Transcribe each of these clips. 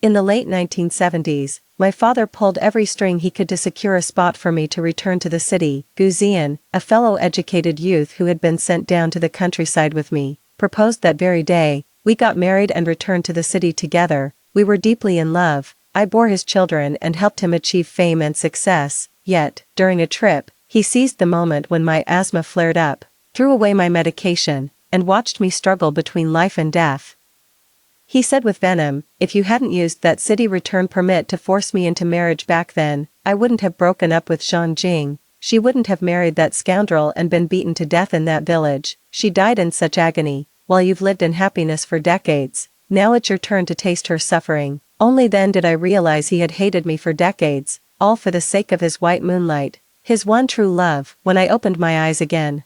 In the late 1970s, my father pulled every string he could to secure a spot for me to return to the city. Guzian, a fellow educated youth who had been sent down to the countryside with me, proposed that very day. We got married and returned to the city together. We were deeply in love. I bore his children and helped him achieve fame and success. Yet, during a trip, he seized the moment when my asthma flared up, threw away my medication, and watched me struggle between life and death. He said with venom, "If you hadn't used that city return permit to force me into marriage back then, I wouldn't have broken up with Zhang Jing. She wouldn't have married that scoundrel and been beaten to death in that village. She died in such agony, while you've lived in happiness for decades. Now it's your turn to taste her suffering." Only then did I realize he had hated me for decades, all for the sake of his white moonlight, his one true love. When I opened my eyes again,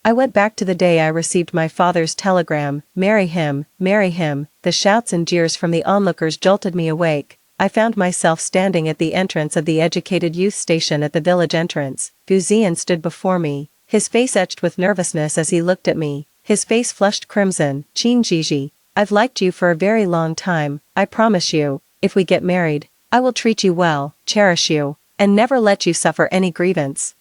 I went back to the day I received my father's telegram, marry him, marry him." The shouts and jeers from the onlookers jolted me awake. I found myself standing at the entrance of the educated youth station at the village entrance. Guzian stood before me, his face etched with nervousness as he looked at me, his face flushed crimson. "Qin Jiji, I've liked you for a very long time. I promise you, if we get married, I will treat you well, cherish you, and never let you suffer any grievance."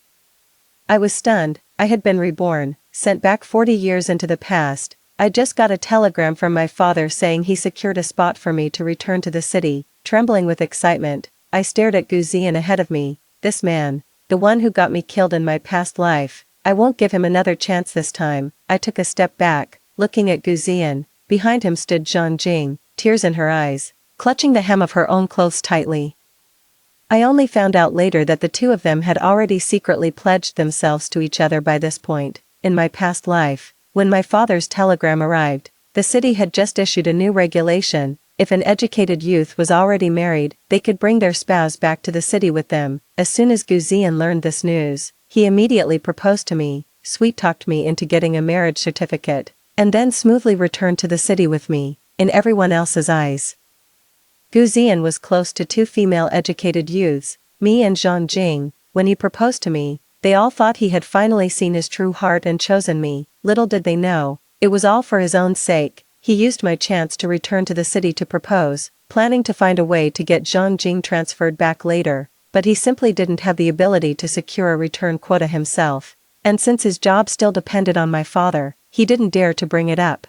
I was stunned. I had been reborn, sent back 40 years into the past. I just got a telegram from my father saying he secured a spot for me to return to the city. Trembling with excitement, I stared at Guzian ahead of me. This man, the one who got me killed in my past life, I won't give him another chance this time. I took a step back, looking at Guzian. Behind him stood Zhang Jing, tears in her eyes, clutching the hem of her own clothes tightly. I only found out later that the two of them had already secretly pledged themselves to each other by this point. In my past life, when my father's telegram arrived, the city had just issued a new regulation. If an educated youth was already married, they could bring their spouse back to the city with them. As soon as Guzian learned this news, he immediately proposed to me, sweet-talked me into getting a marriage certificate, and then smoothly returned to the city with me, in everyone else's eyes. Guzian was close to two female educated youths, me and Zhang Jing. When he proposed to me, they all thought he had finally seen his true heart and chosen me. Little did they know, it was all for his own sake. He used my chance to return to the city to propose, planning to find a way to get Zhang Jing transferred back later, but he simply didn't have the ability to secure a return quota himself, and since his job still depended on my father, he didn't dare to bring it up.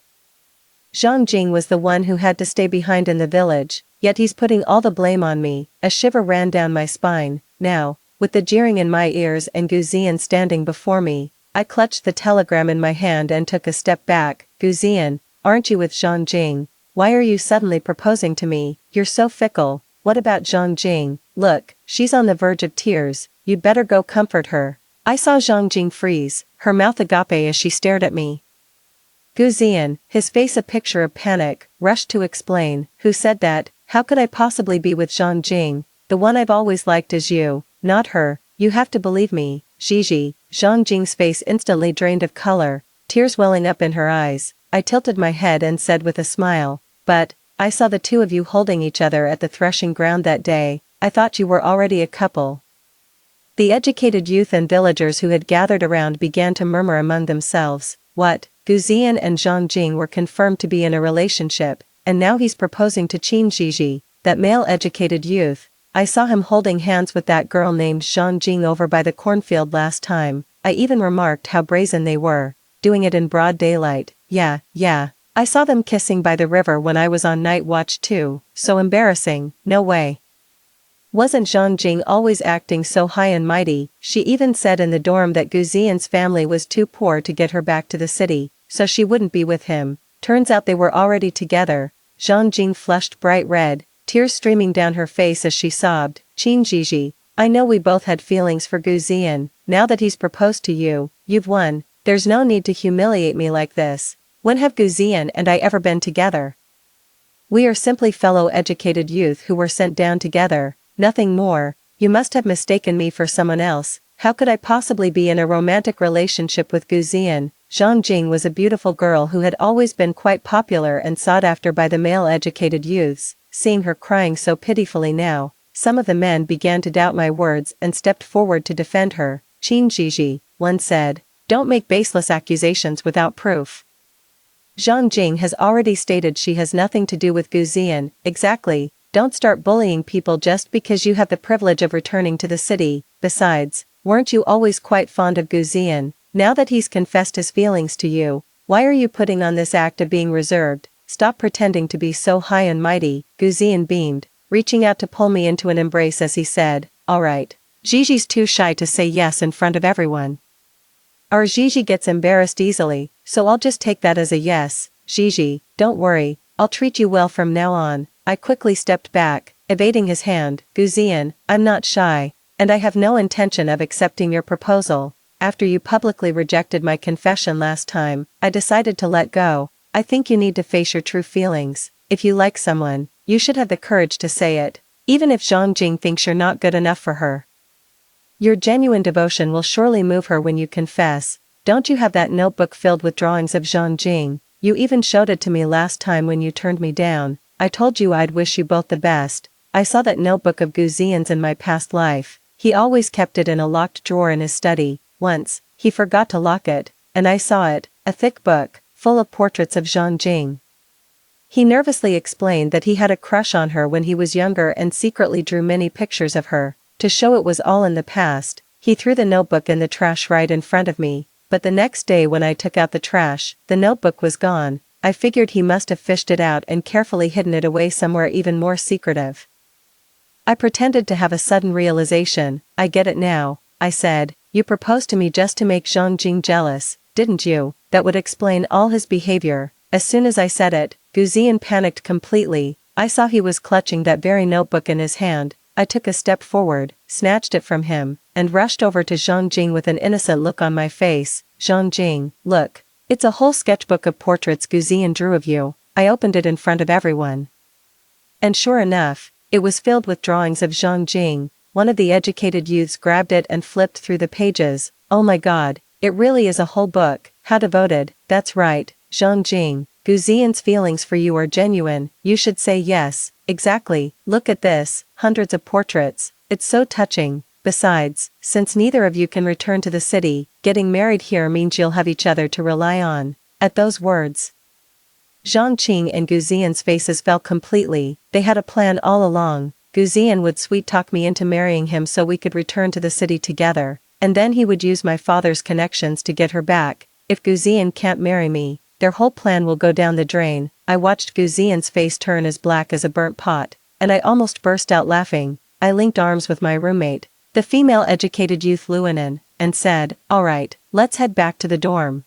Zhang Jing was the one who had to stay behind in the village, yet he's putting all the blame on me. A shiver ran down my spine. Now, with the jeering in my ears and Guzian standing before me, I clutched the telegram in my hand and took a step back. "Guzian, aren't you with Zhang Jing? Why are you suddenly proposing to me? You're so fickle." "What about Zhang Jing? Look, she's on the verge of tears. You'd better go comfort her." I saw Zhang Jing freeze, her mouth agape as she stared at me. Guzian, his face a picture of panic, rushed to explain. "Who said that? How could I possibly be with Zhang Jing? The one I've always liked is you, not her. You have to believe me." "Gigi." Zhang Jing's face instantly drained of color, tears welling up in her eyes. I tilted my head and said with a smile, "But, I saw the two of you holding each other at the threshing ground that day. I thought you were already a couple." The educated youth and villagers who had gathered around began to murmur among themselves. What? Guzian and Zhang Jing were confirmed to be in a relationship, and now he's proposing to Qin Jiji, that male educated youth. I saw him holding hands with that girl named Zhang Jing over by the cornfield last time. I even remarked how brazen they were, doing it in broad daylight. Yeah, I saw them kissing by the river when I was on night watch too. So embarrassing. No way. Wasn't Zhang Jing always acting so high and mighty? She even said in the dorm that Guzian's family was too poor to get her back to the city, so she wouldn't be with him. Turns out they were already together. Zhang Jing flushed bright red, tears streaming down her face as she sobbed. "Qin Jiji, I know we both had feelings for Guzian. Now that he's proposed to you, you've won. There's no need to humiliate me like this. When have Guzian and I ever been together? We are simply fellow educated youth who were sent down together. Nothing more. You must have mistaken me for someone else. How could I possibly be in a romantic relationship with Guzian?" Zhang Jing was a beautiful girl who had always been quite popular and sought after by the male educated youths. Seeing her crying so pitifully now, some of the men began to doubt my words and stepped forward to defend her. "Qin Jiji," one said, "don't make baseless accusations without proof." Zhang Jing has already stated she has nothing to do with Guzian. Exactly, don't start bullying people just because you have the privilege of returning to the city. Besides, weren't you always quite fond of Guzian? Now that he's confessed his feelings to you, why are you putting on this act of being reserved? Stop pretending to be so high and mighty. Guzian beamed, reaching out to pull me into an embrace as he said, alright. Gigi's too shy to say yes in front of everyone. Our Gigi gets embarrassed easily, so I'll just take that as a yes. Gigi, don't worry, I'll treat you well from now on. I quickly stepped back, evading his hand. Guzian, I'm not shy, and I have no intention of accepting your proposal. After you publicly rejected my confession last time, I decided to let go. I think you need to face your true feelings. If you like someone, you should have the courage to say it, even if Zhang Jing thinks you're not good enough for her. Your genuine devotion will surely move her when you confess. Don't you have that notebook filled with drawings of Zhang Jing? You even showed it to me last time when you turned me down. I told you I'd wish you both the best. I saw that notebook of Guzian's in my past life. He always kept it in a locked drawer in his study. Once, he forgot to lock it, and I saw it, a thick book, full of portraits of Zhang Jing. He nervously explained that he had a crush on her when he was younger and secretly drew many pictures of her. To show it was all in the past, he threw the notebook in the trash right in front of me, but the next day when I took out the trash, the notebook was gone. I figured he must have fished it out and carefully hidden it away somewhere even more secretive. I pretended to have a sudden realization. I get it now, I said. You proposed to me just to make Zhang Jing jealous, didn't you? That would explain all his behavior. As soon as I said it, Guzian panicked completely. I saw he was clutching that very notebook in his hand. I took a step forward, snatched it from him, and rushed over to Zhang Jing with an innocent look on my face. Zhang Jing, look. It's a whole sketchbook of portraits Guzian drew of you. I opened it in front of everyone. And sure enough, it was filled with drawings of Zhang Jing. One of the educated youths grabbed it and flipped through the pages. Oh my god, it really is a whole book. How devoted. That's right, Zhang Jing. Guzian's feelings for you are genuine. You should say yes. Exactly. Look at this. Hundreds of portraits. It's so touching. Besides, since neither of you can return to the city, getting married here means you'll have each other to rely on. At those words, Zhang Qing and Guzian's faces fell completely. They had a plan all along. Guzian would sweet-talk me into marrying him so we could return to the city together, and then he would use my father's connections to get her back. If Guzian can't marry me, their whole plan will go down the drain. I watched Guzian's face turn as black as a burnt pot, and I almost burst out laughing. I linked arms with my roommate, the female educated youth Luanan, and said, alright, let's head back to the dorm.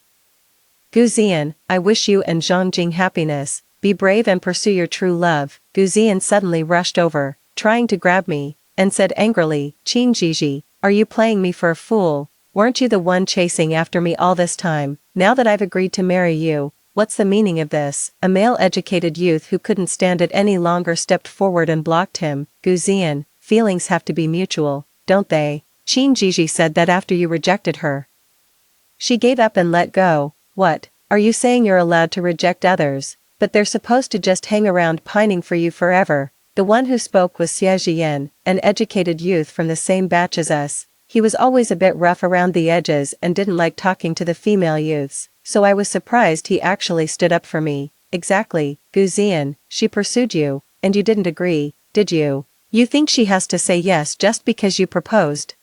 Guzian, I wish you and Zhang Jing happiness. Be brave and pursue your true love. Guzian suddenly rushed over, trying to grab me, and said angrily, Qin Gigi, are you playing me for a fool? Weren't you the one chasing after me all this time? Now that I've agreed to marry you, what's the meaning of this? A male educated youth who couldn't stand it any longer stepped forward and blocked him. Guzian, feelings have to be mutual, don't they? Qin Gigi said that after you rejected her, she gave up and let go. What? Are you saying you're allowed to reject others, but they're supposed to just hang around pining for you forever? The one who spoke was Xie Jian, an educated youth from the same batch as us. He was always a bit rough around the edges and didn't like talking to the female youths, so I was surprised he actually stood up for me. Exactly, Guzian, she pursued you, and you didn't agree, did you? You think she has to say yes just because you proposed?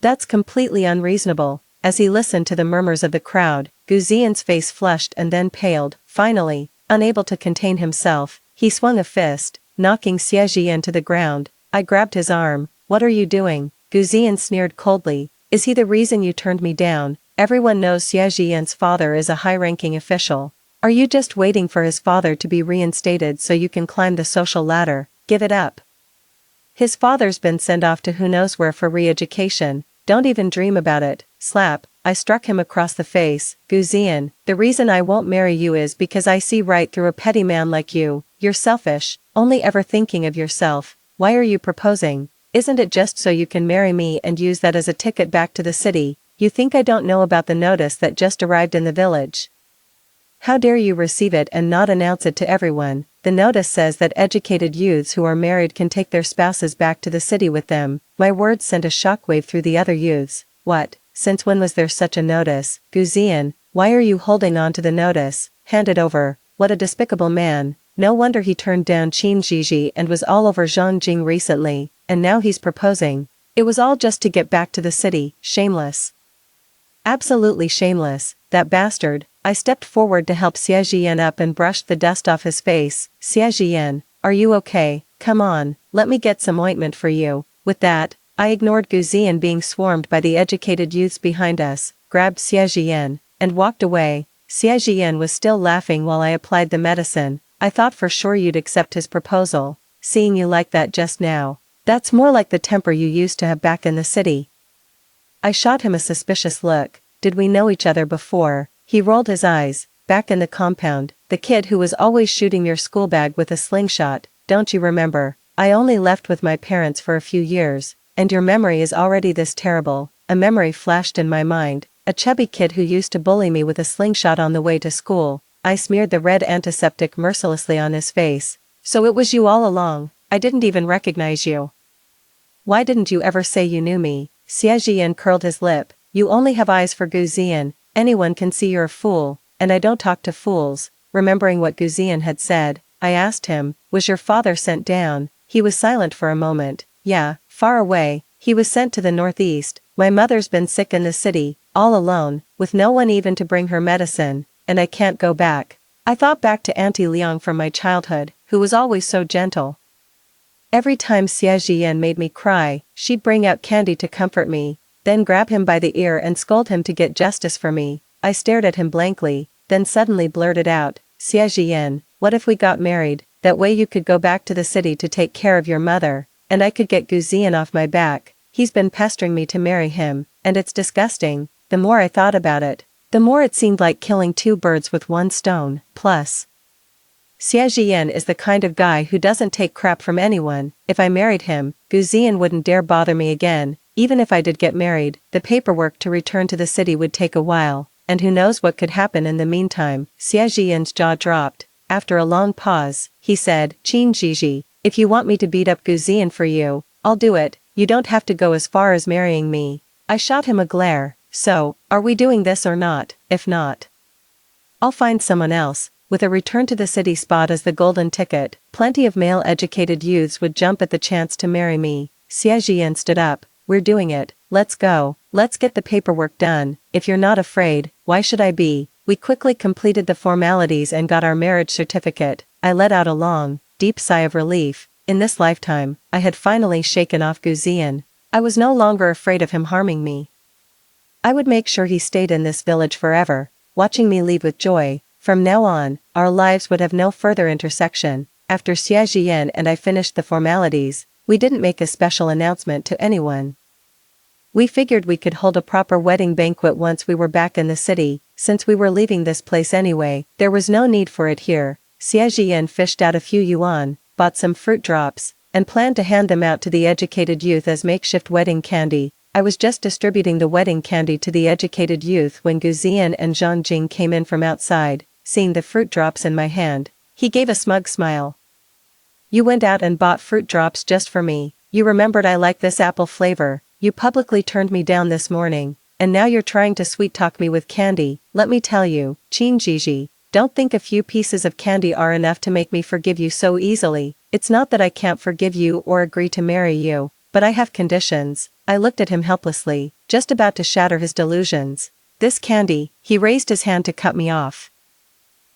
That's completely unreasonable. As he listened to the murmurs of the crowd, Guzian's face flushed and then paled. Finally, unable to contain himself, he swung a fist, knocking Xie Jian to the ground. I grabbed his arm. What are you doing? Guzian sneered coldly. Is he the reason you turned me down? Everyone knows Xie Jian's father is a high-ranking official. Are you just waiting for his father to be reinstated so you can climb the social ladder? Give it up. His father's been sent off to who knows where for re-education. Don't even dream about it. Slap. I struck him across the face. Guzian, the reason I won't marry you is because I see right through a petty man like you. You're selfish, only ever thinking of yourself. Why are you proposing? Isn't it just so you can marry me and use that as a ticket back to the city? You think I don't know about the notice that just arrived in the village? How dare you receive it and not announce it to everyone? The notice says that educated youths who are married can take their spouses back to the city with them. My words sent a shockwave through the other youths. What? Since when was there such a notice? Guzian, why are you holding on to the notice? hand it over. What a despicable man. No wonder he turned down Qin Jiji and was all over Zhang Jing recently, and now he's proposing. It was all just to get back to the city. Shameless. Absolutely shameless, that bastard. I stepped forward to help Xie Jian up and brushed the dust off his face. Xie Jian, are you okay? Come on, let me get some ointment for you. With that, I ignored Gu Ziyan being swarmed by the educated youths behind us, grabbed Xie Jian, and walked away. Xie Jian was still laughing while I applied the medicine. I thought for sure you'd accept his proposal, seeing you like that just now. That's more like the temper you used to have back in the city. I shot him a suspicious look. Did we know each other before? He rolled his eyes. Back in the compound, the kid who was always shooting your school bag with a slingshot, don't you remember? I only left with my parents for a few years, and your memory is already this terrible. A memory flashed in my mind. A chubby kid who used to bully me with a slingshot on the way to school. I smeared the red antiseptic mercilessly on his face. So it was you all along. I didn't even recognize you. Why didn't you ever say you knew me? Xie Jian curled his lip. You only have eyes for Gu Ziyan. Anyone can see you're a fool, and I don't talk to fools. Remembering what Gu Ziyan had said, I asked him, was your father sent down? He was silent for a moment. Yeah, far away. He was sent to the northeast. My mother's been sick in the city, all alone, with no one even to bring her medicine, and I can't go back. I thought back to Auntie Liang from my childhood, who was always so gentle. Every time Xie Jian made me cry, she'd bring out candy to comfort me, then grab him by the ear and scold him to get justice for me. I stared at him blankly, then suddenly blurted out, Xie Jian, what if we got married? That way you could go back to the city to take care of your mother, and I could get Gu Ziyan off my back. He's been pestering me to marry him, and it's disgusting. The more I thought about it, the more it seemed like killing two birds with one stone. Plus, Xie Jian is the kind of guy who doesn't take crap from anyone. If I married him, Gu Ziyan wouldn't dare bother me again. Even if I did get married, the paperwork to return to the city would take a while, and who knows what could happen in the meantime. Xie Jian's jaw dropped. After a long pause, he said, Qin Jiji, if you want me to beat up Gu Ziyan for you, I'll do it. You don't have to go as far as marrying me. I shot him a glare. So, are we doing this or not? If not, I'll find someone else. With a return to the city spot as the golden ticket, plenty of male-educated youths would jump at the chance to marry me. Xie Jian stood up. We're doing it. Let's go. Let's get the paperwork done. If you're not afraid, why should I be? We quickly completed the formalities and got our marriage certificate. I let out a long, deep sigh of relief. In this lifetime, I had finally shaken off Gu Ziyan. I was no longer afraid of him harming me. I would make sure he stayed in this village forever, watching me leave with joy. From now on, our lives would have no further intersection. After Xie Jian and I finished the formalities, we didn't make a special announcement to anyone. We figured we could hold a proper wedding banquet once we were back in the city. Since we were leaving this place anyway, there was no need for it here. Xie Jian fished out a few yuan, bought some fruit drops, and planned to hand them out to the educated youth as makeshift wedding candy. I was just distributing the wedding candy to the educated youth when Gu Ziyan and Zhang Jing came in from outside. Seeing the fruit drops in my hand, he gave a smug smile. You went out and bought fruit drops just for me. You remembered I like this apple flavor. You publicly turned me down this morning, and now you're trying to sweet-talk me with candy. Let me tell you, Qin Jiji, don't think a few pieces of candy are enough to make me forgive you so easily. It's not that I can't forgive you or agree to marry you, but I have conditions. I looked at him helplessly, just about to shatter his delusions. This candy, he raised his hand to cut me off.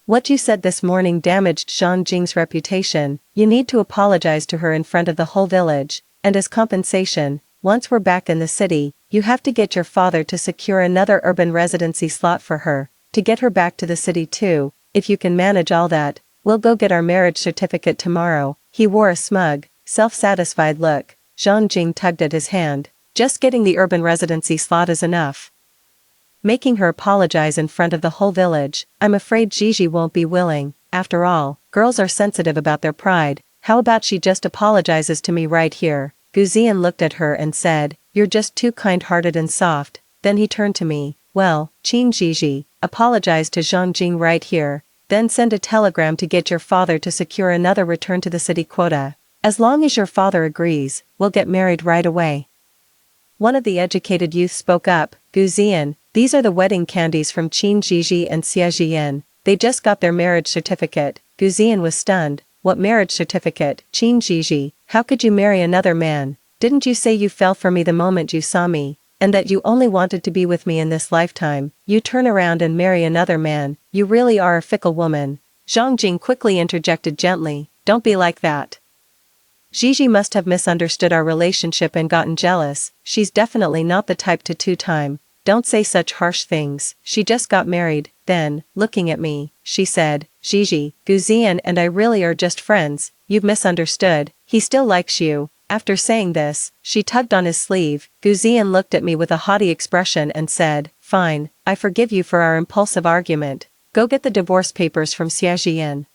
What you said this morning damaged Zhang Jing's reputation. You need to apologize to her in front of the whole village, and as compensation, once we're back in the city, you have to get your father to secure another urban residency slot for her, to get her back to the city too. If you can manage all that, we'll go get our marriage certificate tomorrow. He wore a smug, self-satisfied look. Zhang Jing tugged at his hand. Just getting the urban residency slot is enough. Making her apologize in front of the whole village. I'm afraid Gigi won't be willing. After all, girls are sensitive about their pride. How about she just apologizes to me right here? Gu Ziyan looked at her and said, you're just too kind-hearted and soft. Then he turned to me. Well, Qin Gigi, apologize to Zhang Jing right here. Then send a telegram to get your father to secure another return to the city quota. As long as your father agrees, we'll get married right away. One of the educated youths spoke up. Gu Ziyan, these are the wedding candies from Qin Jiji and Xie Jian. They just got their marriage certificate. Guzian was stunned. What marriage certificate? Qin Jiji, how could you marry another man? Didn't you say you fell for me the moment you saw me, and that you only wanted to be with me in this lifetime? You turn around and marry another man. You really are a fickle woman. Zhang Jing quickly interjected gently. Don't be like that. Gigi must have misunderstood our relationship and gotten jealous. She's definitely not the type to two-time. Don't say such harsh things. She just got married. Then, looking at me, she said, Gigi, Guzian and I really are just friends. You've misunderstood. He still likes you. After saying this, she tugged on his sleeve. Guzian looked at me with a haughty expression and said, Fine, I forgive you for our impulsive argument. Go get the divorce papers from Xie Jian.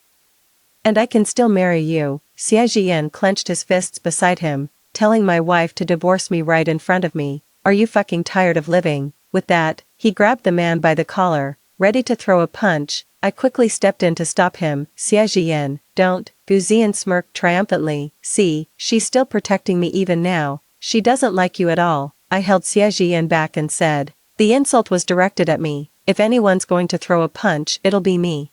And I can still marry you. Xie Jian clenched his fists beside him, telling my wife to divorce me right in front of me. Are you fucking tired of living? With that, he grabbed the man by the collar, ready to throw a punch. I quickly stepped in to stop him. Xie Jian, don't. Guzian smirked triumphantly. See, she's still protecting me even now. She doesn't like you at all. I held Xie Jian back and said. The insult was directed at me. If anyone's going to throw a punch, it'll be me.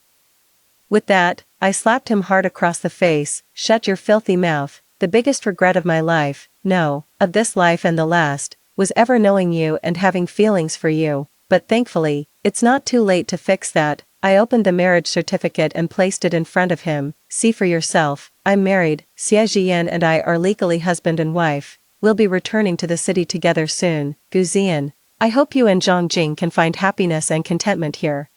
With that, I slapped him hard across the face. Shut your filthy mouth. The biggest regret of my life, no, of this life and the last, was ever knowing you and having feelings for you. But thankfully, it's not too late to fix that. I opened the marriage certificate and placed it in front of him. See for yourself. I'm married. Xie Jian and I are legally husband and wife. We'll be returning to the city together soon. Guzian, I hope you and Zhang Jing can find happiness and contentment here.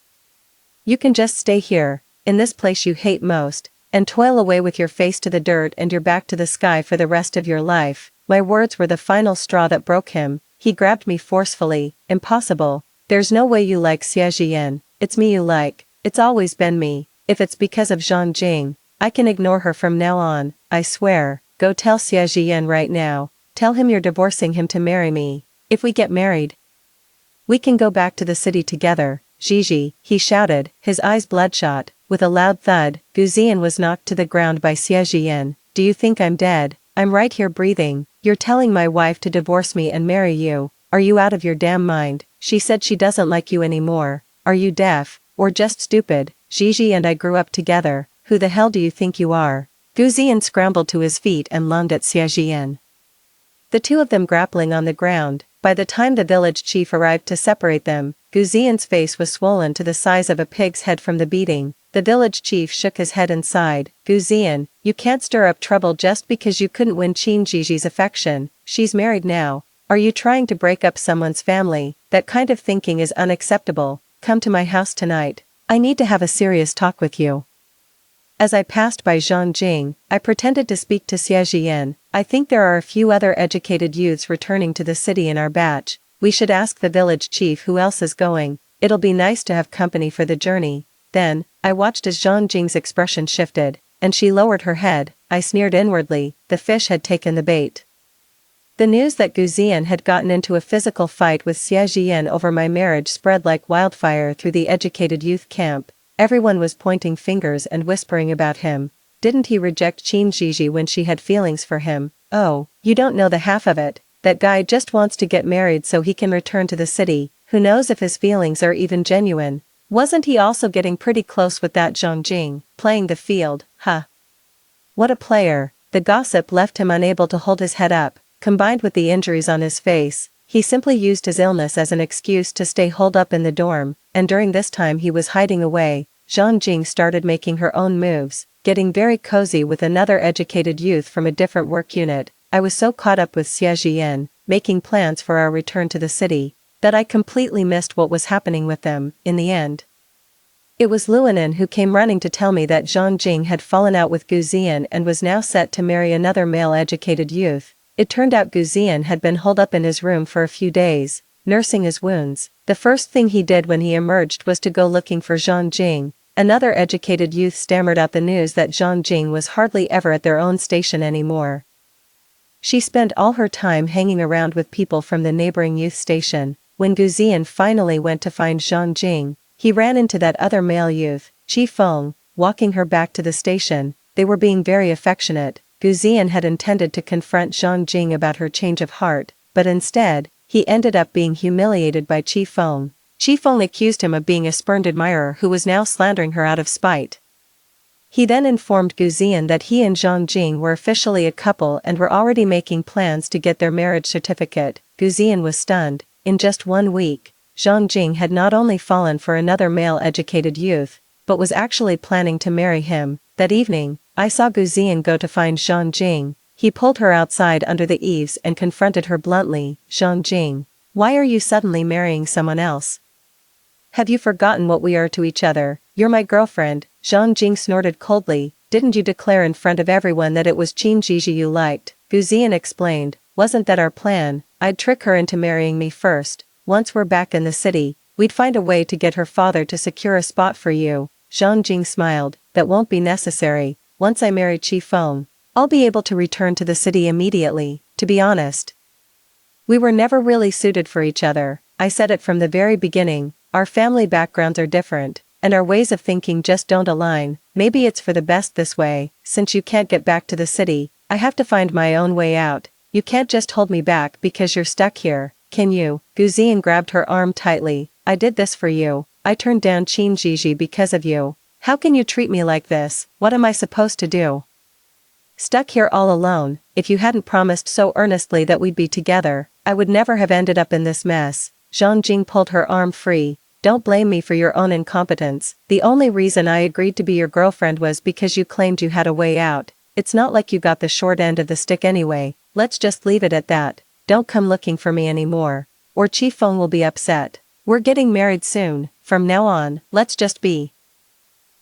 You can just stay here, in this place you hate most, and toil away with your face to the dirt and your back to the sky for the rest of your life. My words were the final straw that broke him. He grabbed me forcefully. Impossible. There's no way you like Xie Jian. It's me you like. It's always been me. If it's because of Zhang Jing, I can ignore her from now on. I swear. Go tell Xie Jian right now. Tell him you're divorcing him to marry me. If we get married, we can go back to the city together. Gigi, he shouted, his eyes bloodshot. With a loud thud, Guzian was knocked to the ground by Xie Jian. Do you think I'm dead? I'm right here breathing. You're telling my wife to divorce me and marry you. Are you out of your damn mind? She said she doesn't like you anymore. Are you deaf? Or just stupid? Gigi and I grew up together. Who the hell do you think you are? Guzian scrambled to his feet and lunged at Xie Jian. The two of them grappling on the ground. By the time the village chief arrived to separate them, Guzian's face was swollen to the size of a pig's head from the beating. The village chief shook his head and sighed. Guzian, you can't stir up trouble just because you couldn't win Qin Gigi's affection. She's married now. Are you trying to break up someone's family? That kind of thinking is unacceptable. Come to my house tonight. I need to have a serious talk with you. As I passed by Zhang Jing, I pretended to speak to Xie Jian. I think there are a few other educated youths returning to the city in our batch. We should ask the village chief who else is going. It'll be nice to have company for the journey. Then, I watched as Zhang Jing's expression shifted, and she lowered her head. I sneered inwardly. The fish had taken the bait. The news that Guzian had gotten into a physical fight with Xie Jian over my marriage spread like wildfire through the educated youth camp. Everyone was pointing fingers and whispering about him. Didn't he reject Qin Gigi when she had feelings for him? Oh, you don't know the half of it. That guy just wants to get married so he can return to the city. Who knows if his feelings are even genuine? Wasn't he also getting pretty close with that Zhang Jing, playing the field? Huh. What a player. The gossip left him unable to hold his head up. Combined with the injuries on his face, he simply used his illness as an excuse to stay holed up in the dorm, and during this time he was hiding away. Zhang Jing started making her own moves, getting very cozy with another educated youth from a different work unit. I was so caught up with Xie Jian, making plans for our return to the city, that I completely missed what was happening with them. In the end, it was Luanan who came running to tell me that Zhang Jing had fallen out with Guzian and was now set to marry another male educated youth. It turned out Guzian had been holed up in his room for a few days, nursing his wounds. The first thing he did when he emerged was to go looking for Zhang Jing. Another educated youth stammered out the news that Zhang Jing was hardly ever at their own station anymore. She spent all her time hanging around with people from the neighboring youth station. When Guzian finally went to find Zhang Jing, he ran into that other male youth, Qi Feng, walking her back to the station. They were being very affectionate. Guzian had intended to confront Zhang Jing about her change of heart, but instead, he ended up being humiliated by Qi Feng. Chi Feng accused him of being a spurned admirer who was now slandering her out of spite. He then informed Gu Ziyan that he and Zhang Jing were officially a couple and were already making plans to get their marriage certificate. Gu Ziyan was stunned. In just 1 week, Zhang Jing had not only fallen for another male-educated youth, but was actually planning to marry him. That evening, I saw Gu Ziyan go to find Zhang Jing. He pulled her outside under the eaves and confronted her bluntly. Zhang Jing, why are you suddenly marrying someone else? Have you forgotten what we are to each other? You're my girlfriend. Zhang Jing snorted coldly. Didn't you declare in front of everyone that it was Qin Jiji you liked? Gu Ziyan explained. Wasn't that our plan? I'd trick her into marrying me first. Once we're back in the city, we'd find a way to get her father to secure a spot for you. Zhang Jing smiled. That won't be necessary. Once I marry Chi Feng, I'll be able to return to the city immediately. To be honest, we were never really suited for each other. I said it from the very beginning. Our family backgrounds are different, and our ways of thinking just don't align. Maybe it's for the best this way. Since you can't get back to the city, I have to find my own way out. You can't just hold me back because you're stuck here, can you? Gu Ziyan grabbed her arm tightly. I did this for you. I turned down Qin Jiji because of you. How can you treat me like this? What am I supposed to do? Stuck here all alone. If you hadn't promised so earnestly that we'd be together, I would never have ended up in this mess. Zhang Jing pulled her arm free. Don't blame me for your own incompetence. The only reason I agreed to be your girlfriend was because you claimed you had a way out. It's not like you got the short end of the stick anyway. Let's just leave it at that. Don't come looking for me anymore, or Chi Feng will be upset. We're getting married soon. From now on, let's just be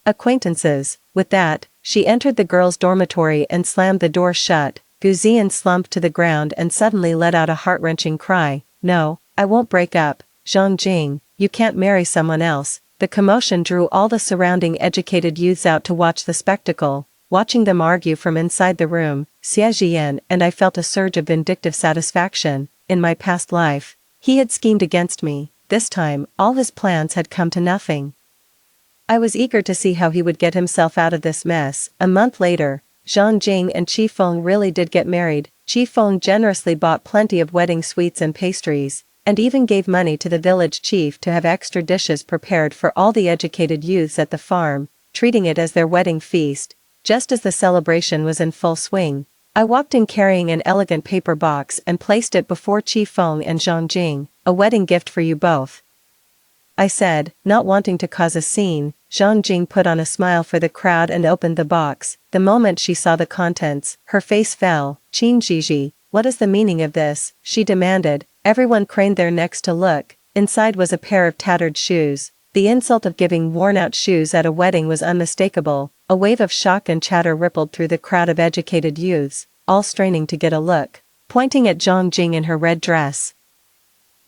acquaintances. With that, she entered the girls' dormitory and slammed the door shut. Gu Ziyan slumped to the ground and suddenly let out a heart-wrenching cry. No, I won't break up. Zhang Jing, you can't marry someone else. The commotion drew all the surrounding educated youths out to watch the spectacle. Watching them argue from inside the room, Xie Jian and I felt a surge of vindictive satisfaction. In my past life, he had schemed against me. This time, all his plans had come to nothing. I was eager to see how he would get himself out of this mess. A month later, Zhang Jing and Chi Feng really did get married. Chi Feng generously bought plenty of wedding sweets and pastries, and even gave money to the village chief to have extra dishes prepared for all the educated youths at the farm, treating it as their wedding feast. Just as the celebration was in full swing, I walked in carrying an elegant paper box and placed it before Chi Feng and Zhang Jing. A wedding gift for you both, I said, not wanting to cause a scene. Zhang Jing put on a smile for the crowd and opened the box. The moment she saw the contents, her face fell. Qin Jiji, what is the meaning of this? She demanded. Everyone craned their necks to look. Inside was a pair of tattered shoes. The insult of giving worn-out shoes at a wedding was unmistakable. A wave of shock and chatter rippled through the crowd of educated youths, all straining to get a look, pointing at Zhang Jing in her red dress.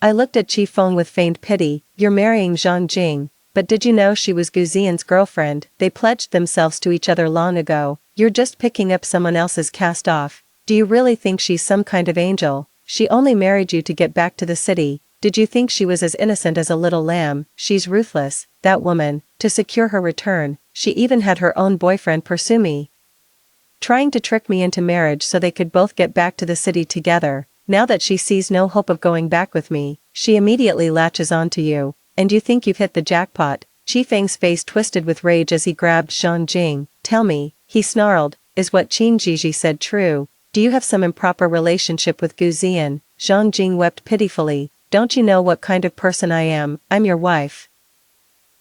I looked at Chi Feng with feigned pity. You're marrying Zhang Jing, but did you know she was Gu Ziyan's girlfriend? They pledged themselves to each other long ago. You're just picking up someone else's cast-off. Do you really think she's some kind of angel? She only married you to get back to the city. Did you think she was as innocent as a little lamb? She's ruthless, that woman. To secure her return, she even had her own boyfriend pursue me, trying to trick me into marriage so they could both get back to the city together. Now that she sees no hope of going back with me, she immediately latches onto you, and you think you've hit the jackpot. Chi Feng's face twisted with rage as he grabbed Zhang Jing. Tell me, he snarled, is what Qin Jiji said true? Do you have some improper relationship with Gu Ziyan? Zhang Jing wept pitifully. Don't you know what kind of person I am? I'm your wife.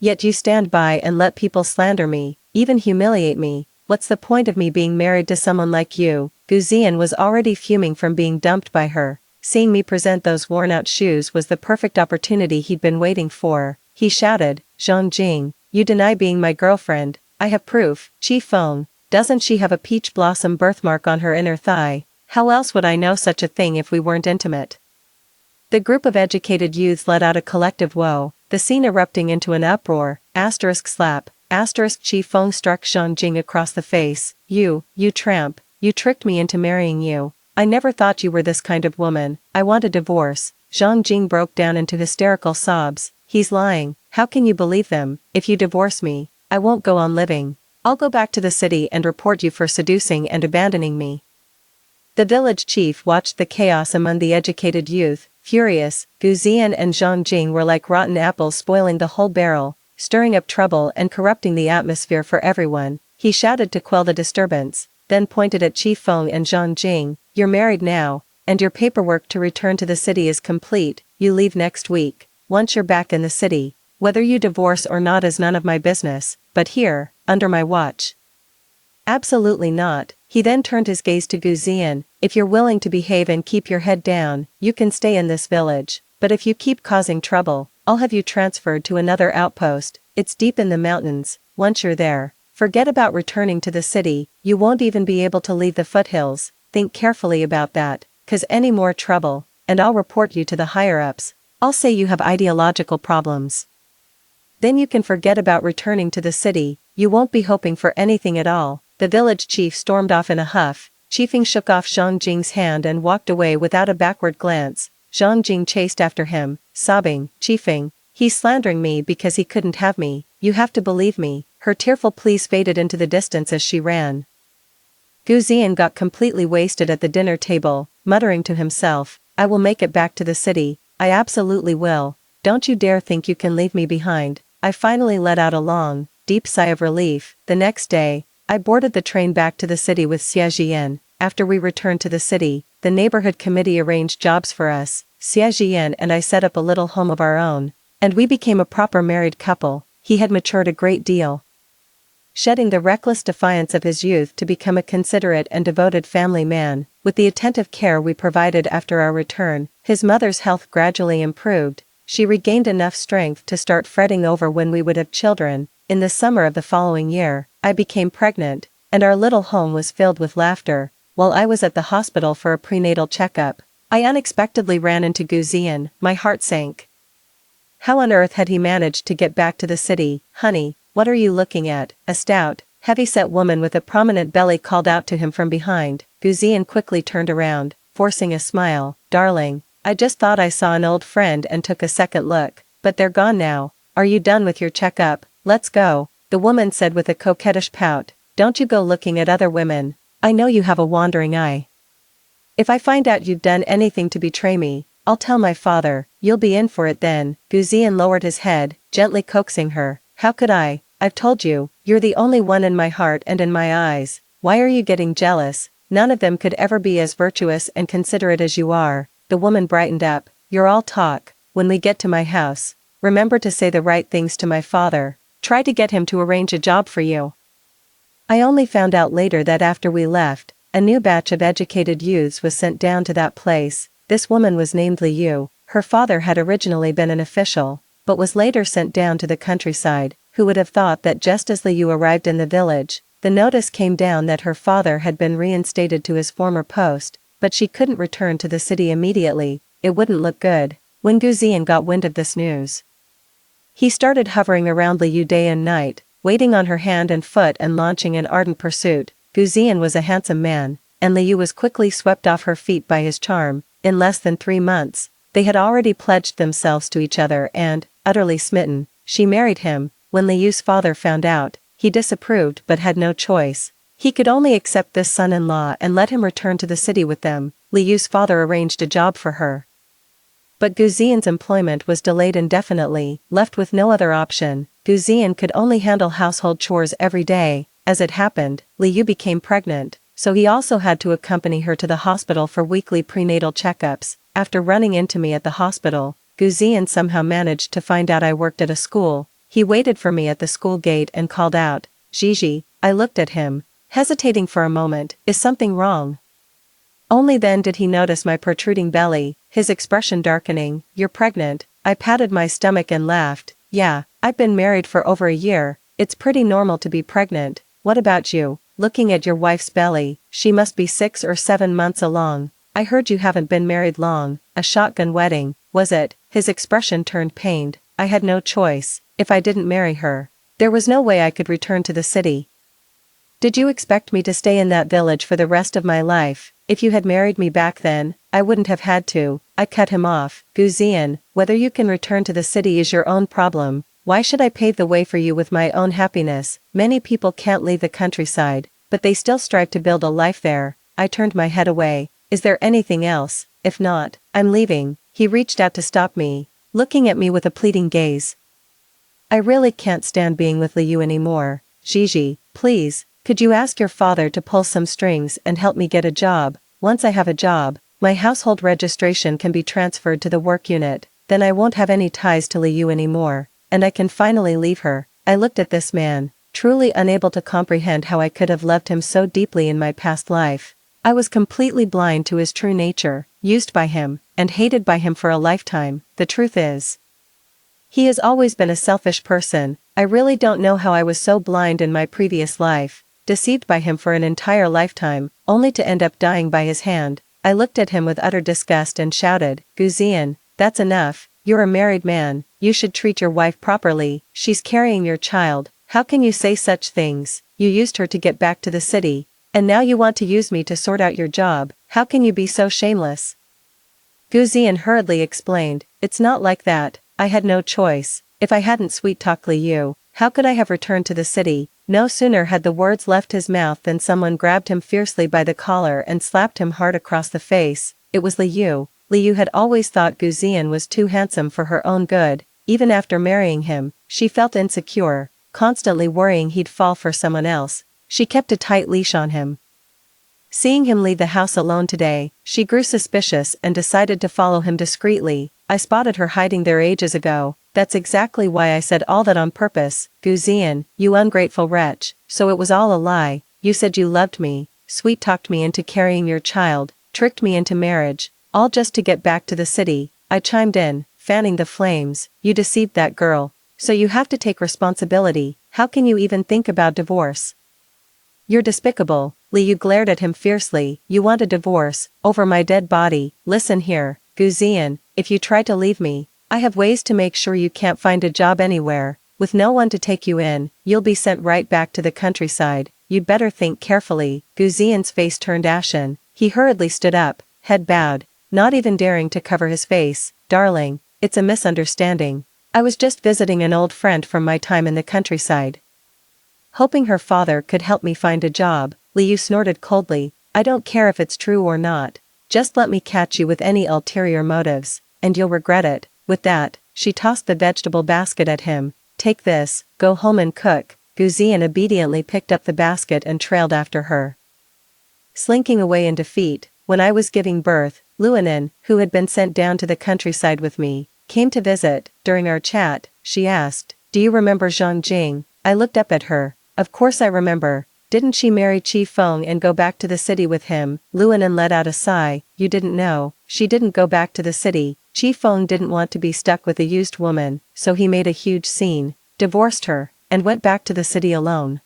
Yet you stand by and let people slander me, even humiliate me. What's the point of me being married to someone like you? Gu Ziyan was already fuming from being dumped by her. Seeing me present those worn-out shoes was the perfect opportunity he'd been waiting for. He shouted, Zhang Jing, you deny being my girlfriend. I have proof. Chi Feng, doesn't she have a peach blossom birthmark on her inner thigh? How else would I know such a thing if we weren't intimate? The group of educated youths let out a collective woe, the scene erupting into an uproar. Slap. Chi Feng struck Zhang Jing across the face. You tramp. You tricked me into marrying you. I never thought you were this kind of woman. I want a divorce. Zhang Jing broke down into hysterical sobs. He's lying. How can you believe them? If you divorce me, I won't go on living. I'll go back to the city and report you for seducing and abandoning me. The village chief watched the chaos among the educated youth, Furious, Guzian and Zhangjing were like rotten apples spoiling the whole barrel, stirring up trouble and corrupting the atmosphere for everyone. He shouted to quell the disturbance, then pointed at Qi Feng and Zhangjing, "You're married now, and your paperwork to return to the city is complete. You leave next week. Once you're back in the city, whether you divorce or not is none of my business, but here, under my watch." "Absolutely not." He then turned his gaze to Guzian, "If you're willing to behave and keep your head down, you can stay in this village, but if you keep causing trouble, I'll have you transferred to another outpost. It's deep in the mountains. Once you're there, forget about returning to the city. You won't even be able to leave the foothills. Think carefully about that, 'cause any more trouble, and I'll report you to the higher-ups. I'll say you have ideological problems. Then you can forget about returning to the city. You won't be hoping for anything at all." The village chief stormed off in a huff. Qifeng shook off Zhangjing's hand and walked away without a backward glance. Zhangjing chased after him, sobbing, "Qifeng, he's slandering me because he couldn't have me. You have to believe me." Her tearful pleas faded into the distance as she ran. Guzian got completely wasted at the dinner table, muttering to himself, "I will make it back to the city. I absolutely will. Don't you dare think you can leave me behind." I finally let out a long, deep sigh of relief. The next day, I boarded the train back to the city with Xie Jian. After we returned to the city, the neighborhood committee arranged jobs for us. Xie Jian and I set up a little home of our own, and we became a proper married couple. He had matured a great deal, shedding the reckless defiance of his youth to become a considerate and devoted family man. With the attentive care we provided after our return, his mother's health gradually improved. She regained enough strength to start fretting over when we would have children. In the summer of the following year, I became pregnant, and our little home was filled with laughter. While I was at the hospital for a prenatal checkup, I unexpectedly ran into Guzian. My heart sank. How on earth had he managed to get back to the city? "Honey, what are you looking at?" A stout, heavy-set woman with a prominent belly called out to him from behind. Guzian quickly turned around, forcing a smile. "Darling, I just thought I saw an old friend and took a second look, but they're gone now. Are you done with your checkup? Let's go," the woman said with a coquettish pout. "Don't you go looking at other women. I know you have a wandering eye. If I find out you've done anything to betray me, I'll tell my father. You'll be in for it then." Guzian lowered his head, gently coaxing her. "How could I? I've told you, you're the only one in my heart and in my eyes. Why are you getting jealous? None of them could ever be as virtuous and considerate as you are." The woman brightened up. "You're all talk. When we get to my house, remember to say the right things to my father. Try to get him to arrange a job for you." I only found out later that after we left, a new batch of educated youths was sent down to that place. This woman was named Liu. Her father had originally been an official, but was later sent down to the countryside. Who would have thought that just as Liu arrived in the village, the notice came down that her father had been reinstated to his former post, but she couldn't return to the city immediately. It wouldn't look good. When Guzian got wind of this news, he started hovering around Liu day and night, waiting on her hand and foot and launching an ardent pursuit. Guzian was a handsome man, and Liu was quickly swept off her feet by his charm. In less than 3 months, they had already pledged themselves to each other and, utterly smitten, she married him. When Liu's father found out, he disapproved but had no choice. He could only accept this son-in-law and let him return to the city with them. Liu's father arranged a job for her, but Guzian's employment was delayed indefinitely. Left with no other option, Guzian could only handle household chores every day. As it happened, Liu became pregnant, so he also had to accompany her to the hospital for weekly prenatal checkups. After running into me at the hospital, Guzian somehow managed to find out I worked at a school. He waited for me at the school gate and called out, "Gigi." I looked at him, hesitating for a moment. "Is something wrong?" Only then did he notice my protruding belly, his expression darkening. "You're pregnant." I patted my stomach and laughed. "Yeah, I've been married for over a year. It's pretty normal to be pregnant. What about you? Looking at your wife's belly, she must be 6 or 7 months along. I heard you haven't been married long. A shotgun wedding, was it?" His expression turned pained. I had no choice. If I didn't marry her, there was no way I could return to the city. "Did you expect me to stay in that village for the rest of my life? If you had married me back then, I wouldn't have had to." I cut him off. "Guzian, whether you can return to the city is your own problem. Why should I pave the way for you with my own happiness? Many people can't leave the countryside, but they still strive to build a life there." I turned my head away. Is there anything else? If not, I'm leaving." He reached out to stop me, looking at me with a pleading gaze. "I really can't stand being with Liu anymore. Gigi, please, could you ask your father to pull some strings and help me get a job? Once I have a job, my household registration can be transferred to the work unit, then I won't have any ties to Liu anymore, and I can finally leave her." I looked at this man, truly unable to comprehend how I could have loved him so deeply in my past life. I was completely blind to his true nature, used by him, and hated by him for a lifetime. The truth is, he has always been a selfish person. I really don't know how I was so blind in my previous life, deceived by him for an entire lifetime, only to end up dying by his hand. I looked at him with utter disgust and shouted, "Guzian, that's enough. You're a married man, you should treat your wife properly. She's carrying your child. How can you say such things? You used her to get back to the city, and now you want to use me to sort out your job. How can you be so shameless?" Guzian hurriedly explained, "It's not like that. I had no choice. If I hadn't sweet-talked Liu, how could I have returned to the city?" No sooner had the words left his mouth than someone grabbed him fiercely by the collar and slapped him hard across the face. It was Liu. Liu had always thought Guzian was too handsome for her own good. Even after marrying him, she felt insecure, constantly worrying he'd fall for someone else. She kept a tight leash on him. Seeing him leave the house alone today, she grew suspicious and decided to follow him discreetly. "I spotted her hiding there ages ago. That's exactly why I said all that on purpose. Guzian, you ungrateful wretch, so it was all a lie. You said you loved me, sweet-talked me into carrying your child, tricked me into marriage, all just to get back to the city." I chimed in, fanning the flames. "You deceived that girl. So you have to take responsibility. How can you even think about divorce? You're despicable." Liu glared at him fiercely. "You want a divorce, over my dead body? Listen here, Guzian, if you try to leave me, I have ways to make sure you can't find a job anywhere. With no one to take you in, you'll be sent right back to the countryside. You'd better think carefully." Guzian's face turned ashen. He hurriedly stood up, head bowed, not even daring to cover his face. "Darling, it's a misunderstanding. I was just visiting an old friend from my time in the countryside, hoping her father could help me find a job." Liu snorted coldly. "I don't care if it's true or not. Just let me catch you with any ulterior motives, and you'll regret it." With that, she tossed the vegetable basket at him. "Take this, go home and cook." Guzian obediently picked up the basket and trailed after her, slinking away in defeat. When I was giving birth, Luanin, who had been sent down to the countryside with me, came to visit. During our chat, she asked, "Do you remember Zhang Jing?" I looked up at her. "Of course I remember. Didn't she marry Qi Feng and go back to the city with him?" Luanin let out a sigh. "You didn't know. She didn't go back to the city. Qi Feng didn't want to be stuck with a used woman, so he made a huge scene, divorced her, and went back to the city alone.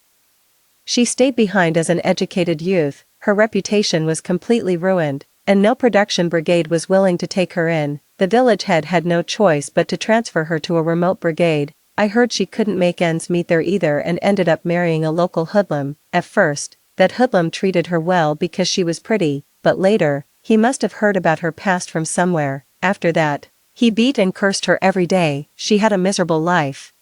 She stayed behind as an educated youth. Her reputation was completely ruined, and no production brigade was willing to take her in. The village head had no choice but to transfer her to a remote brigade. I heard she couldn't make ends meet there either and ended up marrying a local hoodlum. At first, that hoodlum treated her well because she was pretty, but later, he must have heard about her past from somewhere. After that, he beat and cursed her every day. She had a miserable life.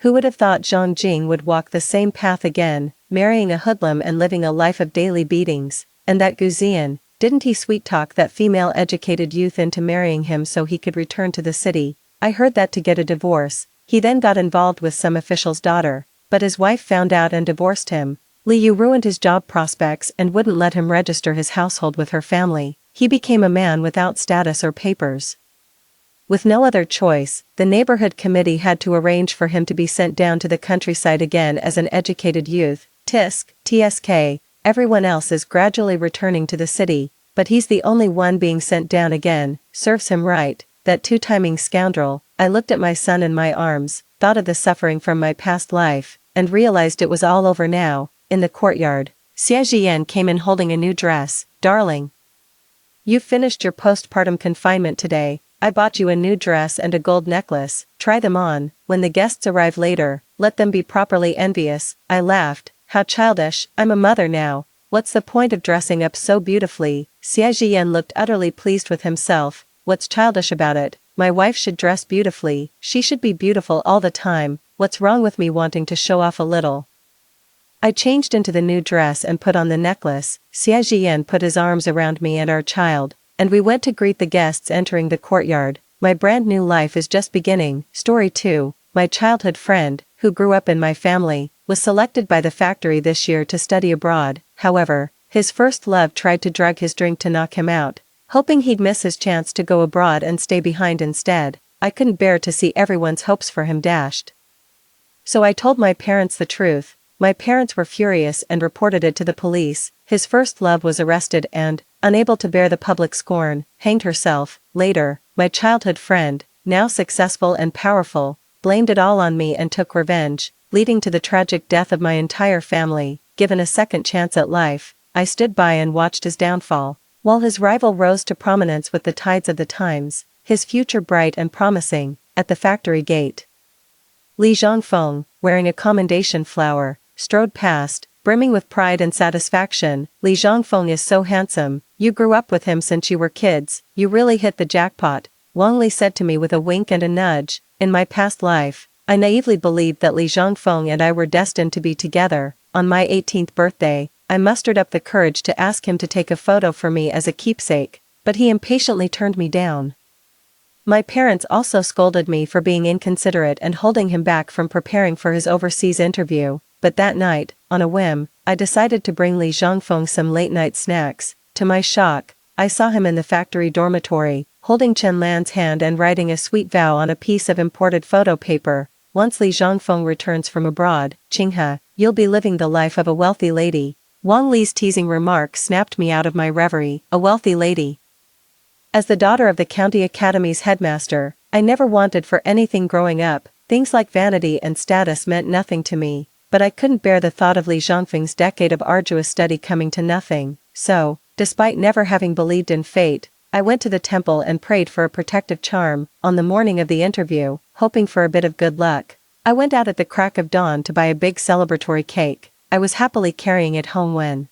Who would have thought Zhang Jing would walk the same path again, marrying a hoodlum and living a life of daily beatings? And that Guzian, didn't he sweet-talk that female educated youth into marrying him so he could return to the city? I heard that to get a divorce, he then got involved with some official's daughter, but his wife found out and divorced him. Liu ruined his job prospects and wouldn't let him register his household with her family. He became a man without status or papers. With no other choice, the neighborhood committee had to arrange for him to be sent down to the countryside again as an educated youth. TSK, everyone else is gradually returning to the city, but he's the only one being sent down again. Serves him right, that two-timing scoundrel. I looked at my son in my arms, thought of the suffering from my past life, and realized it was all over now. In the courtyard, Xie Jian came in holding a new dress. "Darling, you finished your postpartum confinement today. I bought you a new dress and a gold necklace. Try them on. When the guests arrive later, let them be properly envious." I laughed. "How childish, I'm a mother now. What's the point of dressing up so beautifully?" Xie Jian looked utterly pleased with himself. "What's childish about it? My wife should dress beautifully. She should be beautiful all the time. What's wrong with me wanting to show off a little?" I changed into the new dress and put on the necklace. Xie Jian put his arms around me and our child, and we went to greet the guests entering the courtyard. My brand new life is just beginning. Story 2. My childhood friend, who grew up in my family, was selected by the factory this year to study abroad. However, his first love tried to drug his drink to knock him out, hoping he'd miss his chance to go abroad and stay behind instead. I couldn't bear to see everyone's hopes for him dashed. So I told my parents the truth. My parents were furious and reported it to the police. His first love was arrested and, unable to bear the public scorn, hanged herself. Later, my childhood friend, now successful and powerful, blamed it all on me and took revenge, leading to the tragic death of my entire family. Given a second chance at life, I stood by and watched his downfall. While his rival rose to prominence with the tides of the times, his future bright and promising. At the factory gate, Li Zhongfeng, wearing a commendation flower, strode past, brimming with pride and satisfaction. Li Zhongfeng is so handsome, you grew up with him since you were kids, you really hit the jackpot, Wang Li said to me with a wink and a nudge. In my past life, I naively believed that Li Zhongfeng and I were destined to be together. On my 18th birthday, I mustered up the courage to ask him to take a photo for me as a keepsake, but he impatiently turned me down. My parents also scolded me for being inconsiderate and holding him back from preparing for his overseas interview, but that night, on a whim, I decided to bring Li Zhongfeng some late-night snacks. To my shock, I saw him in the factory dormitory, holding Chen Lan's hand and writing a sweet vow on a piece of imported photo paper. Once Li Zhongfeng returns from abroad, Qinghe, you'll be living the life of a wealthy lady. Wang Li's teasing remark snapped me out of my reverie. A wealthy lady. As the daughter of the county academy's headmaster, I never wanted for anything growing up. Things like vanity and status meant nothing to me, but I couldn't bear the thought of Li Zhongfeng's decade of arduous study coming to nothing. So, despite never having believed in fate, I went to the temple and prayed for a protective charm. On the morning of the interview, hoping for a bit of good luck, I went out at the crack of dawn to buy a big celebratory cake. I was happily carrying it home when,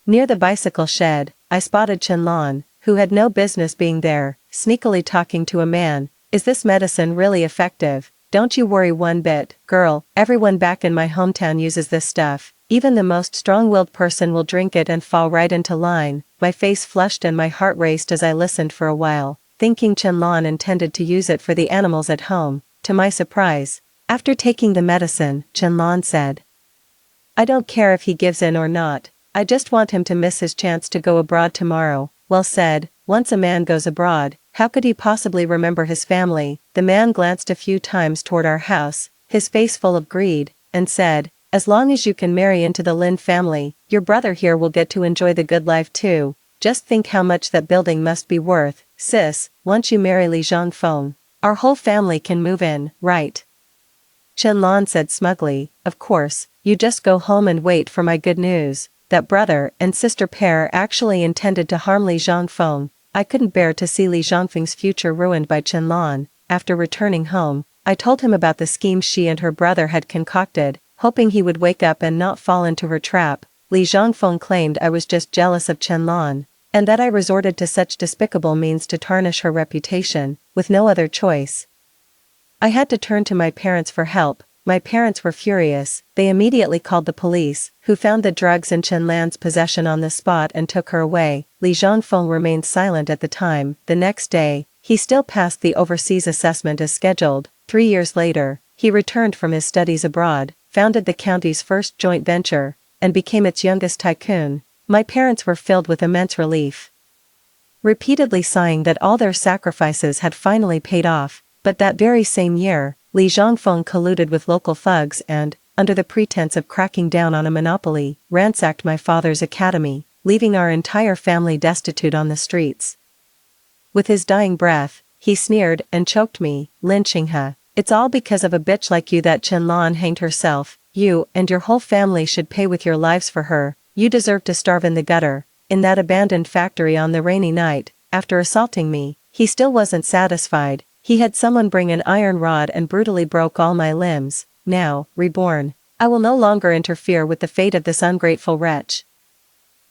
near the bicycle shed, I spotted Chen Lan, who had no business being there, sneakily talking to a man. Is this medicine really effective? Don't you worry one bit, girl, everyone back in my hometown uses this stuff. Even the most strong-willed person will drink it and fall right into line. My face flushed and my heart raced as I listened for a while, thinking Chen Lan intended to use it for the animals at home. To my surprise, after taking the medicine, Chen Lan said, I don't care if he gives in or not, I just want him to miss his chance to go abroad tomorrow. Well said. Once a man goes abroad, how could he possibly remember his family? The man glanced a few times toward our house, his face full of greed, and said, as long as you can marry into the Lin family, your brother here will get to enjoy the good life too. Just think how much that building must be worth. Sis, once you marry Li Zhongfeng, our whole family can move in, right? Chen Lan said smugly, of course, you just go home and wait for my good news. That brother and sister pair actually intended to harm Li Zhongfeng. I couldn't bear to see Li Zhongfeng's future ruined by Chen Lan. After returning home, I told him about the scheme she and her brother had concocted, hoping he would wake up and not fall into her trap. Li Zhongfeng claimed I was just jealous of Chen Lan, and that I resorted to such despicable means to tarnish her reputation. With no other choice, I had to turn to my parents for help. My parents were furious. They immediately called the police, who found the drugs in Chen Lan's possession on the spot and took her away. Li Zhongfeng remained silent at the time. The next day, he still passed the overseas assessment as scheduled. 3 years later, he returned from his studies abroad, founded the county's first joint venture, and became its youngest tycoon. My parents were filled with immense relief, repeatedly sighing that all their sacrifices had finally paid off. But that very same year, Li Zhongfeng colluded with local thugs and, under the pretense of cracking down on a monopoly, ransacked my father's academy, leaving our entire family destitute on the streets. With his dying breath, he sneered and choked me, Lin Qinghe, it's all because of a bitch like you that Chen Lan hanged herself. You and your whole family should pay with your lives for her. You deserve to starve in the gutter, in that abandoned factory on the rainy night. After assaulting me, he still wasn't satisfied. He had someone bring an iron rod and brutally broke all my limbs. Now, Reborn, I will no longer interfere with the fate of this ungrateful wretch.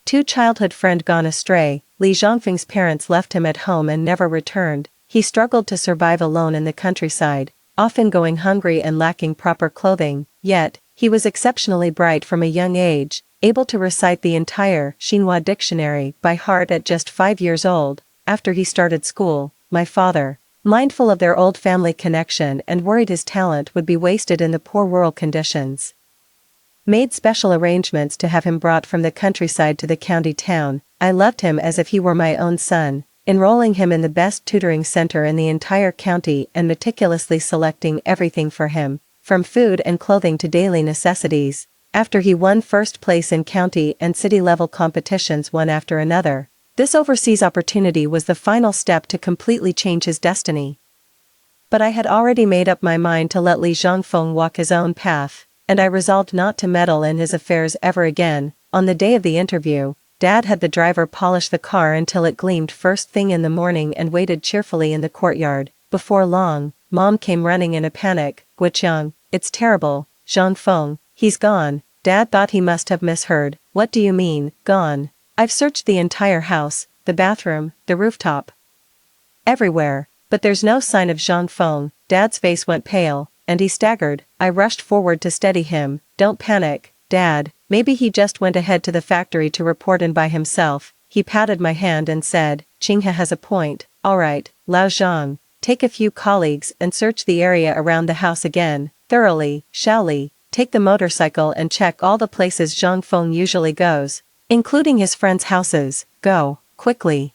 Two childhood friend gone astray. Li Zhongfeng's parents left him at home and never returned. He struggled to survive alone in the countryside, often going hungry and lacking proper clothing. Yet, He was exceptionally bright from a young age, able to recite the entire Xinhua dictionary by heart at just 5 years old. After he started school, my father, mindful of their old family connection and worried his talent would be wasted in the poor rural conditions, made special arrangements to have him brought from the countryside to the county town. I loved him as if he were my own son, enrolling him in the best tutoring center in the entire county and meticulously selecting everything for him, from food and clothing to daily necessities. After he won first place in county and city level competitions one after another, this overseas opportunity was the final step to completely change his destiny. But I had already made up my mind to let Li Zhongfeng walk his own path, and I resolved not to meddle in his affairs ever again. On the day of the interview, Dad had the driver polish the car until it gleamed first thing in the morning and waited cheerfully in the courtyard. Before long, Mom came running in a panic. "Guoqiang, it's terrible, Zhongfeng, he's gone." Dad thought he must have misheard. "What do you mean, gone?" "I've searched the entire house, the bathroom, the rooftop, everywhere, but there's no sign of Zhongfeng." Dad's face went pale, and he staggered. I rushed forward to steady him. "Don't panic, Dad, maybe he just went ahead to the factory to report in by himself." He patted my hand and said, "Qinghe has a point. Alright, Lao Zhang, take a few colleagues and search the area around the house again, thoroughly. Shaoli, take the motorcycle and check all the places Zhongfeng usually goes, including his friends' houses. Go, quickly."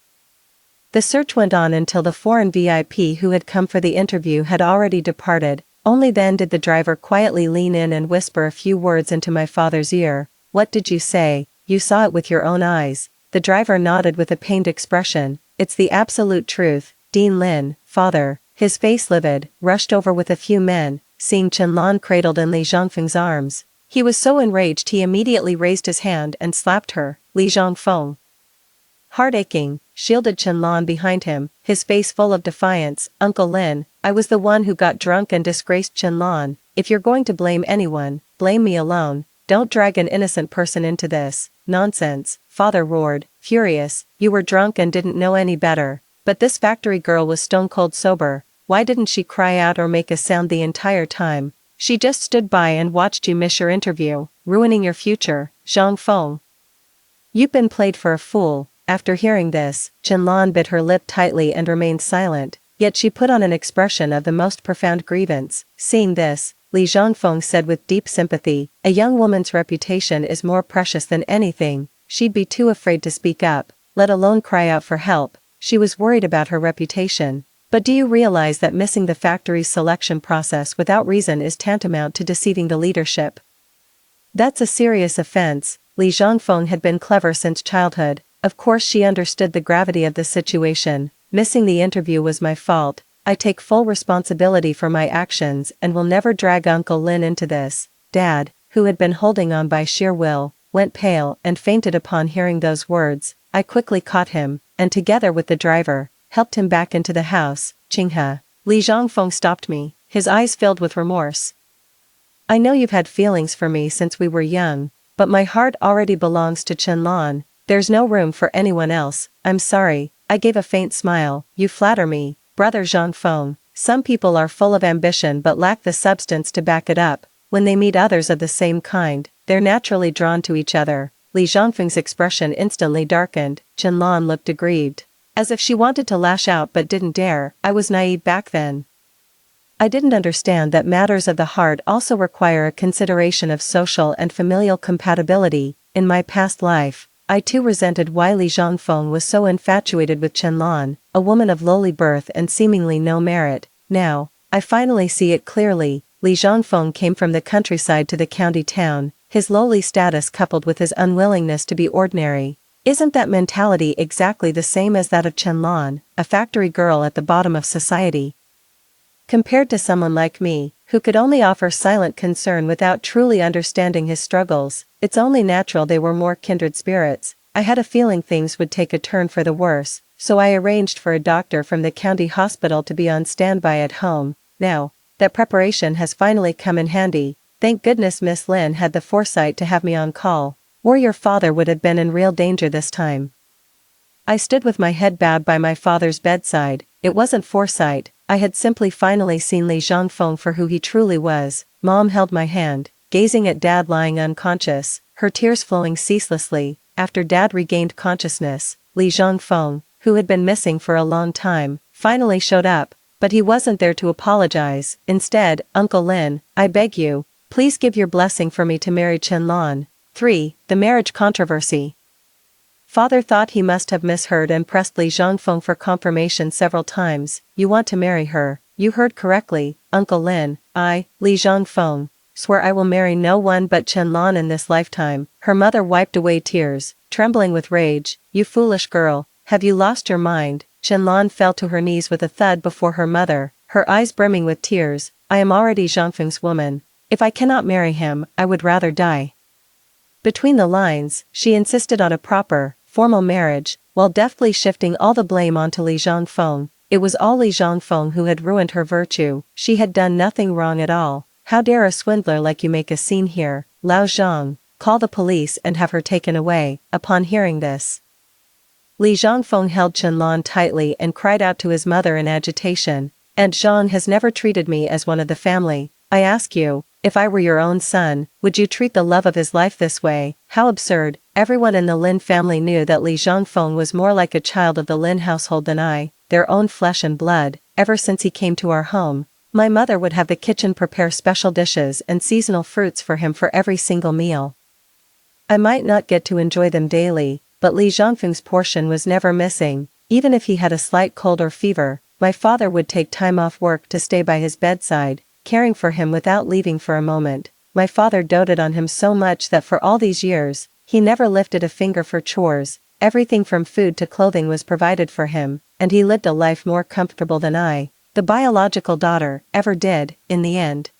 The search went on until the foreign VIP who had come for the interview had already departed. Only then did the driver quietly lean in and whisper a few words into my father's ear. "What did you say? You saw it with your own eyes?" The driver nodded with a pained expression. "It's the absolute truth, Dean Lin." Father, his face livid, rushed over with a few men, seeing Qianlan cradled in Li Zhongfeng's arms. He was so enraged he immediately raised his hand and slapped her. Li Zhongfeng, heart aching, shielded Qianlan behind him, his face full of defiance. "Uncle Lin, I was the one who got drunk and disgraced Qianlan. If you're going to blame anyone, blame me alone. Don't drag an innocent person into this." "Nonsense," Father roared, furious. "You were drunk and didn't know any better. But this factory girl was stone cold sober. Why didn't she cry out or make a sound the entire time? She just stood by and watched you miss your interview, ruining your future, Zhongfeng. You've been played for a fool." After hearing this, Qianlan bit her lip tightly and remained silent, yet she put on an expression of the most profound grievance. Seeing this, Li Zhongfeng said with deep sympathy, "A young woman's reputation is more precious than anything. She'd be too afraid to speak up, let alone cry out for help. She was worried about her reputation. But do you realize that missing the factory's selection process without reason is tantamount to deceiving the leadership? That's a serious offense." Li Zhongfeng had been clever since childhood. Of course she understood the gravity of the situation. "Missing the interview was my fault. I take full responsibility for my actions and will never drag Uncle Lin into this." Dad, who had been holding on by sheer will, went pale and fainted upon hearing those words. I quickly caught him, and together with the driver, helped him back into the house. "Qinghe." Li Zhongfeng stopped me, his eyes filled with remorse. "I know you've had feelings for me since we were young, but my heart already belongs to Qianlan. There's no room for anyone else. I'm sorry." I gave a faint smile. "You flatter me, Brother Zhongfeng. Some people are full of ambition but lack the substance to back it up. When they meet others of the same kind, they're naturally drawn to each other." Li Zhongfeng's expression instantly darkened. Qianlan looked aggrieved, as if she wanted to lash out but didn't dare. I was naive back then. I didn't understand that matters of the heart also require a consideration of social and familial compatibility. In my past life, I too resented why Li Zhongfeng was so infatuated with Qianlan, a woman of lowly birth and seemingly no merit. Now, I finally see it clearly. Li Zhongfeng came from the countryside to the county town, his lowly status coupled with his unwillingness to be ordinary. Isn't that mentality exactly the same as that of Qianlan, a factory girl at the bottom of society? Compared to someone like me, who could only offer silent concern without truly understanding his struggles, it's only natural they were more kindred spirits. I had a feeling things would take a turn for the worse, so I arranged for a doctor from the county hospital to be on standby at home. Now, that preparation has finally come in handy. Thank goodness Miss Lin had the foresight to have me on call, or your father would have been in real danger this time. I stood with my head bowed by my father's bedside. It wasn't foresight, I had simply finally seen Li Zhongfeng for who he truly was. Mom held my hand, gazing at Dad lying unconscious, her tears flowing ceaselessly. After Dad regained consciousness, Li Zhongfeng, who had been missing for a long time, finally showed up, but he wasn't there to apologize. Instead, Uncle Lin, I beg you, please give your blessing for me to marry Qianlan. 3. The marriage controversy. Father thought he must have misheard and pressed Li Zhongfeng for confirmation several times. You want to marry her? You heard correctly, Uncle Lin. I, Li Zhongfeng, swear I will marry no one but Qianlan in this lifetime. Her mother wiped away tears, trembling with rage. You foolish girl, have you lost your mind? Qianlan fell to her knees with a thud before her mother, her eyes brimming with tears. I am already Zhongfeng's woman. If I cannot marry him, I would rather die. Between the lines, she insisted on a proper, formal marriage, while deftly shifting all the blame onto Li Zhongfeng. It was all Li Zhongfeng who had ruined her virtue. She had done nothing wrong at all. How dare a swindler like you make a scene here? Lao Zhang, call the police and have her taken away. Upon hearing this, Li Zhongfeng held Qianlan tightly and cried out to his mother in agitation. Aunt Zhang has never treated me as one of the family. I ask you, if I were your own son, would you treat the love of his life this way? How absurd. Everyone in the Lin family knew that Li Zhongfeng was more like a child of the Lin household than I, their own flesh and blood. Ever since he came to our home, my mother would have the kitchen prepare special dishes and seasonal fruits for him for every single meal. I might not get to enjoy them daily, but Li Zhongfeng's portion was never missing. Even if he had a slight cold or fever, my father would take time off work to stay by his bedside, caring for him without leaving for a moment. My father doted on him so much that for all these years, he never lifted a finger for chores. Everything from food to clothing was provided for him, and he lived a life more comfortable than I, the biological daughter, ever did. In the end,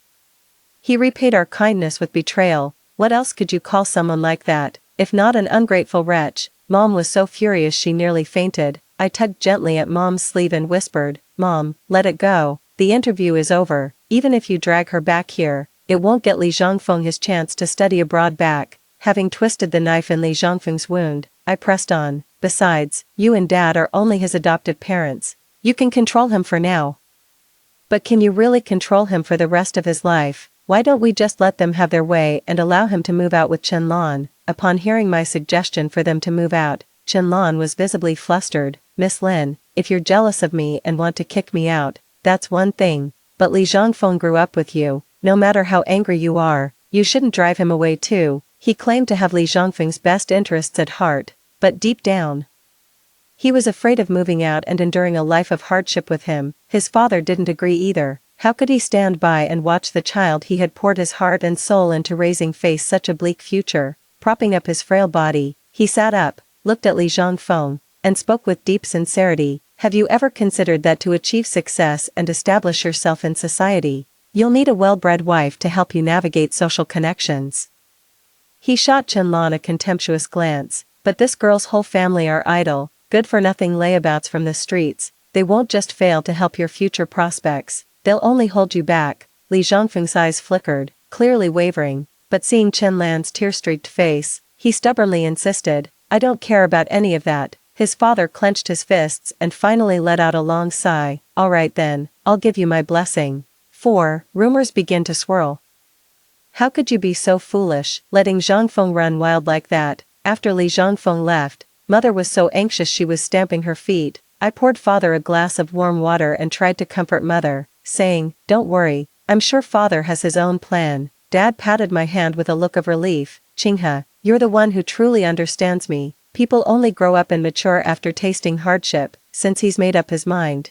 he repaid our kindness with betrayal. What else could you call someone like that, if not an ungrateful wretch? Mom was so furious she nearly fainted. I tugged gently at Mom's sleeve and whispered, Mom, let it go. The interview is over. Even if you drag her back here, it won't get Li Zhongfeng his chance to study abroad back. Having twisted the knife in Li Zhongfeng's wound, I pressed on. Besides, you and Dad are only his adopted parents. You can control him for now. But can you really control him for the rest of his life? Why don't we just let them have their way and allow him to move out with Qianlan? Upon hearing my suggestion for them to move out, Qianlan was visibly flustered. Miss Lin, if you're jealous of me and want to kick me out, that's one thing, but Li Zhongfeng grew up with you. No matter how angry you are, you shouldn't drive him away too. He claimed to have Li Zhongfeng's best interests at heart, but deep down, he was afraid of moving out and enduring a life of hardship with him. His father didn't agree either. How could he stand by and watch the child he had poured his heart and soul into raising face such a bleak future? Propping up his frail body, he sat up, looked at Li Zhongfeng, and spoke with deep sincerity. Have you ever considered that to achieve success and establish yourself in society, you'll need a well-bred wife to help you navigate social connections? He shot Qianlan a contemptuous glance. But this girl's whole family are idle, good-for-nothing layabouts from the streets. They won't just fail to help your future prospects, they'll only hold you back. Li Zhongfeng's eyes flickered, clearly wavering, but seeing Qianlan's tear-streaked face, he stubbornly insisted, I don't care about any of that. His father clenched his fists and finally let out a long sigh. All right then, I'll give you my blessing. 4. Rumors begin to swirl. How could you be so foolish, letting Zhongfeng run wild like that? After Li Zhongfeng left, Mother was so anxious she was stamping her feet. I poured Father a glass of warm water and tried to comfort Mother, saying, Don't worry, I'm sure Father has his own plan. Dad patted my hand with a look of relief. Qinghe, you're the one who truly understands me. People only grow up and mature after tasting hardship. Since he's made up his mind,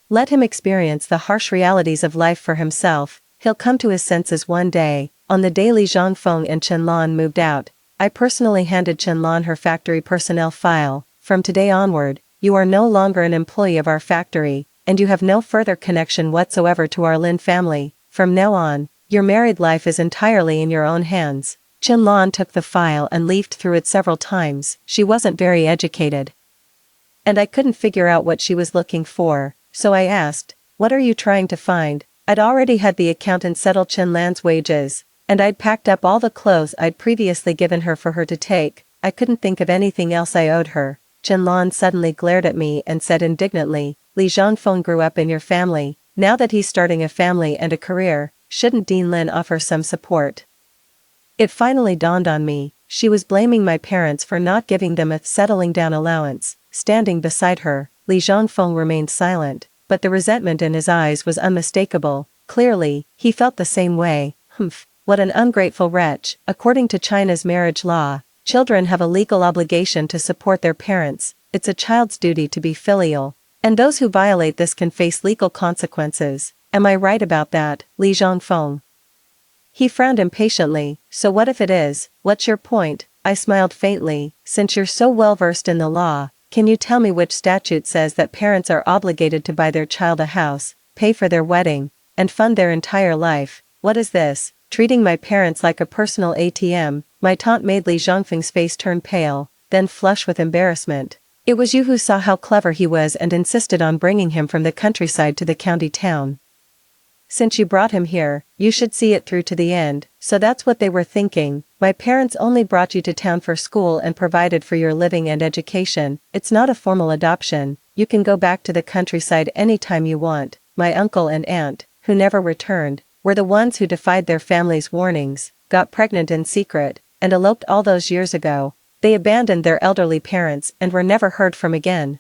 let him experience the harsh realities of life for himself. He'll come to his senses one day. On the day Li Zhongfeng and Qianlan moved out, I personally handed Qianlan her factory personnel file. From today onward, you are no longer an employee of our factory, and you have no further connection whatsoever to our Lin family. From now on, your married life is entirely in your own hands. Qianlan took the file and leafed through it several times. She wasn't very educated, and I couldn't figure out what she was looking for, so I asked, What are you trying to find? I'd already had the accountant settle Qianlan's wages, and I'd packed up all the clothes I'd previously given her for her to take. I couldn't think of anything else I owed her. Qianlan suddenly glared at me and said indignantly, Li Zhongfeng grew up in your family. Now that he's starting a family and a career, shouldn't Dean Lin offer some support? It finally dawned on me, she was blaming my parents for not giving them a settling down allowance. Standing beside her, Li Zhongfeng remained silent, but the resentment in his eyes was unmistakable. Clearly, he felt the same way. Humph, what an ungrateful wretch. According to China's marriage law, children have a legal obligation to support their parents. It's a child's duty to be filial, and those who violate this can face legal consequences. Am I right about that, Li Zhongfeng? He frowned impatiently. So what if it is? What's your point? I smiled faintly. Since you're so well versed in the law, can you tell me which statute says that parents are obligated to buy their child a house, pay for their wedding, and fund their entire life? What is this? Treating my parents like a personal ATM? My taunt made Li Zhongfeng's face turn pale, then flush with embarrassment. It was you who saw how clever he was and insisted on bringing him from the countryside to the county town. Since you brought him here, you should see it through to the end. So that's what they were thinking. My parents only brought you to town for school and provided for your living and education. It's not a formal adoption. You can go back to the countryside anytime you want. My uncle and aunt, who never returned, were the ones who defied their family's warnings, got pregnant in secret, and eloped all those years ago. They abandoned their elderly parents and were never heard from again.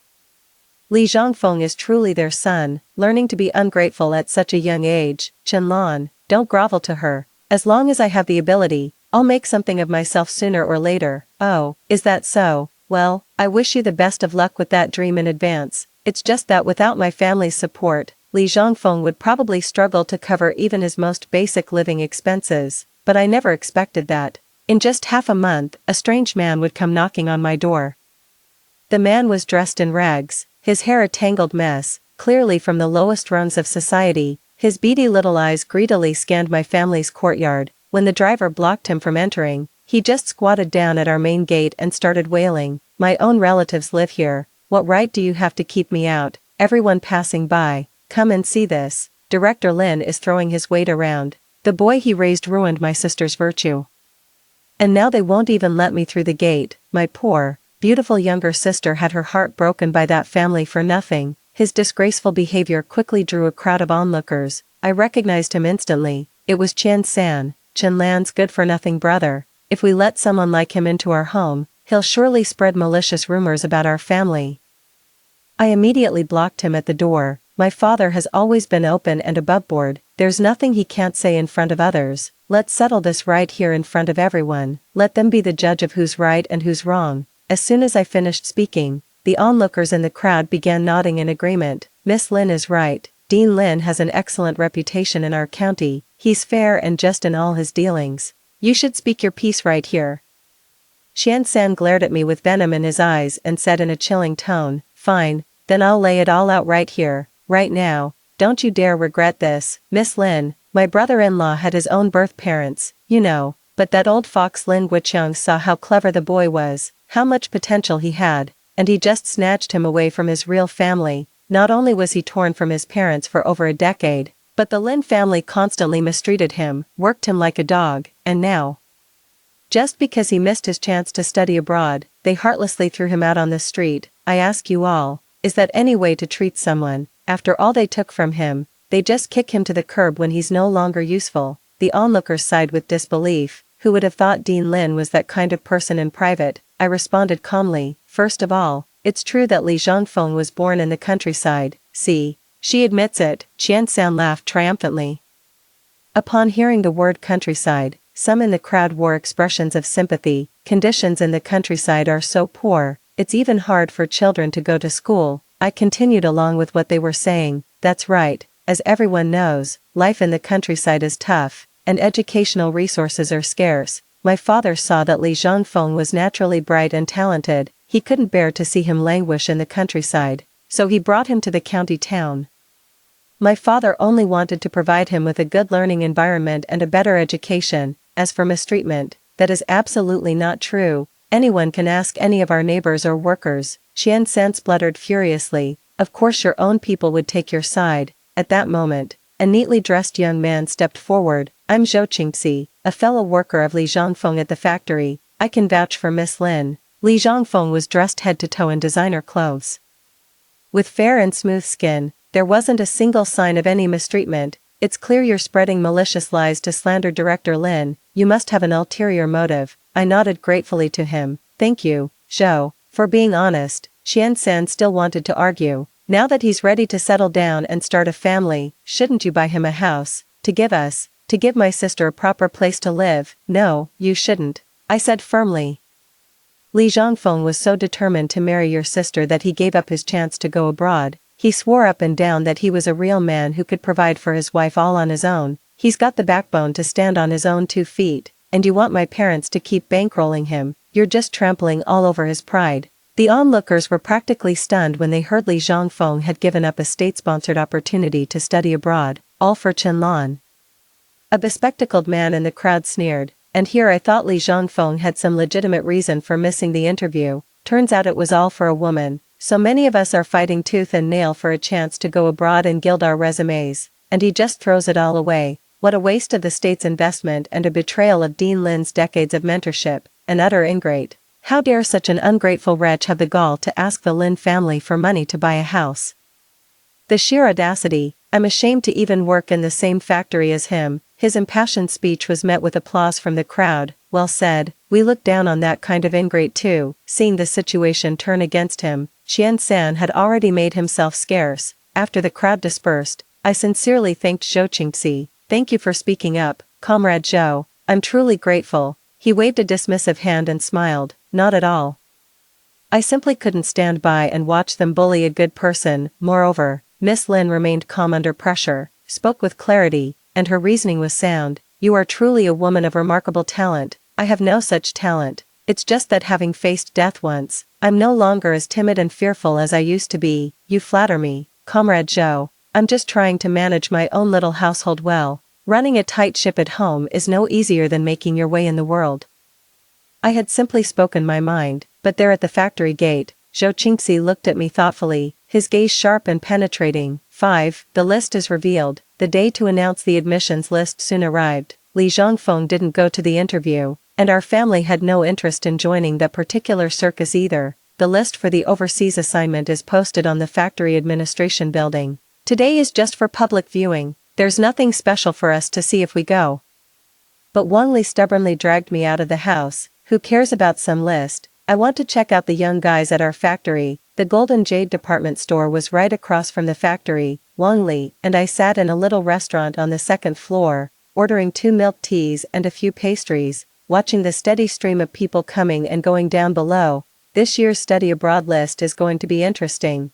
Li Zhongfeng is truly their son, learning to be ungrateful at such a young age. Qianlan, don't grovel to her. As long as I have the ability, I'll make something of myself sooner or later. Oh, is that so? Well, I wish you the best of luck with that dream in advance. It's just that without my family's support, Li Zhongfeng would probably struggle to cover even his most basic living expenses. But I never expected that. In just half a month, a strange man would come knocking on my door. The man was dressed in rags, his hair a tangled mess, clearly from the lowest rungs of society. His beady little eyes greedily scanned my family's courtyard. When the driver blocked him from entering, he just squatted down at our main gate and started wailing. My own relatives live here. What right do you have to keep me out? Everyone passing by, come and see this. Director Lin is throwing his weight around. The boy he raised ruined my sister's virtue. And now they won't even let me through the gate. My poor, beautiful younger sister had her heart broken by that family for nothing. His disgraceful behavior quickly drew a crowd of onlookers. I recognized him instantly. It was Qian San, Qianlan's good-for-nothing brother. If we let someone like him into our home, he'll surely spread malicious rumors about our family. I immediately blocked him at the door. My father has always been open and aboveboard. There's nothing he can't say in front of others. Let's settle this right here in front of everyone. Let them be the judge of who's right and who's wrong. As soon as I finished speaking, the onlookers in the crowd began nodding in agreement. Miss Lin is right. Dean Lin has an excellent reputation in our county. He's fair and just in all his dealings. You should speak your piece right here. Qian San glared at me with venom in his eyes and said in a chilling tone, fine, then I'll lay it all out right here, right now. Don't you dare regret this. Miss Lin, my brother-in-law had his own birth parents, you know, but that old fox Lin Guiqiang saw how clever the boy was, how much potential he had, and he just snatched him away from his real family. Not only was he torn from his parents for over a decade, but the Lin family constantly mistreated him, worked him like a dog, and now, just because he missed his chance to study abroad, they heartlessly threw him out on the street. I ask you all, is that any way to treat someone? After all they took from him, they just kick him to the curb when he's no longer useful. The onlookers sighed with disbelief. Who would have thought Dean Lin was that kind of person in private? I responded calmly. First of all, it's true that Li Zhongfeng was born in the countryside. See, she admits it. Qian San laughed triumphantly. Upon hearing the word countryside, some in the crowd wore expressions of sympathy. Conditions in the countryside are so poor, it's even hard for children to go to school. I continued along with what they were saying. That's right. As everyone knows, life in the countryside is tough, and educational resources are scarce. My father saw that Li Zhongfeng was naturally bright and talented. He couldn't bear to see him languish in the countryside, so he brought him to the county town. My father only wanted to provide him with a good learning environment and a better education. As for mistreatment, that is absolutely not true. Anyone can ask any of our neighbors or workers. Qian San spluttered furiously. Of course your own people would take your side. At that moment, a neatly dressed young man stepped forward. I'm Zhou Qingxi, a fellow worker of Li Zhongfeng at the factory. I can vouch for Miss Lin. Li Zhongfeng was dressed head to toe in designer clothes. With fair and smooth skin, there wasn't a single sign of any mistreatment. It's clear you're spreading malicious lies to slander Director Lin. You must have an ulterior motive. I nodded gratefully to him. Thank you, Zhou, for being honest. Qiansan still wanted to argue. Now that he's ready to settle down and start a family, shouldn't you buy him a house? To give my sister a proper place to live? No, you shouldn't, I said firmly. Li Zhongfeng was so determined to marry your sister that he gave up his chance to go abroad. He swore up and down that he was a real man who could provide for his wife all on his own. He's got the backbone to stand on his own 2 feet, and you want my parents to keep bankrolling him. You're just trampling all over his pride. The onlookers were practically stunned when they heard Li Zhongfeng had given up a state-sponsored opportunity to study abroad, all for Qianlan. A bespectacled man in the crowd sneered, and here I thought Li Zhongfeng had some legitimate reason for missing the interview. Turns out it was all for a woman. So many of us are fighting tooth and nail for a chance to go abroad and gild our resumes, and he just throws it all away. What a waste of the state's investment and a betrayal of Dean Lin's decades of mentorship, an utter ingrate. How dare such an ungrateful wretch have the gall to ask the Lin family for money to buy a house? The sheer audacity. I'm ashamed to even work in the same factory as him. His impassioned speech was met with applause from the crowd. Well said, we look down on that kind of ingrate too. Seeing the situation turn against him, Qiansan had already made himself scarce. After the crowd dispersed, I sincerely thanked Zhou Qingxi. Thank you for speaking up, Comrade Zhou. I'm truly grateful. He waved a dismissive hand and smiled. Not at all. I simply couldn't stand by and watch them bully a good person. Moreover, Miss Lin remained calm under pressure, spoke with clarity, and her reasoning was sound. You are truly a woman of remarkable talent. I have no such talent. It's just that having faced death once, I'm no longer as timid and fearful as I used to be. You flatter me, Comrade Zhou. I'm just trying to manage my own little household well. Running a tight ship at home is no easier than making your way in the world. I had simply spoken my mind, but there at the factory gate, Zhou Qingxi looked at me thoughtfully, his gaze sharp and penetrating. 5. The list is revealed. The day to announce the admissions list soon arrived. Li Zhongfeng didn't go to the interview, and our family had no interest in joining that particular circus either. The list for the overseas assignment is posted on the factory administration building. Today is just for public viewing. There's nothing special for us to see if we go. But Wang Li stubbornly dragged me out of the house. Who cares about some list? I want to check out the young guys at our factory. The Golden Jade department store was right across from the factory. Wang Li and I sat in a little restaurant on the 2nd floor, ordering 2 milk teas and a few pastries, watching the steady stream of people coming and going down below. This year's study abroad list is going to be interesting.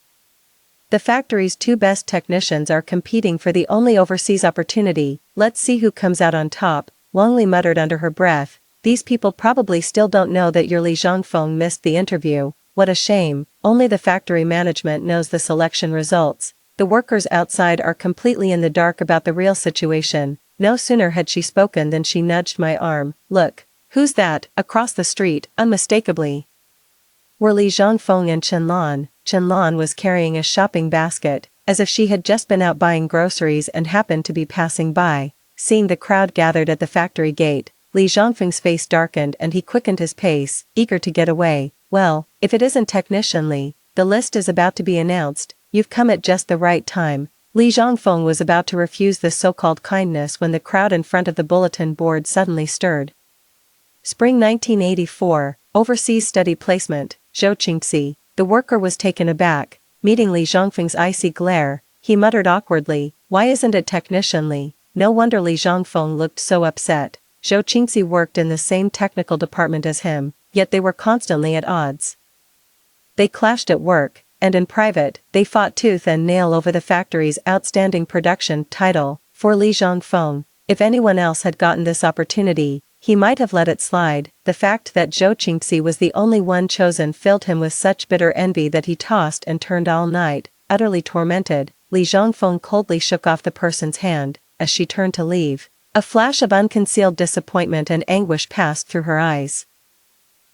The factory's 2 best technicians are competing for the only overseas opportunity. Let's see who comes out on top, Wang Li muttered under her breath. These people probably still don't know that your Li Zhongfeng missed the interview. What a shame. Only the factory management knows the selection results. The workers outside are completely in the dark about the real situation. No sooner had she spoken than she nudged my arm. Look. Who's that? Across the street, unmistakably. Were Li Zhongfeng and Qianlan. Qianlan was carrying a shopping basket, as if she had just been out buying groceries and happened to be passing by. Seeing the crowd gathered at the factory gate, Li Zhongfeng's face darkened and he quickened his pace, eager to get away. Well, if it isn't Technician Li, the list is about to be announced. You've come at just the right time. Li Zhongfeng was about to refuse this so-called kindness when the crowd in front of the bulletin board suddenly stirred. Spring 1984, Overseas Study Placement, Zhou Qingxi. The worker was taken aback. Meeting Li Zhongfeng's icy glare, he muttered awkwardly, why isn't it Technician Li? No wonder Li Zhongfeng looked so upset. Zhou Qingxi worked in the same technical department as him, yet they were constantly at odds. They clashed at work, and in private, they fought tooth and nail over the factory's outstanding production title. For Li Zhongfeng, if anyone else had gotten this opportunity, he might have let it slide. The fact that Zhou Qingxi was the only one chosen filled him with such bitter envy that he tossed and turned all night, utterly tormented. Li Zhongfeng coldly shook off the person's hand, as she turned to leave. A flash of unconcealed disappointment and anguish passed through her eyes.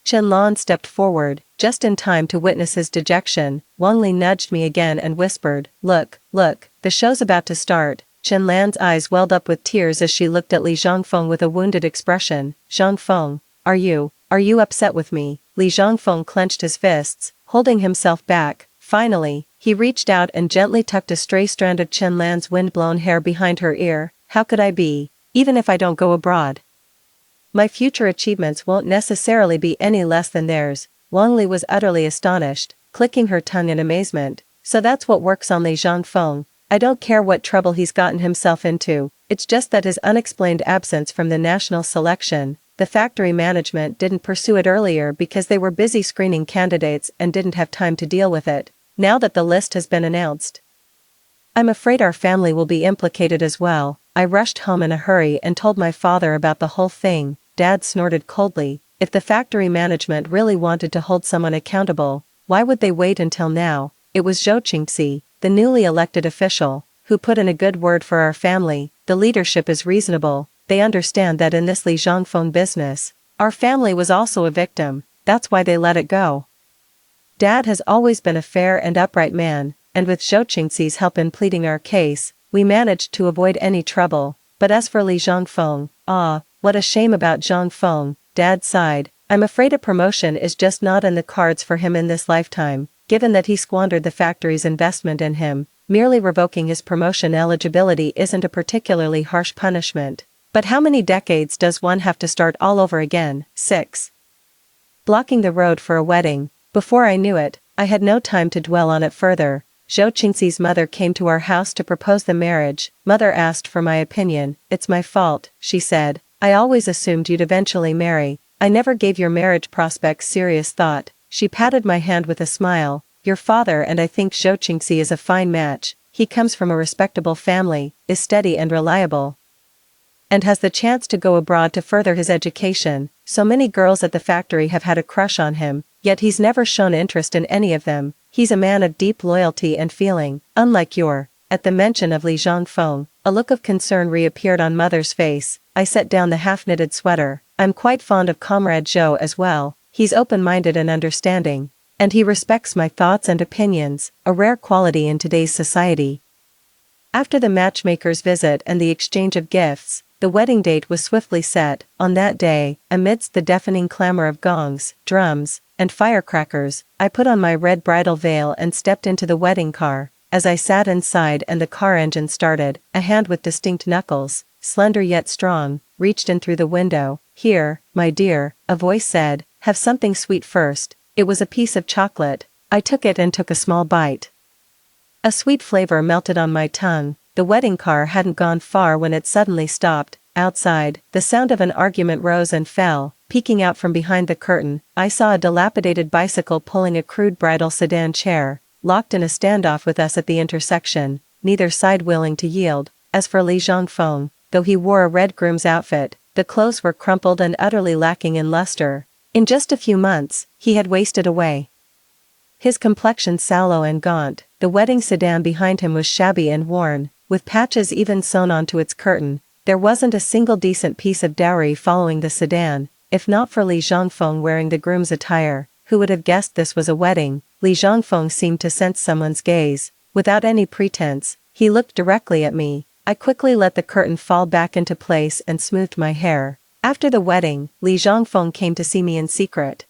Qianlan stepped forward, just in time to witness his dejection. Wang Li nudged me again and whispered, look, the show's about to start. Qianlan's eyes welled up with tears as she looked at Li Zhongfeng with a wounded expression. Zhongfeng, are you upset with me? Li Zhongfeng clenched his fists, holding himself back. Finally, he reached out and gently tucked a stray strand of Qianlan's wind-blown hair behind her ear. How could I be? Even if I don't go abroad. My future achievements won't necessarily be any less than theirs. Wang Li was utterly astonished, clicking her tongue in amazement. So that's what works on Li Zhangfeng. I don't care what trouble he's gotten himself into, it's just that his unexplained absence from the national selection, the factory management didn't pursue it earlier because they were busy screening candidates and didn't have time to deal with it. Now that the list has been announced, I'm afraid our family will be implicated as well. I rushed home in a hurry and told my father about the whole thing. Dad snorted coldly. If the factory management really wanted to hold someone accountable, why would they wait until now? It was Zhou Qingxi, the newly elected official, who put in a good word for our family. The leadership is reasonable. They understand that in this Li Zhangfeng business, our family was also a victim. That's why they let it go. Dad has always been a fair and upright man, and with Zhou Qingxi's help in pleading our case, we managed to avoid any trouble. But as for Li Zhangfeng, what a shame about Zhangfeng, Dad sighed. I'm afraid a promotion is just not in the cards for him in this lifetime, given that he squandered the factory's investment in him. Merely revoking his promotion eligibility isn't a particularly harsh punishment. But how many decades does one have to start all over again? 6. Blocking the road for a wedding. Before I knew it, I had no time to dwell on it further. Zhou Qingxi's mother came to our house to propose the marriage. Mother asked for my opinion. It's my fault, she said. I always assumed you'd eventually marry. I never gave your marriage prospects serious thought. She patted my hand with a smile. Your father and I think Zhou Qingxi is a fine match. He comes from a respectable family, is steady and reliable, and has the chance to go abroad to further his education. So many girls at the factory have had a crush on him, yet he's never shown interest in any of them. He's a man of deep loyalty and feeling, unlike your. At the mention of Li Zhangfeng, a look of concern reappeared on Mother's face. I set down the half-knitted sweater. I'm quite fond of Comrade Zhou as well. He's open-minded and understanding, and he respects my thoughts and opinions, a rare quality in today's society. After the matchmaker's visit and the exchange of gifts, the wedding date was swiftly set. On that day, amidst the deafening clamor of gongs, drums, and firecrackers, I put on my red bridal veil and stepped into the wedding car. As I sat inside and the car engine started, a hand with distinct knuckles, slender yet strong, reached in through the window. Here, my dear, a voice said, have something sweet first. It was a piece of chocolate. I took it and took a small bite. A sweet flavor melted on my tongue. The wedding car hadn't gone far when it suddenly stopped. Outside, the sound of an argument rose and fell. Peeking out from behind the curtain, I saw a dilapidated bicycle pulling a crude bridal sedan chair, locked in a standoff with us at the intersection, neither side willing to yield. As for Li Zhangfeng, though he wore a red groom's outfit, the clothes were crumpled and utterly lacking in luster. In just a few months, he had wasted away. His complexion sallow and gaunt, the wedding sedan behind him was shabby and worn, with patches even sewn onto its curtain. There wasn't a single decent piece of dowry following the sedan. If not for Li Zhangfeng wearing the groom's attire, who would have guessed this was a wedding? Li Zhangfeng seemed to sense someone's gaze. Without any pretense, he looked directly at me. I quickly let the curtain fall back into place and smoothed my hair. After the wedding, Li Zhangfeng came to see me in secret.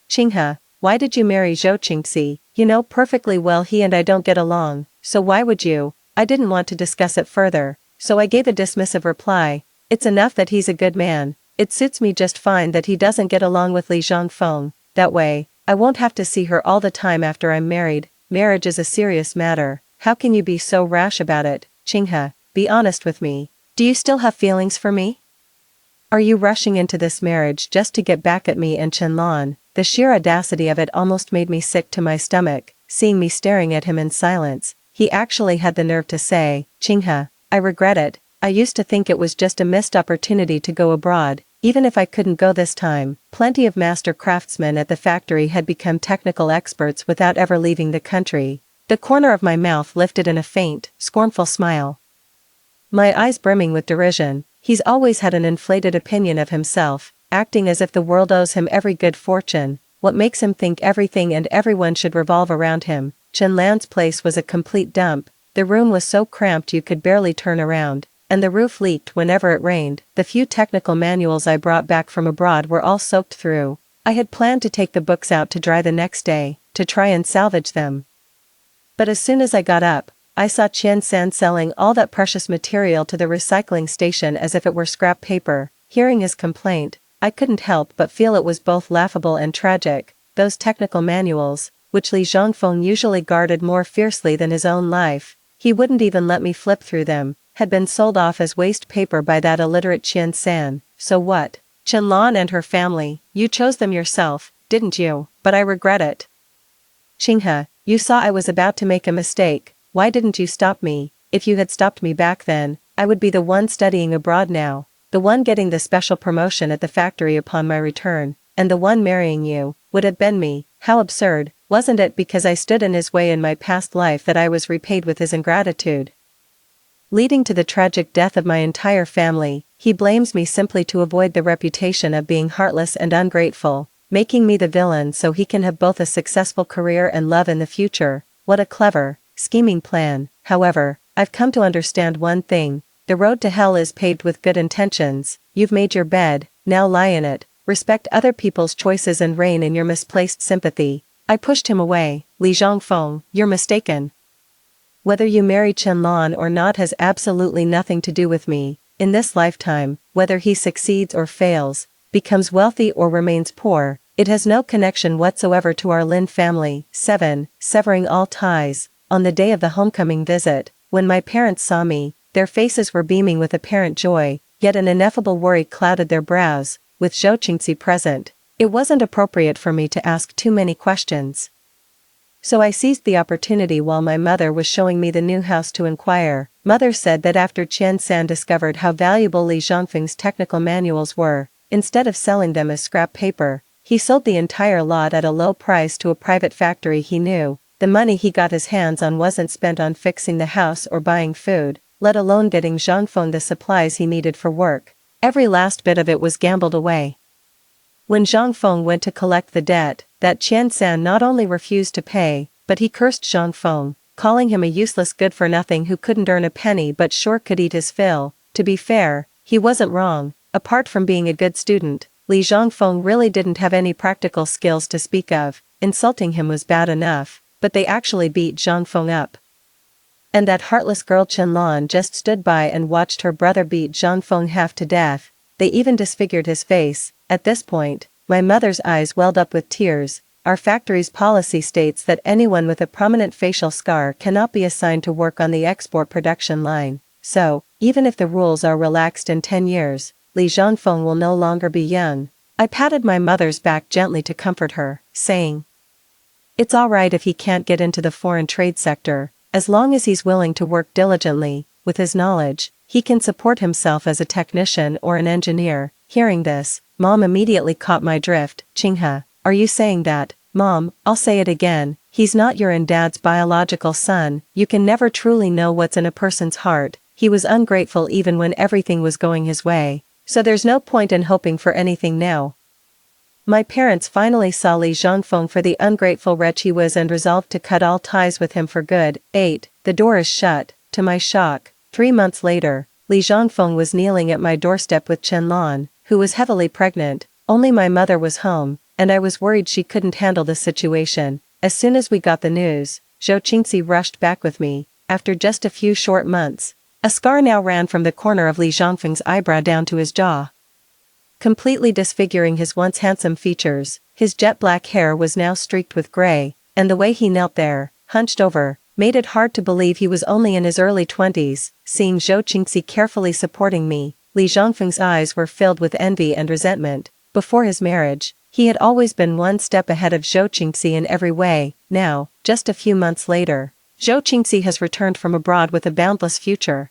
Qinghe, why did you marry Zhou Qingxi? You know perfectly well he and I don't get along, so why would you? I didn't want to discuss it further, so I gave a dismissive reply. It's enough that he's a good man. It suits me just fine that he doesn't get along with Li Zhangfeng. That way, I won't have to see her all the time after I'm married. Marriage is a serious matter. How can you be so rash about it? Qinghe, be honest with me. Do you still have feelings for me? Are you rushing into this marriage just to get back at me and Chenlan? The sheer audacity of it almost made me sick to my stomach. Seeing me staring at him in silence, he actually had the nerve to say, Qinghe, I regret it. I used to think it was just a missed opportunity to go abroad, even if I couldn't go this time. Plenty of master craftsmen at the factory had become technical experts without ever leaving the country. The corner of my mouth lifted in a faint, scornful smile. My eyes brimming with derision. He's always had an inflated opinion of himself, acting as if the world owes him every good fortune. What makes him think everything and everyone should revolve around him? Chenlan's place was a complete dump. The room was so cramped you could barely turn around, and the roof leaked whenever it rained. The few technical manuals I brought back from abroad were all soaked through. I had planned to take the books out to dry the next day, to try and salvage them. But as soon as I got up, I saw Qian San selling all that precious material to the recycling station as if it were scrap paper. Hearing his complaint, I couldn't help but feel it was both laughable and tragic. Those technical manuals, which Li Zhongfeng usually guarded more fiercely than his own life, he wouldn't even let me flip through them, had been sold off as waste paper by that illiterate Qian San. So what? Qianlan and her family, you chose them yourself, didn't you? But I regret it. Qinghe, you saw I was about to make a mistake, why didn't you stop me? If you had stopped me back then, I would be the one studying abroad now, the one getting the special promotion at the factory upon my return, and the one marrying you, would have been me. How absurd, wasn't it because I stood in his way in my past life that I was repaid with his ingratitude? Leading to the tragic death of my entire family, he blames me simply to avoid the reputation of being heartless and ungrateful, making me the villain so he can have both a successful career and love in the future. What a clever, scheming plan. However, I've come to understand one thing, the road to hell is paved with good intentions. You've made your bed, now lie in it, respect other people's choices and rein in your misplaced sympathy. I pushed him away. Li Zhongfeng, you're mistaken. Whether you marry Qianlan or not has absolutely nothing to do with me. In this lifetime, whether he succeeds or fails, becomes wealthy or remains poor, it has no connection whatsoever to our Lin family. 7. Severing all ties. On the day of the homecoming visit, when my parents saw me, their faces were beaming with apparent joy, yet an ineffable worry clouded their brows. With Zhou Qingxi present, it wasn't appropriate for me to ask too many questions. So I seized the opportunity while my mother was showing me the new house to inquire. Mother said that after Qian San discovered how valuable Li Zhongfeng's technical manuals were, instead of selling them as scrap paper, he sold the entire lot at a low price to a private factory he knew. The money he got his hands on wasn't spent on fixing the house or buying food, let alone getting Zhongfeng the supplies he needed for work. Every last bit of it was gambled away. When Zhongfeng went to collect the debt, that Qian San not only refused to pay, but he cursed Zhongfeng, calling him a useless good-for-nothing who couldn't earn a penny but sure could eat his fill. To be fair, he wasn't wrong. Apart from being a good student, Li Zhongfeng really didn't have any practical skills to speak of. Insulting him was bad enough, but they actually beat Zhongfeng up. And that heartless girl Qianlan just stood by and watched her brother beat Zhongfeng half to death. They even disfigured his face. At this point, my mother's eyes welled up with tears. Our factory's policy states that anyone with a prominent facial scar cannot be assigned to work on the export production line. So, even if the rules are relaxed in 10 years, Li Zhongfeng will no longer be young. I patted my mother's back gently to comfort her, saying, "It's all right if he can't get into the foreign trade sector, as long as he's willing to work diligently. With his knowledge, he can support himself as a technician or an engineer." Hearing this, Mom immediately caught my drift. "Qinghe, are you saying that?" "Mom, I'll say it again, he's not your and Dad's biological son. You can never truly know what's in a person's heart. He was ungrateful even when everything was going his way, so there's no point in hoping for anything now." My parents finally saw Li Zhongfeng for the ungrateful wretch he was and resolved to cut all ties with him for good. 8. The door is shut. To my shock, 3 months later, Li Zhongfeng was kneeling at my doorstep with Qianlan, who was heavily pregnant. Only my mother was home, and I was worried she couldn't handle the situation. As soon as we got the news, Zhou Qingxi rushed back with me. After just a few short months, a scar now ran from the corner of Li Zhongfeng's eyebrow down to his jaw, completely disfiguring his once handsome features. His jet black hair was now streaked with gray, and the way he knelt there, hunched over, made it hard to believe he was only in his early 20s. Seeing Zhou Qingxi carefully supporting me, Li Zhongfeng's eyes were filled with envy and resentment. Before his marriage, he had always been one step ahead of Zhou Qingxi in every way. Now, just a few months later, Zhou Qingxi has returned from abroad with a boundless future.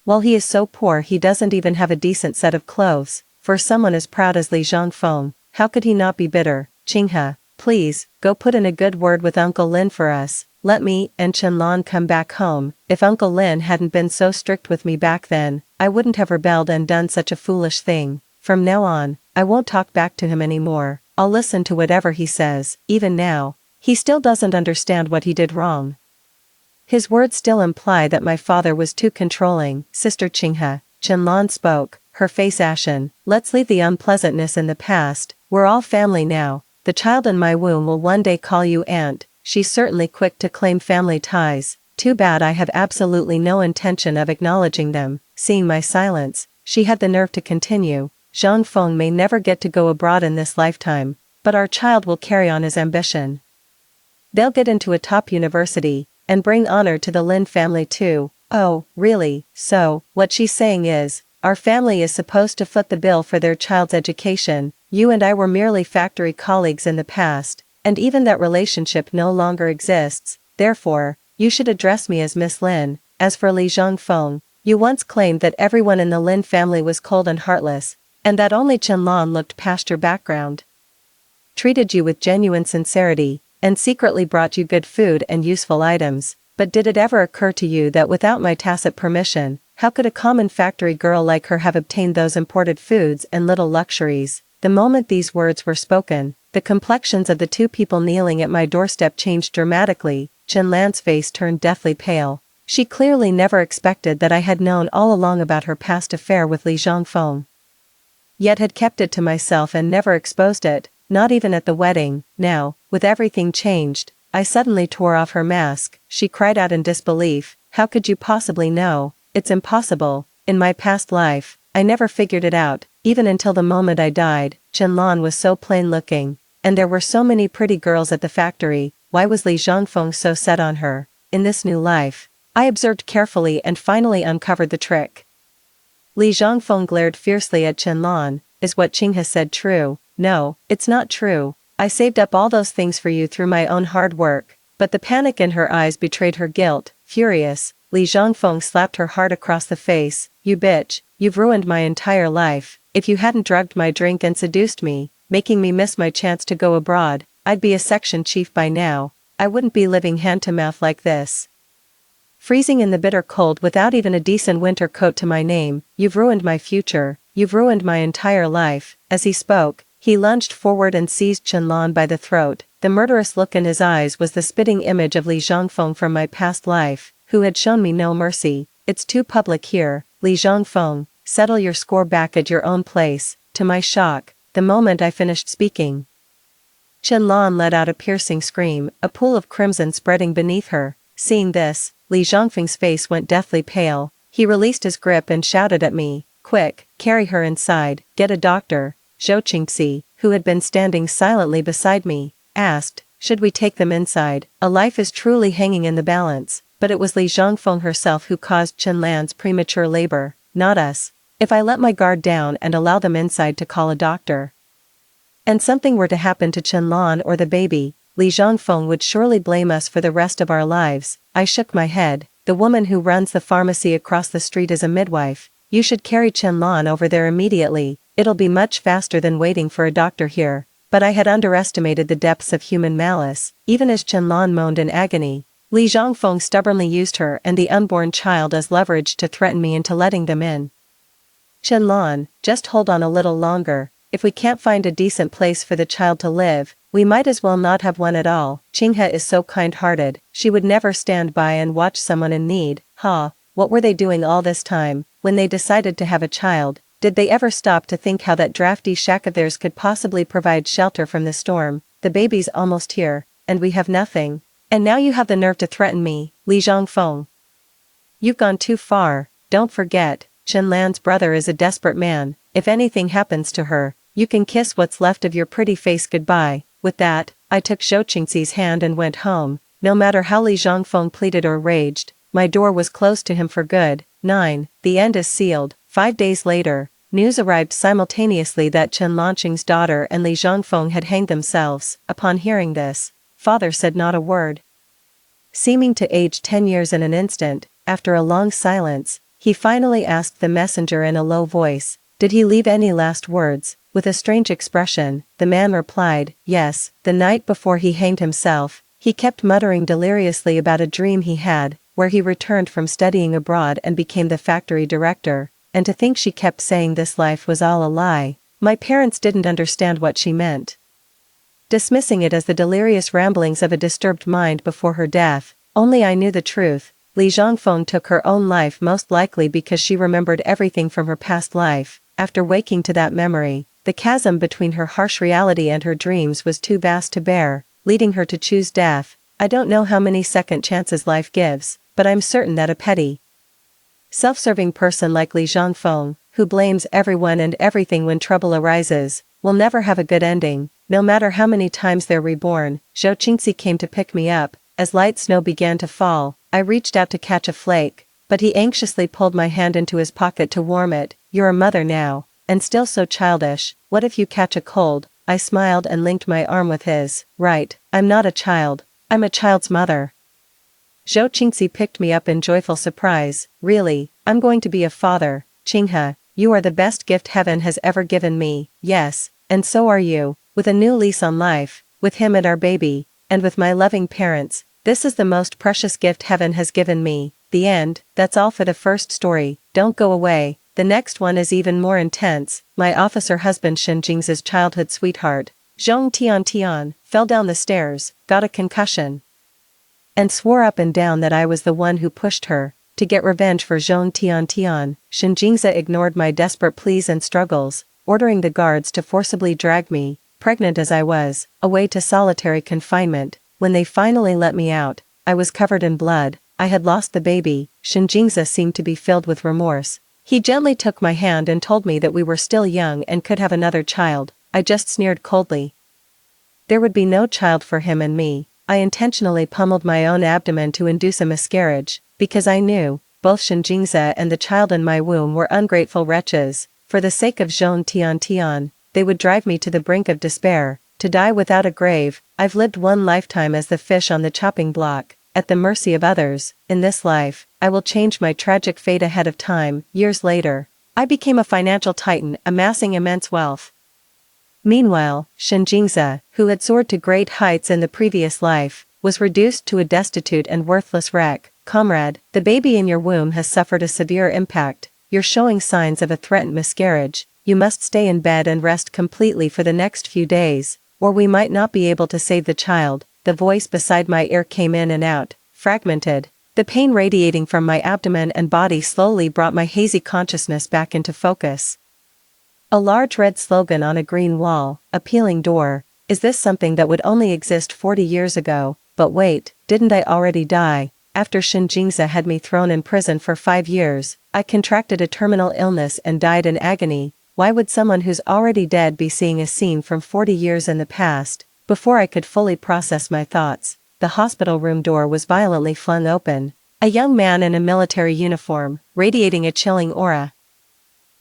While he is so poor he doesn't even have a decent set of clothes. For someone as proud as Li Zhongfeng, how could he not be bitter? "Qinghe, please, go put in a good word with Uncle Lin for us. Let me and Qianlan come back home. If Uncle Lin hadn't been so strict with me back then, I wouldn't have rebelled and done such a foolish thing. From now on, I won't talk back to him anymore. I'll listen to whatever he says." Even now, he still doesn't understand what he did wrong. His words still imply that my father was too controlling. "Sister Qinghe," Qianlan spoke, her face ashen, "let's leave the unpleasantness in the past. We're all family now. The child in my womb will one day call you aunt." She's certainly quick to claim family ties. Too bad I have absolutely no intention of acknowledging them. Seeing my silence, she had the nerve to continue, Zhang Feng may never get to go abroad in this lifetime, but our child will carry on his ambition. They'll get into a top university, and bring honor to the Lin family too. Oh, really? So, what she's saying is, our family is supposed to foot the bill for their child's education. You and I were merely factory colleagues in the past, and even that relationship no longer exists. Therefore, you should address me as Miss Lin. As for Li Zhangfeng, you once claimed that everyone in the Lin family was cold and heartless, and that only Qianlan looked past your background. Treated you with genuine sincerity, and secretly brought you good food and useful items. But did it ever occur to you that without my tacit permission, how could a common factory girl like her have obtained those imported foods and little luxuries? The moment these words were spoken, the complexions of the two people kneeling at my doorstep changed dramatically. Qianlan's face turned deathly pale. She clearly never expected that I had known all along about her past affair with Li Zhangfeng. Yet had kept it to myself and never exposed it, not even at the wedding. Now, with everything changed, I suddenly tore off her mask. She cried out in disbelief. How could you possibly know? It's impossible. In my past life, I never figured it out, even until the moment I died. Qianlan was so plain looking, and there were so many pretty girls at the factory. Why was Li Zhangfeng so set on her? In this new life, I observed carefully and finally uncovered the trick. Li Zhangfeng glared fiercely at Qianlan. Is what Qing has said true? No, it's not true. I saved up all those things for you through my own hard work. But the panic in her eyes betrayed her guilt. Furious, Li Zhangfeng slapped her hard across the face. You bitch, you've ruined my entire life. If you hadn't drugged my drink and seduced me, making me miss my chance to go abroad, I'd be a section chief by now. I wouldn't be living hand to mouth like this. Freezing in the bitter cold without even a decent winter coat to my name. You've ruined my future. You've ruined my entire life. As he spoke, he lunged forward and seized Qianlan by the throat. The murderous look in his eyes was the spitting image of Li Zhangfeng from my past life, who had shown me no mercy. It's too public here, Li Zhangfeng. Settle your score back at your own place. To my shock, the moment I finished speaking, Qianlan let out a piercing scream, a pool of crimson spreading beneath her. Seeing this, Li Zhangfeng's face went deathly pale. He released his grip and shouted at me, "Quick, carry her inside, get a doctor." Zhou Qingxi, who had been standing silently beside me, asked, "Should we take them inside? A life is truly hanging in the balance." But it was Li Zhangfeng herself who caused Qianlan's premature labor, not us. If I let my guard down and allow them inside to call a doctor, and something were to happen to Qianlan or the baby, Li Zhangfeng would surely blame us for the rest of our lives. I shook my head. The woman who runs the pharmacy across the street is a midwife. You should carry Qianlan over there immediately. It'll be much faster than waiting for a doctor here. But I had underestimated the depths of human malice. Even as Qianlan moaned in agony, Li Zhangfeng stubbornly used her and the unborn child as leverage to threaten me into letting them in. Qianlan, just hold on a little longer. If we can't find a decent place for the child to live, we might as well not have one at all. Qinghe is so kind-hearted, she would never stand by and watch someone in need. What were they doing all this time? When they decided to have a child, did they ever stop to think how that drafty shack of theirs could possibly provide shelter from the storm? The baby's almost here, and we have nothing. And now you have the nerve to threaten me, Li Zhangfeng. You've gone too far. Don't forget, Qianlan's brother is a desperate man. If anything happens to her, you can kiss what's left of your pretty face goodbye. With that, I took Zhou Qingxi's hand and went home. No matter how Li Zhangfeng pleaded or raged, my door was closed to him for good. 9. The end is sealed. 5 days later, news arrived simultaneously that Chen Lanqing's daughter and Li Zhangfeng had hanged themselves. Upon hearing this, father said not a word. Seeming to age 10 years in an instant, after a long silence, he finally asked the messenger in a low voice, "Did he leave any last words?" With a strange expression, the man replied, "Yes, the night before he hanged himself, he kept muttering deliriously about a dream he had, where he returned from studying abroad and became the factory director, and to think she kept saying this life was all a lie. My parents didn't understand what she meant, dismissing it as the delirious ramblings of a disturbed mind before her death. Only I knew the truth. Li Zhangfeng took her own life most likely because she remembered everything from her past life. After waking to that memory, the chasm between her harsh reality and her dreams was too vast to bear, leading her to choose death. I don't know how many second chances life gives, but I'm certain that a petty, self-serving person like Li Zhangfeng, who blames everyone and everything when trouble arises, will never have a good ending, no matter how many times they're reborn. Zhou Qingxi came to pick me up. As light snow began to fall, I reached out to catch a flake, but he anxiously pulled my hand into his pocket to warm it. You're a mother now, and still so childish. What if you catch a cold? I smiled and linked my arm with his. Right, I'm not a child, I'm a child's mother. Zhou Qingxi picked me up in joyful surprise. Really, I'm going to be a father. Qinghe, you are the best gift heaven has ever given me. Yes, and so are you, with a new lease on life, with him and our baby, and with my loving parents. This is the most precious gift heaven has given me. The end. That's all for the first story. Don't go away. The next one is even more intense. My officer husband Shen Jing's childhood sweetheart, Zhong Tian, fell down the stairs, got a concussion, and swore up and down that I was the one who pushed her, to get revenge for Zhong Tian. Shen Jing's ignored my desperate pleas and struggles, ordering the guards to forcibly drag me, pregnant as I was, away to solitary confinement. When they finally let me out, I was covered in blood. I had lost the baby. Shen Jing's seemed to be filled with remorse. He gently took my hand and told me that we were still young and could have another child. I just sneered coldly. There would be no child for him and me. I intentionally pummeled my own abdomen to induce a miscarriage, because I knew, both Shen Jing's and the child in my womb were ungrateful wretches. For the sake of Zhong Tian, they would drive me to the brink of despair, to die without a grave. I've lived one lifetime as the fish on the chopping block, at the mercy of others. In this life, I will change my tragic fate ahead of time. Years later, I became a financial titan, amassing immense wealth. Meanwhile, Shen Jing's, who had soared to great heights in the previous life, was reduced to a destitute and worthless wreck. Comrade, the baby in your womb has suffered a severe impact. You're showing signs of a threatened miscarriage. You must stay in bed and rest completely for the next few days, or we might not be able to save the child. The voice beside my ear came in and out, fragmented. The pain radiating from my abdomen and body slowly brought my hazy consciousness back into focus. A large red slogan on a green wall, appealing door. Is this something that would only exist 40 years ago? But wait, didn't I already die? After Shen Jing's had me thrown in prison for 5 years, I contracted a terminal illness and died in agony. Why would someone who's already dead be seeing a scene from 40 years in the past? Before I could fully process my thoughts, the hospital room door was violently flung open. A young man in a military uniform, radiating a chilling aura,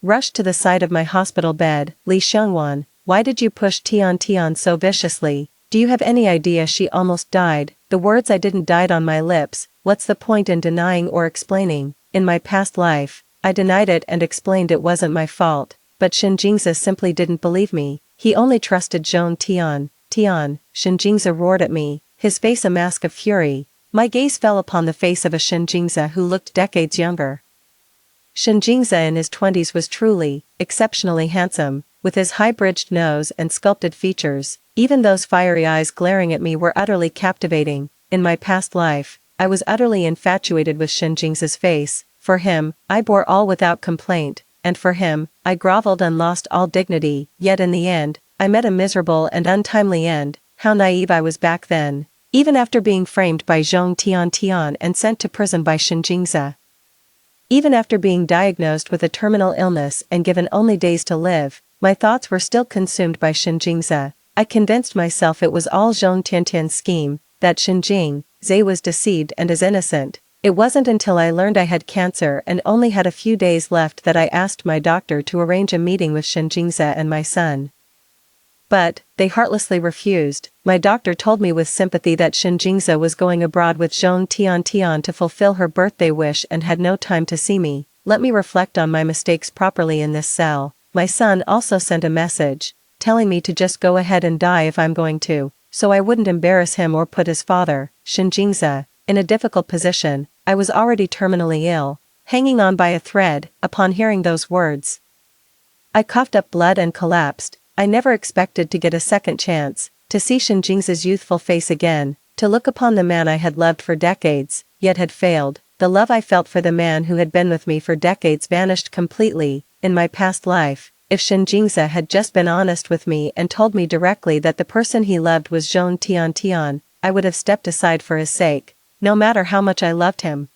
rushed to the side of my hospital bed. Li Xiangwan, why did you push Tian so viciously? Do you have any idea she almost died? The words I didn't died on my lips. What's the point in denying or explaining? In my past life, I denied it and explained it wasn't my fault, but Shen Jing's simply didn't believe me. He only trusted Zhong Tian. Shen Jing's roared at me, his face a mask of fury. My gaze fell upon the face of a Shen Jing's who looked decades younger. Shen Jing's in his 20s was truly, exceptionally handsome, with his high-bridged nose and sculpted features. Even those fiery eyes glaring at me were utterly captivating. In my past life, I was utterly infatuated with Shen Jing's face. For him, I bore all without complaint, and for him, I groveled and lost all dignity. Yet in the end, I met a miserable and untimely end. How naive I was back then. Even after being framed by Zhong Tian and sent to prison by Shen Jing's. Even after being diagnosed with a terminal illness and given only days to live, my thoughts were still consumed by Shen Jing's. I convinced myself it was all Zhong Tian's scheme, that Shen Jing was deceived and is innocent. It wasn't until I learned I had cancer and only had a few days left that I asked my doctor to arrange a meeting with Shen Jing's and my son. But they heartlessly refused. My doctor told me with sympathy that Shen Jing's was going abroad with Zhong Tian to fulfill her birthday wish and had no time to see me. Let me reflect on my mistakes properly in this cell. My son also sent a message, telling me to just go ahead and die if I'm going to, so I wouldn't embarrass him or put his father, Shen Jing's, in a difficult position. I was already terminally ill, hanging on by a thread. Upon hearing those words, I coughed up blood and collapsed. I never expected to get a second chance, to see Shen Jing's youthful face again, to look upon the man I had loved for decades, yet had failed. The love I felt for the man who had been with me for decades vanished completely. In my past life, if Shen Jing's had just been honest with me and told me directly that the person he loved was Zhong Tian, I would have stepped aside for his sake. No matter how much I loved him,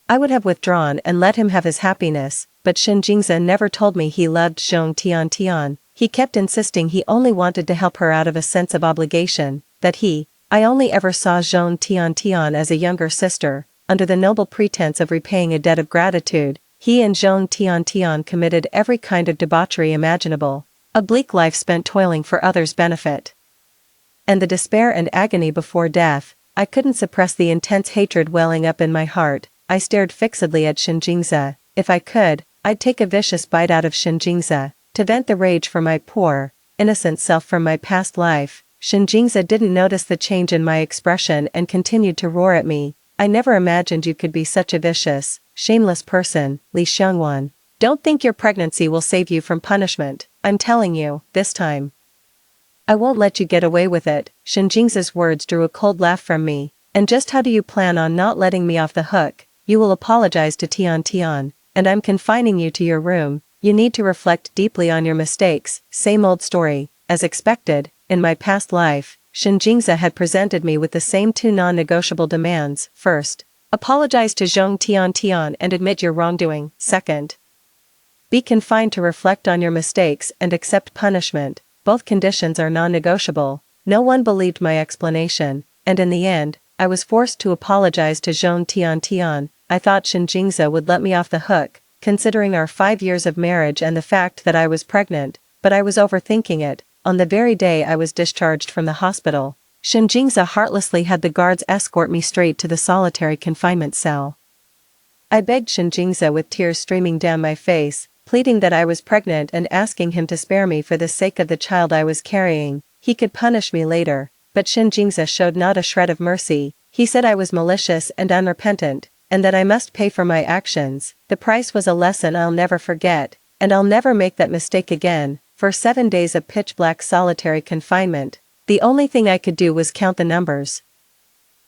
I would have withdrawn and let him have his happiness. but Shinjingza never told me he loved Zhong Tiantian. He kept insisting he only wanted to help her out of a sense of obligation, I only ever saw Zhong Tiantian as a younger sister. Under the noble pretense of repaying a debt of gratitude, he and Zhong Tiantian committed every kind of debauchery imaginable. A bleak life spent toiling for others' benefit. And the despair and agony before death, I couldn't suppress the intense hatred welling up in my heart. I stared fixedly at Shinjingza. If I could, I'd take a vicious bite out of Shinjingza, to vent the rage for my poor, innocent self from my past life. Shinjingza didn't notice the change in my expression and continued to roar at me. I never imagined you could be such a vicious, shameless person, Li Xiangwan. Don't think your pregnancy will save you from punishment. I'm telling you, this time. I won't let you get away with it. Shinjingza's words drew a cold laugh from me. And just how do you plan on not letting me off the hook? You will apologize to Tian Tian, and I'm confining you to your room. You need to reflect deeply on your mistakes. Same old story. As expected, in my past life, Shinjingza had presented me with the same two non-negotiable demands. First, apologize to Zhong Tiantian and admit your wrongdoing. Second, be confined to reflect on your mistakes and accept punishment. Both conditions are non-negotiable. No one believed my explanation, and in the end, I was forced to apologize to Zhong Tiantian. I thought Shinjingza would let me off the hook, considering our 5 years of marriage and the fact that I was pregnant, but I was overthinking it. On the very day I was discharged from the hospital, Shinjingza heartlessly had the guards escort me straight to the solitary confinement cell. I begged Shinjingza with tears streaming down my face, pleading that I was pregnant and asking him to spare me for the sake of the child I was carrying. He could punish me later, but Shinjingza showed not a shred of mercy. He said I was malicious and unrepentant, and that I must pay for my actions. The price was a lesson I'll never forget, and I'll never make that mistake again. For 7 days of pitch-black solitary confinement, the only thing I could do was count the numbers.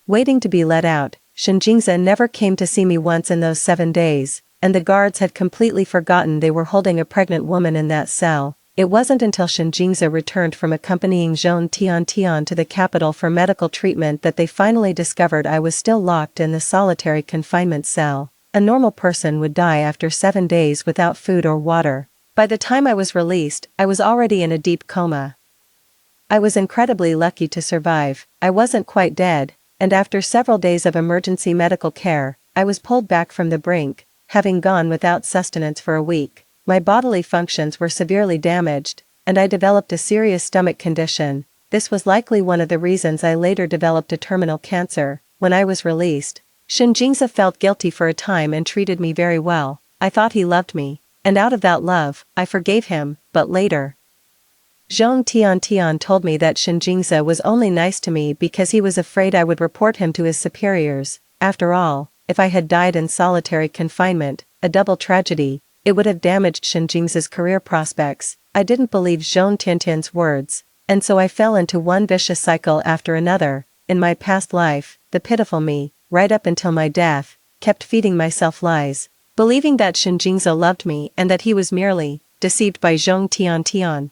Waiting to be let out, Shinjingza never came to see me once in those 7 days, and the guards had completely forgotten they were holding a pregnant woman in that cell. It wasn't until Shinjingza returned from accompanying Zhong Tiantian to the capital for medical treatment that they finally discovered I was still locked in the solitary confinement cell. A normal person would die after 7 days without food or water. By the time I was released, I was already in a deep coma. I was incredibly lucky to survive. I wasn't quite dead, and after several days of emergency medical care, I was pulled back from the brink, having gone without sustenance for a week. My bodily functions were severely damaged, and I developed a serious stomach condition. This was likely one of the reasons I later developed a terminal cancer. When I was released, Shinjingza felt guilty for a time and treated me very well. I thought he loved me, and out of that love, I forgave him, but later, Zhong Tiantian told me that Shinjingza was only nice to me because he was afraid I would report him to his superiors. After all, if I had died in solitary confinement, a double tragedy, it would have damaged Shinjingza's career prospects. I didn't believe Zhong Tiantian's words, and so I fell into one vicious cycle after another. In my past life, the pitiful me, right up until my death, kept feeding myself lies, believing that Shinjingza loved me and that he was merely deceived by Zhong Tiantian.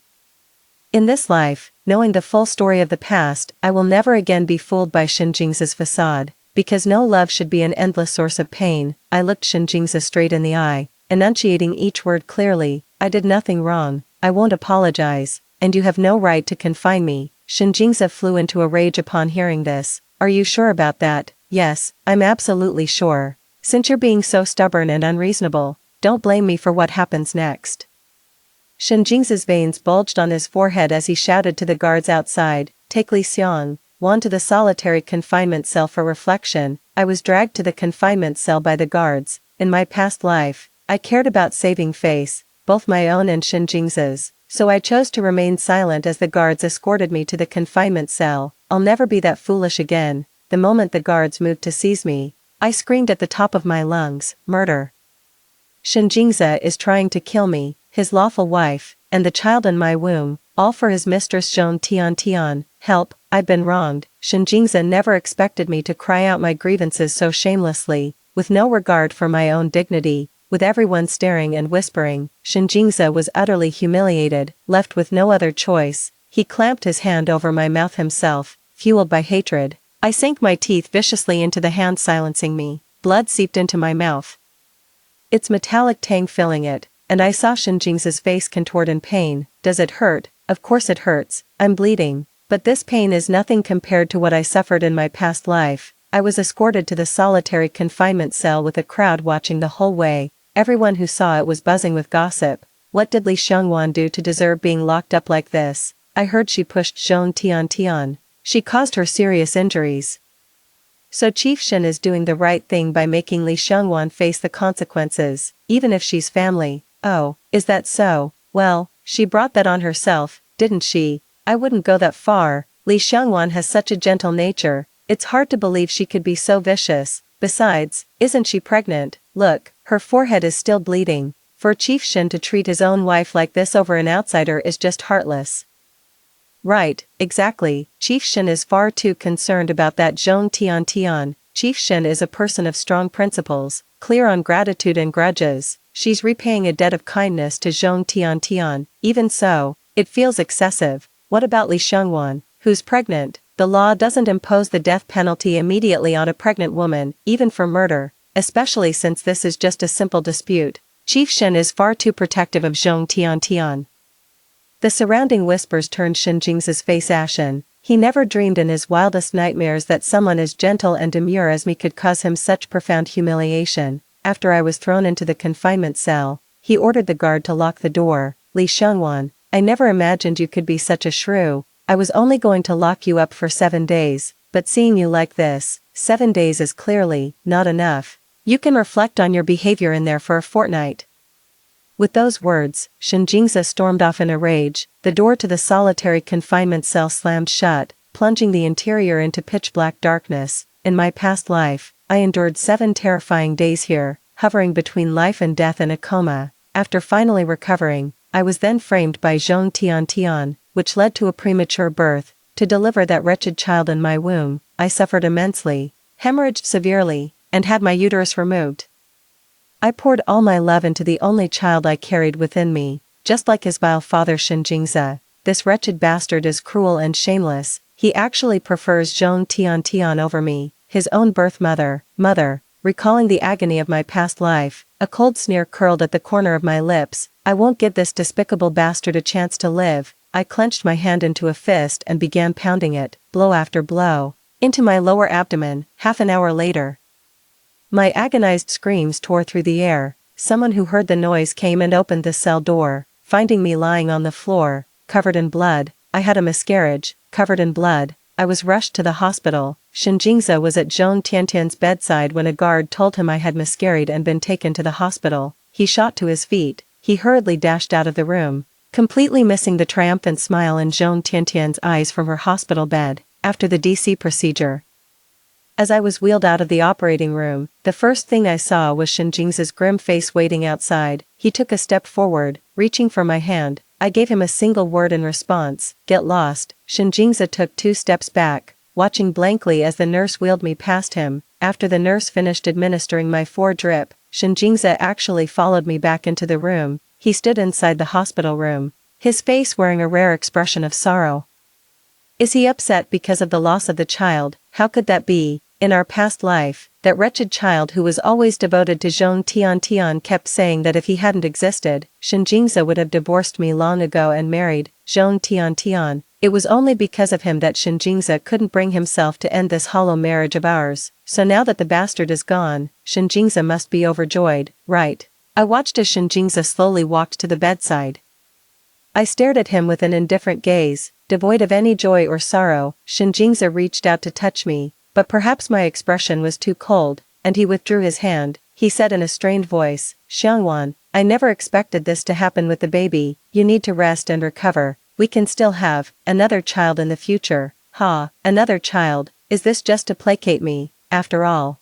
In this life, knowing the full story of the past, I will never again be fooled by Shinjingza's facade, because no love should be an endless source of pain. I looked Shinjingza straight in the eye, enunciating each word clearly. I did nothing wrong, I won't apologize, and you have no right to confine me. Shinjingza flew into a rage upon hearing this. Are you sure about that? Yes, I'm absolutely sure. Since you're being so stubborn and unreasonable, don't blame me for what happens next. Shinjingza's veins bulged on his forehead as he shouted to the guards outside, take Li Xiangwan to the solitary confinement cell for reflection. I was dragged to the confinement cell by the guards. In my past life, I cared about saving face, both my own and Shinjingza's, so I chose to remain silent as the guards escorted me to the confinement cell. I'll never be that foolish again. The moment the guards moved to seize me, I screamed at the top of my lungs, murder. Shinjingza is trying to kill me, his lawful wife, and the child in my womb, all for his mistress Zhong Tiantian. Help, I've been wronged. Shinjingza never expected me to cry out my grievances so shamelessly, with no regard for my own dignity. With everyone staring and whispering, Shinjingza was utterly humiliated, left with no other choice. He clamped his hand over my mouth himself, fueled by hatred. I sank my teeth viciously into the hand silencing me. Blood seeped into my mouth. its metallic tang filling it, and I saw Shinjing's face contort in pain. Does it hurt? Of course it hurts, I'm bleeding. But this pain is nothing compared to what I suffered in my past life. I was escorted to the solitary confinement cell with a crowd watching the whole way. Everyone who saw it was buzzing with gossip. What did Li Xiangwan do to deserve being locked up like this? I heard she pushed Zhong Tian. She caused her serious injuries. So Chief Shin is doing the right thing by making Li Xiangwan face the consequences, even if she's family. Oh, is that so? Well, she brought that on herself, didn't she? I wouldn't go that far. Li Xiangwan has such a gentle nature, it's hard to believe she could be so vicious. Besides, isn't she pregnant? Look, her forehead is still bleeding. For Chief Shin to treat his own wife like this over an outsider is just heartless. Right, exactly, Chief Shin is far too concerned about that Zhong Tian. Chief Shin is a person of strong principles, clear on gratitude and grudges. She's repaying a debt of kindness to Zhong Tian. Even so, it feels excessive. What about Li Xiangwan, who's pregnant? The law doesn't impose the death penalty immediately on a pregnant woman, even for murder, especially since this is just a simple dispute. Chief Shin is far too protective of Zhong Tian. The surrounding whispers turned Shinjing's face ashen. He never dreamed in his wildest nightmares that someone as gentle and demure as me could cause him such profound humiliation. After I was thrown into the confinement cell, he ordered the guard to lock the door. Li Xiangwan, I never imagined you could be such a shrew. I was only going to lock you up for 7 days, but seeing you like this, 7 days is clearly not enough. You can reflect on your behavior in there for a fortnight. With those words, Shinjingza stormed off in a rage. The door to the solitary confinement cell slammed shut, plunging the interior into pitch-black darkness. In my past life, I endured 7 terrifying days here, hovering between life and death in a coma. After finally recovering, I was then framed by Zhong Tian, which led to a premature birth. To deliver that wretched child in my womb, I suffered immensely, hemorrhaged severely, and had my uterus removed. I poured all my love into the only child I carried within me, just like his vile father Shinjingza. This wretched bastard is cruel and shameless. He actually prefers Zhong Tian over me, his own birth mother. Recalling the agony of my past life, a cold sneer curled at the corner of my lips. I won't give this despicable bastard a chance to live. I clenched my hand into a fist and began pounding it, blow after blow, into my lower abdomen. Half an hour later, my agonized screams tore through the air. Someone who heard the noise came and opened the cell door, finding me lying on the floor, covered in blood. I had a miscarriage, covered in blood. I was rushed to the hospital. Shinjingza was at Zhong Tian's bedside when a guard told him I had miscarried and been taken to the hospital. He shot to his feet. He hurriedly dashed out of the room, completely missing the triumphant smile in Zhong Tian's eyes from her hospital bed. After the DC procedure, as I was wheeled out of the operating room, the first thing I saw was Shinjing's grim face waiting outside. He took a step forward, reaching for my hand. I gave him a single word in response: get lost. Shinjingza took 2 steps back, watching blankly as the nurse wheeled me past him. After the nurse finished administering my 4 drip, Shinjingza actually followed me back into the room. He stood inside the hospital room, his face wearing a rare expression of sorrow. Is he upset because of the loss of the child? How could that be? In our past life, that wretched child who was always devoted to Zhong Tian kept saying that if he hadn't existed, Shinjingza would have divorced me long ago and married Zhong Tian. It was only because of him that Shinjingza couldn't bring himself to end this hollow marriage of ours. So now that the bastard is gone, Shinjingza must be overjoyed, right? I watched as Shinjingza slowly walked to the bedside. I stared at him with an indifferent gaze, devoid of any joy or sorrow. Shinjingza reached out to touch me, but perhaps my expression was too cold, and he withdrew his hand. He said in a strained voice, Xiangwan, I never expected this to happen with the baby. You need to rest and recover. We can still have another child in the future. Ha, another child. Is this just to placate me? After all,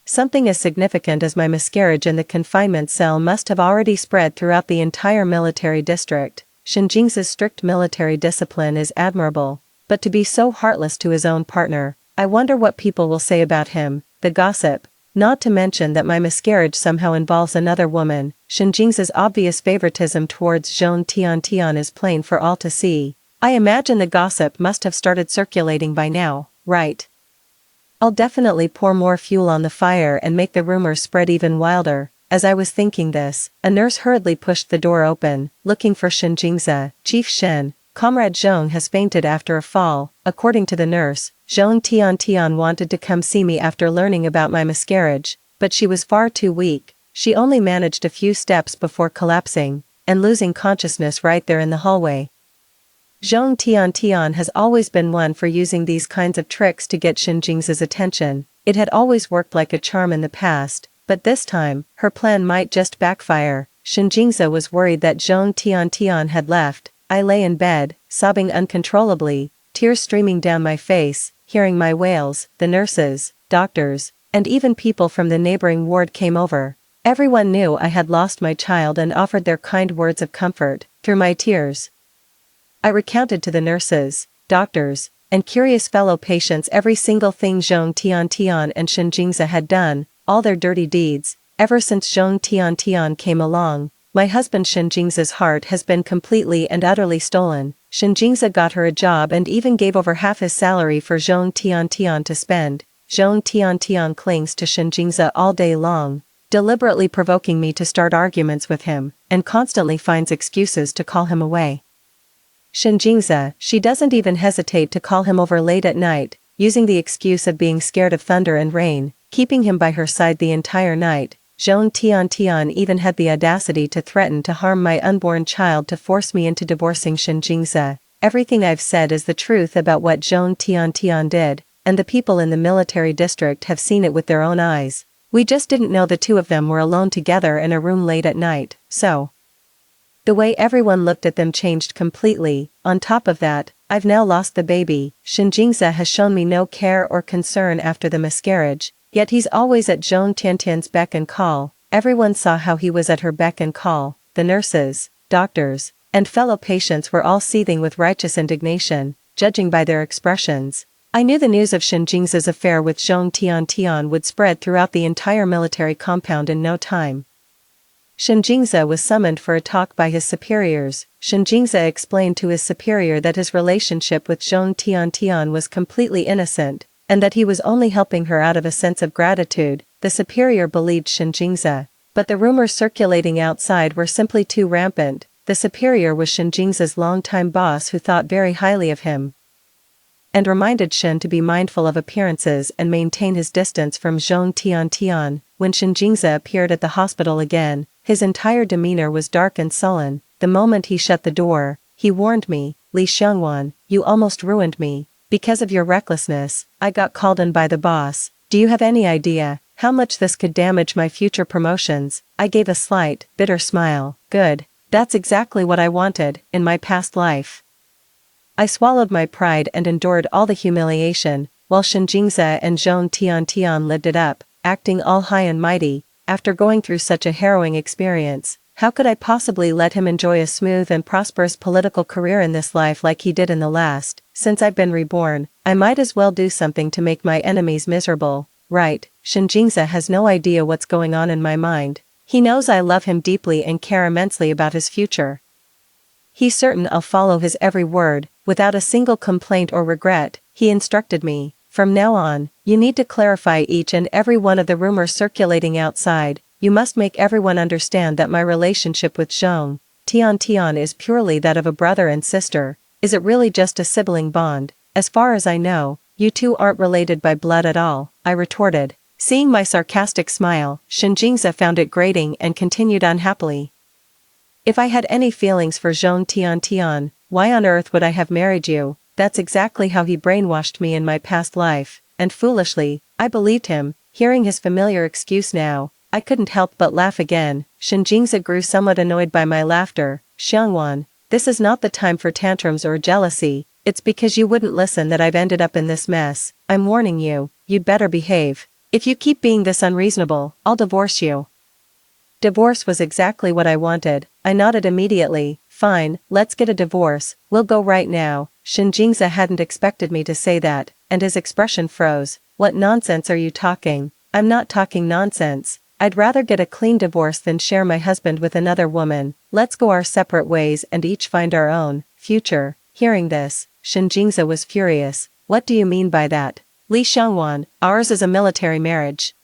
something as significant as my miscarriage in the confinement cell must have already spread throughout the entire military district. Shinjing's strict military discipline is admirable, but to be so heartless to his own partner, I wonder what people will say about him. The gossip, not to mention that my miscarriage somehow involves another woman. Shinjing's obvious favoritism towards Zhong Tian is plain for all to see. I imagine the gossip must have started circulating by now, right? I'll definitely pour more fuel on the fire and make the rumors spread even wilder. As I was thinking this, a nurse hurriedly pushed the door open, looking for Shen Jingzi. Chief Shen, Comrade Zhong has fainted after a fall. According to the nurse, Zhong Tian wanted to come see me after learning about my miscarriage, but she was far too weak. She only managed a few steps before collapsing and losing consciousness right there in the hallway. Zhong Tian has always been one for using these kinds of tricks to get Shen Jingzi's attention. It had always worked like a charm in the past, but this time, her plan might just backfire. Shen Jingzi was worried that Zhong Tian had left. I lay in bed, sobbing uncontrollably, tears streaming down my face. Hearing my wails, the nurses, doctors, and even people from the neighboring ward came over. Everyone knew I had lost my child and offered their kind words of comfort. Through my tears, I recounted to the nurses, doctors, and curious fellow patients every single thing Zhong Tian and Shen Jingzi had done, all their dirty deeds. Ever since Zhong Tian came along, my husband Shen Jingzi's heart has been completely and utterly stolen. Shen Jingzi got her a job and even gave over half his salary for Zhong Tian to spend. Zhong Tian clings to Shen Jingzi all day long, deliberately provoking me to start arguments with him, and constantly finds excuses to call him away. Shen Jingzi, she doesn't even hesitate to call him over late at night, using the excuse of being scared of thunder and rain, keeping him by her side the entire night. Zhong Tian even had the audacity to threaten to harm my unborn child to force me into divorcing Shen Jingzi. Everything I've said is the truth about what Zhong Tian did, and the people in the military district have seen it with their own eyes. We just didn't know the two of them were alone together in a room late at night, so the way everyone looked at them changed completely. On top of that, I've now lost the baby. Shen Jingzi has shown me no care or concern after the miscarriage, yet he's always at Zhong Tian's beck and call. Everyone saw how he was at her beck and call. The nurses, doctors, and fellow patients were all seething with righteous indignation, judging by their expressions. I knew the news of Shen Jingzi's affair with Zhong Tian would spread throughout the entire military compound in no time. Shen Jingzi was summoned for a talk by his superiors. Shen Jingzi explained to his superior that his relationship with Zhong Tian was completely innocent, and that he was only helping her out of a sense of gratitude. The superior believed Shen Jingzi, but the rumors circulating outside were simply too rampant. The superior was Shen Jingzi's longtime boss who thought very highly of him, and reminded Shen to be mindful of appearances and maintain his distance from Zhong Tian. When Shen Jingzi appeared at the hospital again, his entire demeanor was dark and sullen. The moment he shut the door, he warned me, "Li Xiangwan, you almost ruined me. Because of your recklessness, I got called in by the boss. Do you have any idea how much this could damage my future promotions?" I gave a slight, bitter smile. Good. That's exactly what I wanted, in my past life. I swallowed my pride and endured all the humiliation, while Shen Jingzi and Zhong Tian lived it up, acting all high and mighty. After going through such a harrowing experience, how could I possibly let him enjoy a smooth and prosperous political career in this life like he did in the last? Since I've been reborn, I might as well do something to make my enemies miserable. Right, Shen Jingzi has no idea what's going on in my mind. He knows I love him deeply and care immensely about his future. He's certain I'll follow his every word, without a single complaint or regret. He instructed me, "From now on, you need to clarify each and every one of the rumors circulating outside. You must make everyone understand that my relationship with Zhong Tian is purely that of a brother and sister." Is it really just a sibling bond? As far as I know, you two aren't related by blood at all, I retorted. Seeing my sarcastic smile, Shen Jingzi found it grating and continued unhappily. "If I had any feelings for Zhong Tian, why on earth would I have married you? That's exactly how he brainwashed me in my past life, and foolishly, I believed him." Hearing his familiar excuse now, I couldn't help but laugh again. Shen Jingzi grew somewhat annoyed by my laughter. "Xiangwan, this is not the time for tantrums or jealousy. It's because you wouldn't listen that I've ended up in this mess. I'm warning you, you'd better behave. If you keep being this unreasonable, I'll divorce you." Divorce was exactly what I wanted. I nodded immediately. "Fine, let's get a divorce. We'll go right now." Shen Jingzi hadn't expected me to say that, and his expression froze. "What nonsense are you talking?" "I'm not talking nonsense. I'd rather get a clean divorce than share my husband with another woman. Let's go our separate ways and each find our own future." Hearing this, Shen Jingzi was furious. "What do you mean by that? Li Xiangwan, ours is a military marriage.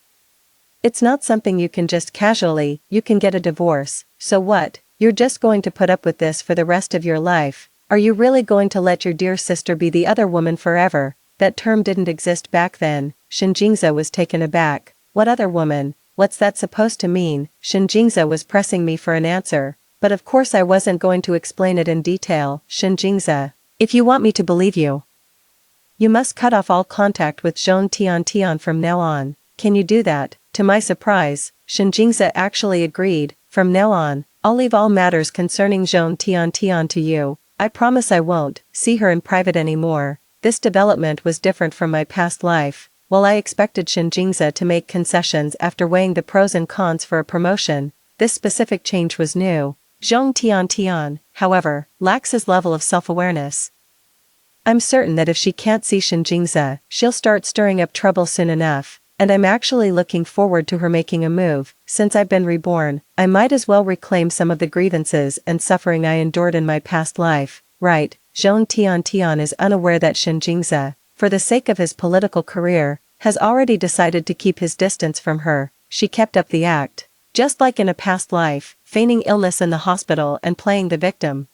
It's not something you can just casually, you can get a divorce, so what? You're just going to put up with this for the rest of your life? Are you really going to let your dear sister be the other woman forever? That term didn't exist back then. Shinjingza was taken aback. What other woman? What's that supposed to mean? Shinjingza was pressing me for an answer, but of course I wasn't going to explain it in detail. Shinjingza, if you want me to believe you, you must cut off all contact with Zhong Tian from now on. Can you do that? To my surprise, Shinjingza actually agreed. From now on, I'll leave all matters concerning Zhong Tian to you. I promise I won't see her in private anymore. This development was different from my past life. While I expected Shinjingza to make concessions after weighing the pros and cons for a promotion, this specific change was new. Zhong Tian, however, lacks his level of self-awareness. I'm certain that if she can't see Shinjingza, she'll start stirring up trouble soon enough, and I'm actually looking forward to her making a move. Since I've been reborn, I might as well reclaim some of the grievances and suffering I endured in my past life. Right, Zhong Tian is unaware that Shinjingza, for the sake of his political career, has already decided to keep his distance from her. She kept up the act. Just like in a past life, feigning illness in the hospital and playing the victim.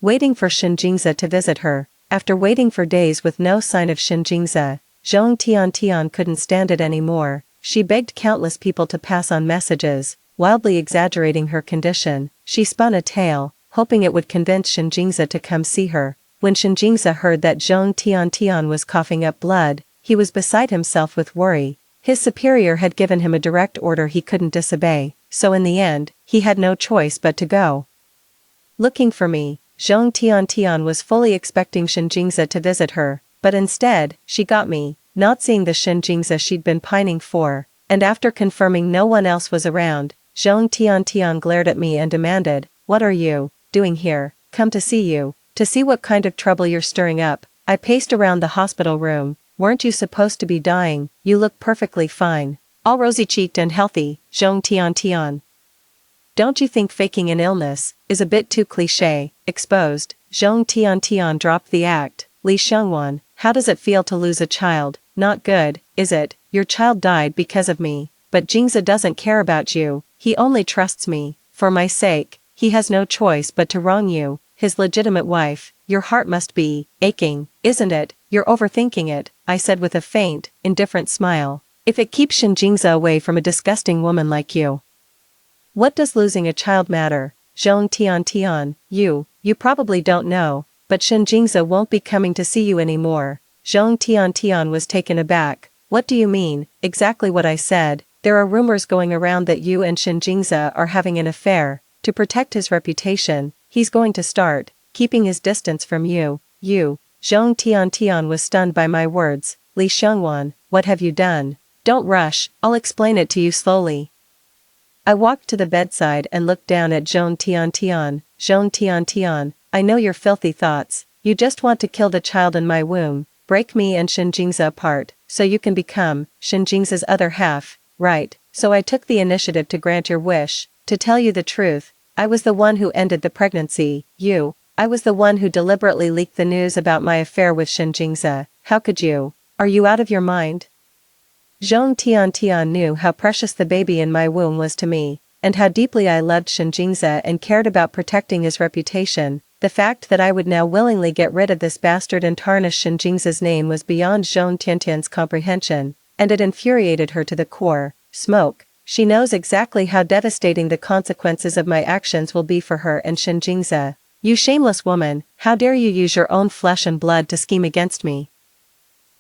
Waiting for Shinjingza to visit her. After waiting for days with no sign of Shinjingza, Zhong Tian couldn't stand it anymore. She begged countless people to pass on messages, wildly exaggerating her condition. She spun a tale, hoping it would convince Shinjingza to come see her. When Shinjingza heard that Zhong Tian was coughing up blood, he was beside himself with worry. His superior had given him a direct order he couldn't disobey, so in the end, he had no choice but to go. Looking for me, Zhong Tian was fully expecting Shinjingza to visit her, but instead, she got me, not seeing the Shinjingza she'd been pining for, and after confirming no one else was around, Zhong Tian glared at me and demanded, "What are you doing here?" "Come to see you, to see what kind of trouble you're stirring up." I paced around the hospital room. "Weren't you supposed to be dying? You look perfectly fine. All rosy-cheeked and healthy, Zhong Tian. Don't you think faking an illness is a bit too cliché?" Exposed, Zhong Tian dropped the act. "Li Xiangwan, how does it feel to lose a child? Not good, is it? Your child died because of me, but Jingza doesn't care about you. He only trusts me. For my sake, he has no choice but to wrong you, his legitimate wife. Your heart must be aching, isn't it? You're overthinking it," I said with a faint, indifferent smile. "If it keeps Shinjingza away from a disgusting woman like you, what does losing a child matter?" "Zhong Tian, you probably don't know, but Shinjingza won't be coming to see you anymore." Zhong Tian was taken aback. "What do you mean?" "Exactly what I said. There are rumors going around that you and Shinjingza are having an affair. To protect his reputation, he's going to start keeping his distance from you." "You?" Zhong Tian was stunned by my words. "Li Xiangwan, what have you done?" "Don't rush, I'll explain it to you slowly." I walked to the bedside and looked down at Zhong Tian. "Zhong Tian, I know your filthy thoughts. You just want to kill the child in my womb, break me and Shinjingza apart, so you can become Shinjingza's other half, right? So I took the initiative to grant your wish. To tell you the truth, I was the one who ended the pregnancy. I was the one who deliberately leaked the news about my affair with Shinjingza. How could you? Are you out of your mind?" Zhong Tian knew how precious the baby in my womb was to me, and how deeply I loved Shinjingza and cared about protecting his reputation. The fact that I would now willingly get rid of this bastard and tarnish Shinjingza's name was beyond Zhong Tian's comprehension, and it infuriated her to the core. Smoke. She knows exactly how devastating the consequences of my actions will be for her and Shinjingza. "You shameless woman, how dare you use your own flesh and blood to scheme against me?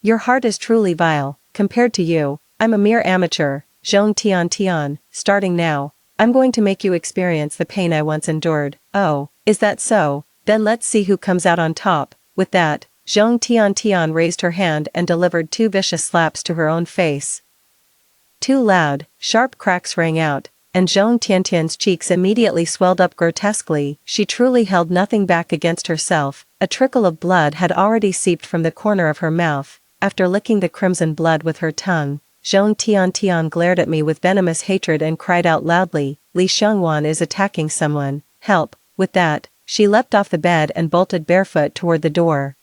Your heart is truly vile. Compared to you, I'm a mere amateur." Zhong Tian, "Starting now, I'm going to make you experience the pain I once endured." "Oh, is that so? Then let's see who comes out on top." With that, Zhong Tian raised her hand and delivered 2 vicious slaps to her own face. 2 loud, sharp cracks rang out, and Zhong Tian's cheeks immediately swelled up grotesquely. She truly held nothing back against herself. A trickle of blood had already seeped from the corner of her mouth. After licking the crimson blood with her tongue, Zhong Tian glared at me with venomous hatred and cried out loudly, "Li Xiangwan is attacking someone. Help." With that, she leapt off the bed and bolted barefoot toward the door.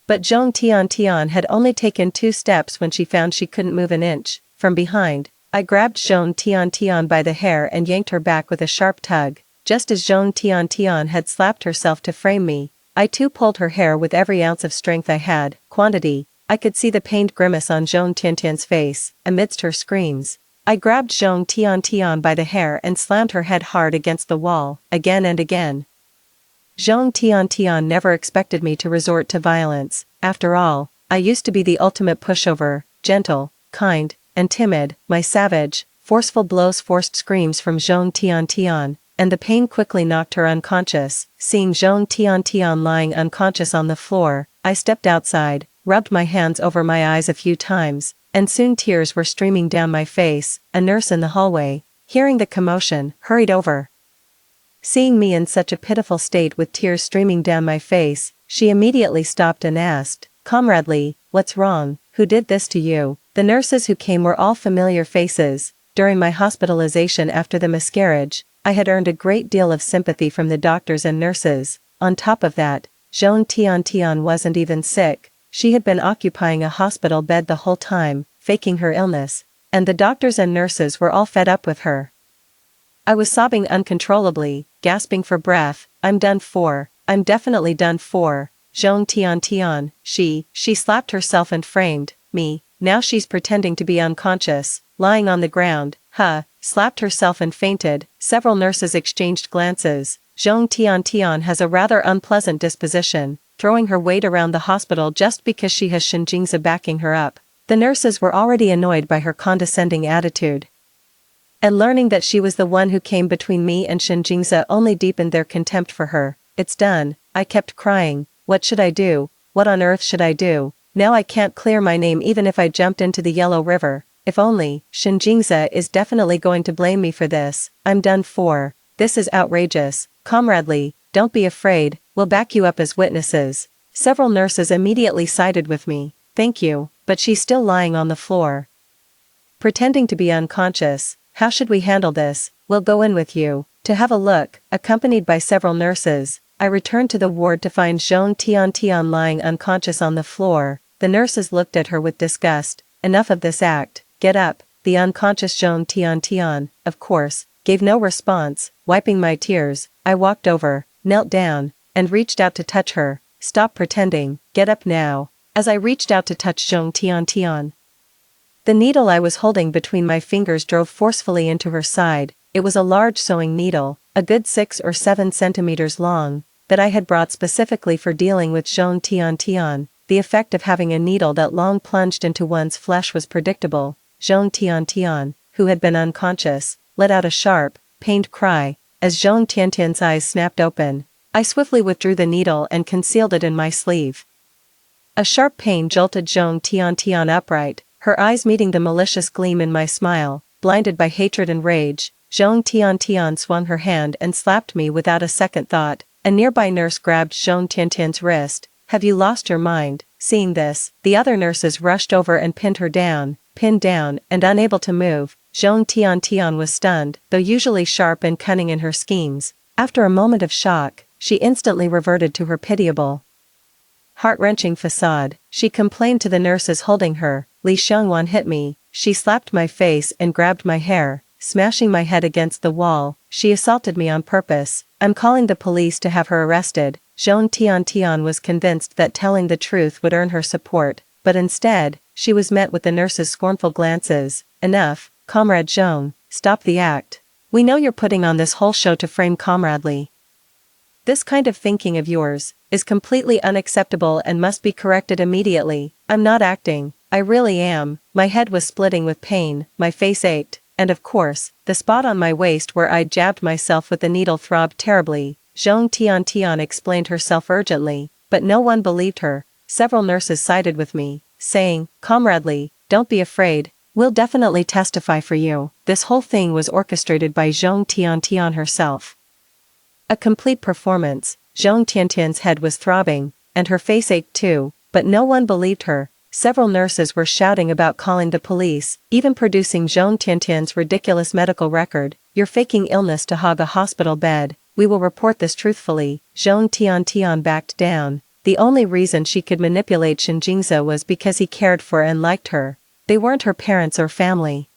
But Zhong Tian had only taken 2 steps when she found she couldn't move an inch. From behind, I grabbed Zhong Tian by the hair and yanked her back with a sharp tug. Just as Zhong Tian had slapped herself to frame me, I too pulled her hair with every ounce of strength I had. Quantity. I could see the pained grimace on Zhong Tian's face, amidst her screams. I grabbed Zhong Tian by the hair and slammed her head hard against the wall, again and again. Zhong Tian never expected me to resort to violence. After all, I used to be the ultimate pushover, gentle, kind, and timid. My savage, forceful blows forced screams from Zhong Tian, and the pain quickly knocked her unconscious. Seeing Zhong Tian lying unconscious on the floor, I stepped outside, rubbed my hands over my eyes a few times, and soon tears were streaming down my face. A nurse in the hallway, hearing the commotion, hurried over. Seeing me in such a pitiful state with tears streaming down my face, she immediately stopped and asked, "Comradely, what's wrong? Who did this to you?" The nurses who came were all familiar faces. During my hospitalization after the miscarriage, I had earned a great deal of sympathy from the doctors and nurses. On top of that, Zhong Tian wasn't even sick. She had been occupying a hospital bed the whole time, faking her illness, and the doctors and nurses were all fed up with her. I was sobbing uncontrollably, gasping for breath. "I'm done for. I'm definitely done for. Zhong Tian, she slapped herself and framed me. Now she's pretending to be unconscious, lying on the ground. Slapped herself and fainted." Several nurses exchanged glances. Zhong Tian has a rather unpleasant disposition, throwing her weight around the hospital just because she has Shinjingzi backing her up. The nurses were already annoyed by her condescending attitude, and learning that she was the one who came between me and Shinjingzi only deepened their contempt for her. "It's done," I kept crying. "What should I do? What on earth should I do? Now I can't clear my name even if I jumped into the Yellow River. If only, Shinjingzi is definitely going to blame me for this. I'm done for. This is outrageous. Comradely, don't be afraid, we'll back you up as witnesses." Several nurses immediately sided with me. "Thank you, but she's still lying on the floor, pretending to be unconscious. How should we handle this? We'll go in with you." To have a look, accompanied by several nurses, I returned to the ward to find Zhong Tian lying unconscious on the floor. The nurses looked at her with disgust. "Enough of this act, get up." The unconscious Zhong Tian, of course, gave no response. Wiping my tears, I walked over, knelt down, and reached out to touch her. "Stop pretending, get up now." As I reached out to touch Zhong Tian, the needle I was holding between my fingers drove forcefully into her side. It was a large sewing needle, a good 6 or 7 centimeters long, that I had brought specifically for dealing with Zhong Tian. The effect of having a needle that long plunged into one's flesh was predictable. Zhong Tian, who had been unconscious, let out a sharp, pained cry, as Zhong Tian's eyes snapped open. I swiftly withdrew the needle and concealed it in my sleeve. A sharp pain jolted Zhong Tian upright, her eyes meeting the malicious gleam in my smile. Blinded by hatred and rage, Zhong Tian swung her hand and slapped me without a second thought. A nearby nurse grabbed Zhong Tian's wrist. "Have you lost your mind?" Seeing this, the other nurses rushed over and pinned her down. Pinned down and unable to move, Zhong Tian was stunned, though usually sharp and cunning in her schemes. After a moment of shock, she instantly reverted to her pitiable, heart-wrenching facade. She complained to the nurses holding her. "Li Xiangwan hit me." She slapped my face and grabbed my hair, smashing my head against the wall. "She assaulted me on purpose. I'm calling the police to have her arrested." Zhong Tian was convinced that telling the truth would earn her support, but instead, she was met with the nurses' scornful glances. "Enough, Comrade Zhong, stop the act. We know you're putting on this whole show to frame Comradely. This kind of thinking of yours is completely unacceptable and must be corrected immediately." "I'm not acting, I really am." My head was splitting with pain, my face ached, and of course, the spot on my waist where I'd jabbed myself with the needle throbbed terribly. Zhong Tian explained herself urgently, but no one believed her. Several nurses sided with me, saying, "Comradely, don't be afraid, we'll definitely testify for you." This whole thing was orchestrated by Zhong Tian herself. A complete performance. Zhong Tian's head was throbbing, and her face ached too, but no one believed her. Several nurses were shouting about calling the police, even producing Zhong Tian's ridiculous medical record. "You're faking illness to hog a hospital bed. We will report this truthfully." Zhong Tian backed down. The only reason she could manipulate Shinjingzi was because he cared for and liked her. They weren't her parents or family.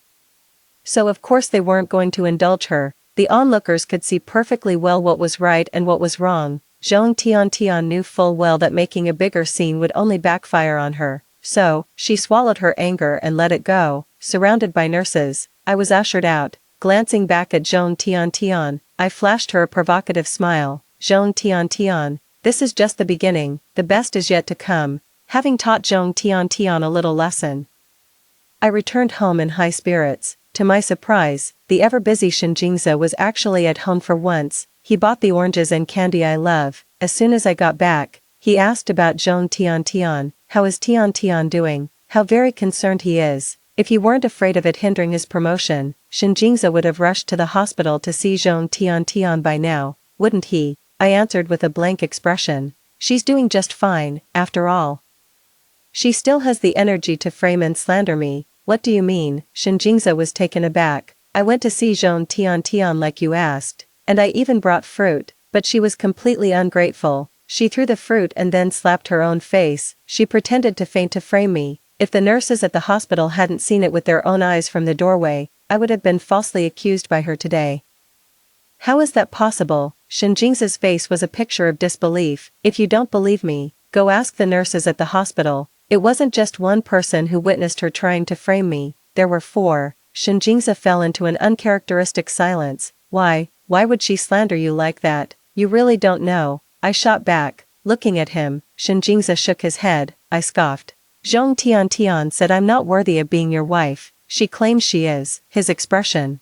so of course they weren't going to indulge her. The onlookers could see perfectly well what was right and what was wrong. Zhong Tian knew full well that making a bigger scene would only backfire on her, so she swallowed her anger and let it go. Surrounded by nurses, I was ushered out. Glancing back at Zhong Tian, I flashed her a provocative smile. Zhong Tian, this is just the beginning, the best is yet to come. Having taught Zhong Tian a little lesson, I returned home in high spirits. To my surprise, the ever-busy Shen Jingze was actually at home for once. He bought the oranges and candy I love. As soon as I got back, he asked about Zhong Tian. How is Tian doing? How very concerned he is. If he weren't afraid of it hindering his promotion, Shen Jingze would have rushed to the hospital to see Zhong Tian by now, wouldn't he? I answered with a blank expression. She's doing just fine, after all. She still has the energy to frame and slander me. What do you mean? Shen Jingze was taken aback. I went to see Zhong Tian like you asked, and I even brought fruit, but she was completely ungrateful. She threw the fruit and then slapped her own face. She pretended to faint to frame me. If the nurses at the hospital hadn't seen it with their own eyes from the doorway, I would have been falsely accused by her today. How is that possible? Shen Jingze's face was a picture of disbelief. If you don't believe me, go ask the nurses at the hospital. It wasn't just one person who witnessed her trying to frame me, there were 4. Shen Jingze fell into an uncharacteristic silence. Why would she slander you like that? You really don't know. I shot back, looking at him. Shen Jingze shook his head. I scoffed. Zhong Tian said I'm not worthy of being your wife. She claims she is. His expression,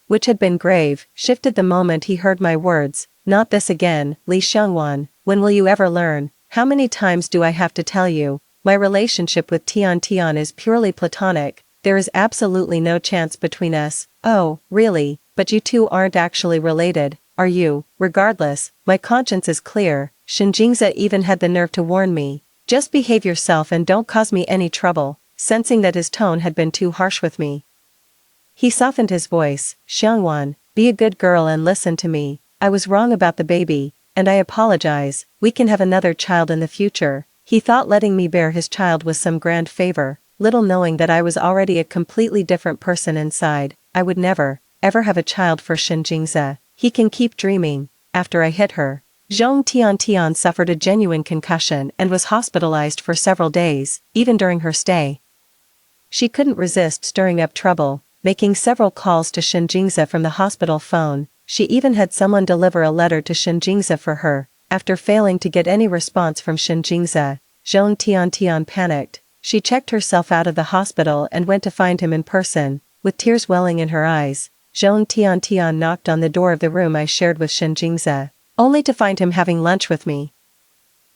which had been grave, shifted the moment he heard my words. Not this again, Li Xiangwan. When will you ever learn? How many times do I have to tell you? My relationship with Tian is purely platonic. There is absolutely no chance between us. Oh, really? But you two aren't actually related, are you? Regardless, my conscience is clear. Shen Jingze even had the nerve to warn me. Just behave yourself and don't cause me any trouble. Sensing that his tone had been too harsh with me, he softened his voice. Xiangwan, be a good girl and listen to me. I was wrong about the baby, and I apologize. We can have another child in the future. He thought letting me bear his child was some grand favor, little knowing that I was already a completely different person inside. I would never, ever have a child for Shen Jingze. He can keep dreaming. After I hit her, Zhong Tian suffered a genuine concussion and was hospitalized for several days. Even during her stay, she couldn't resist stirring up trouble, making several calls to Shen Jingze from the hospital phone. She even had someone deliver a letter to Shen Jingze for her. After failing to get any response from Shen Jingze, Zhong Tian panicked. She checked herself out of the hospital and went to find him in person, with tears welling in her eyes. Zhong Tian knocked on the door of the room I shared with Shen Jingze, only to find him having lunch with me.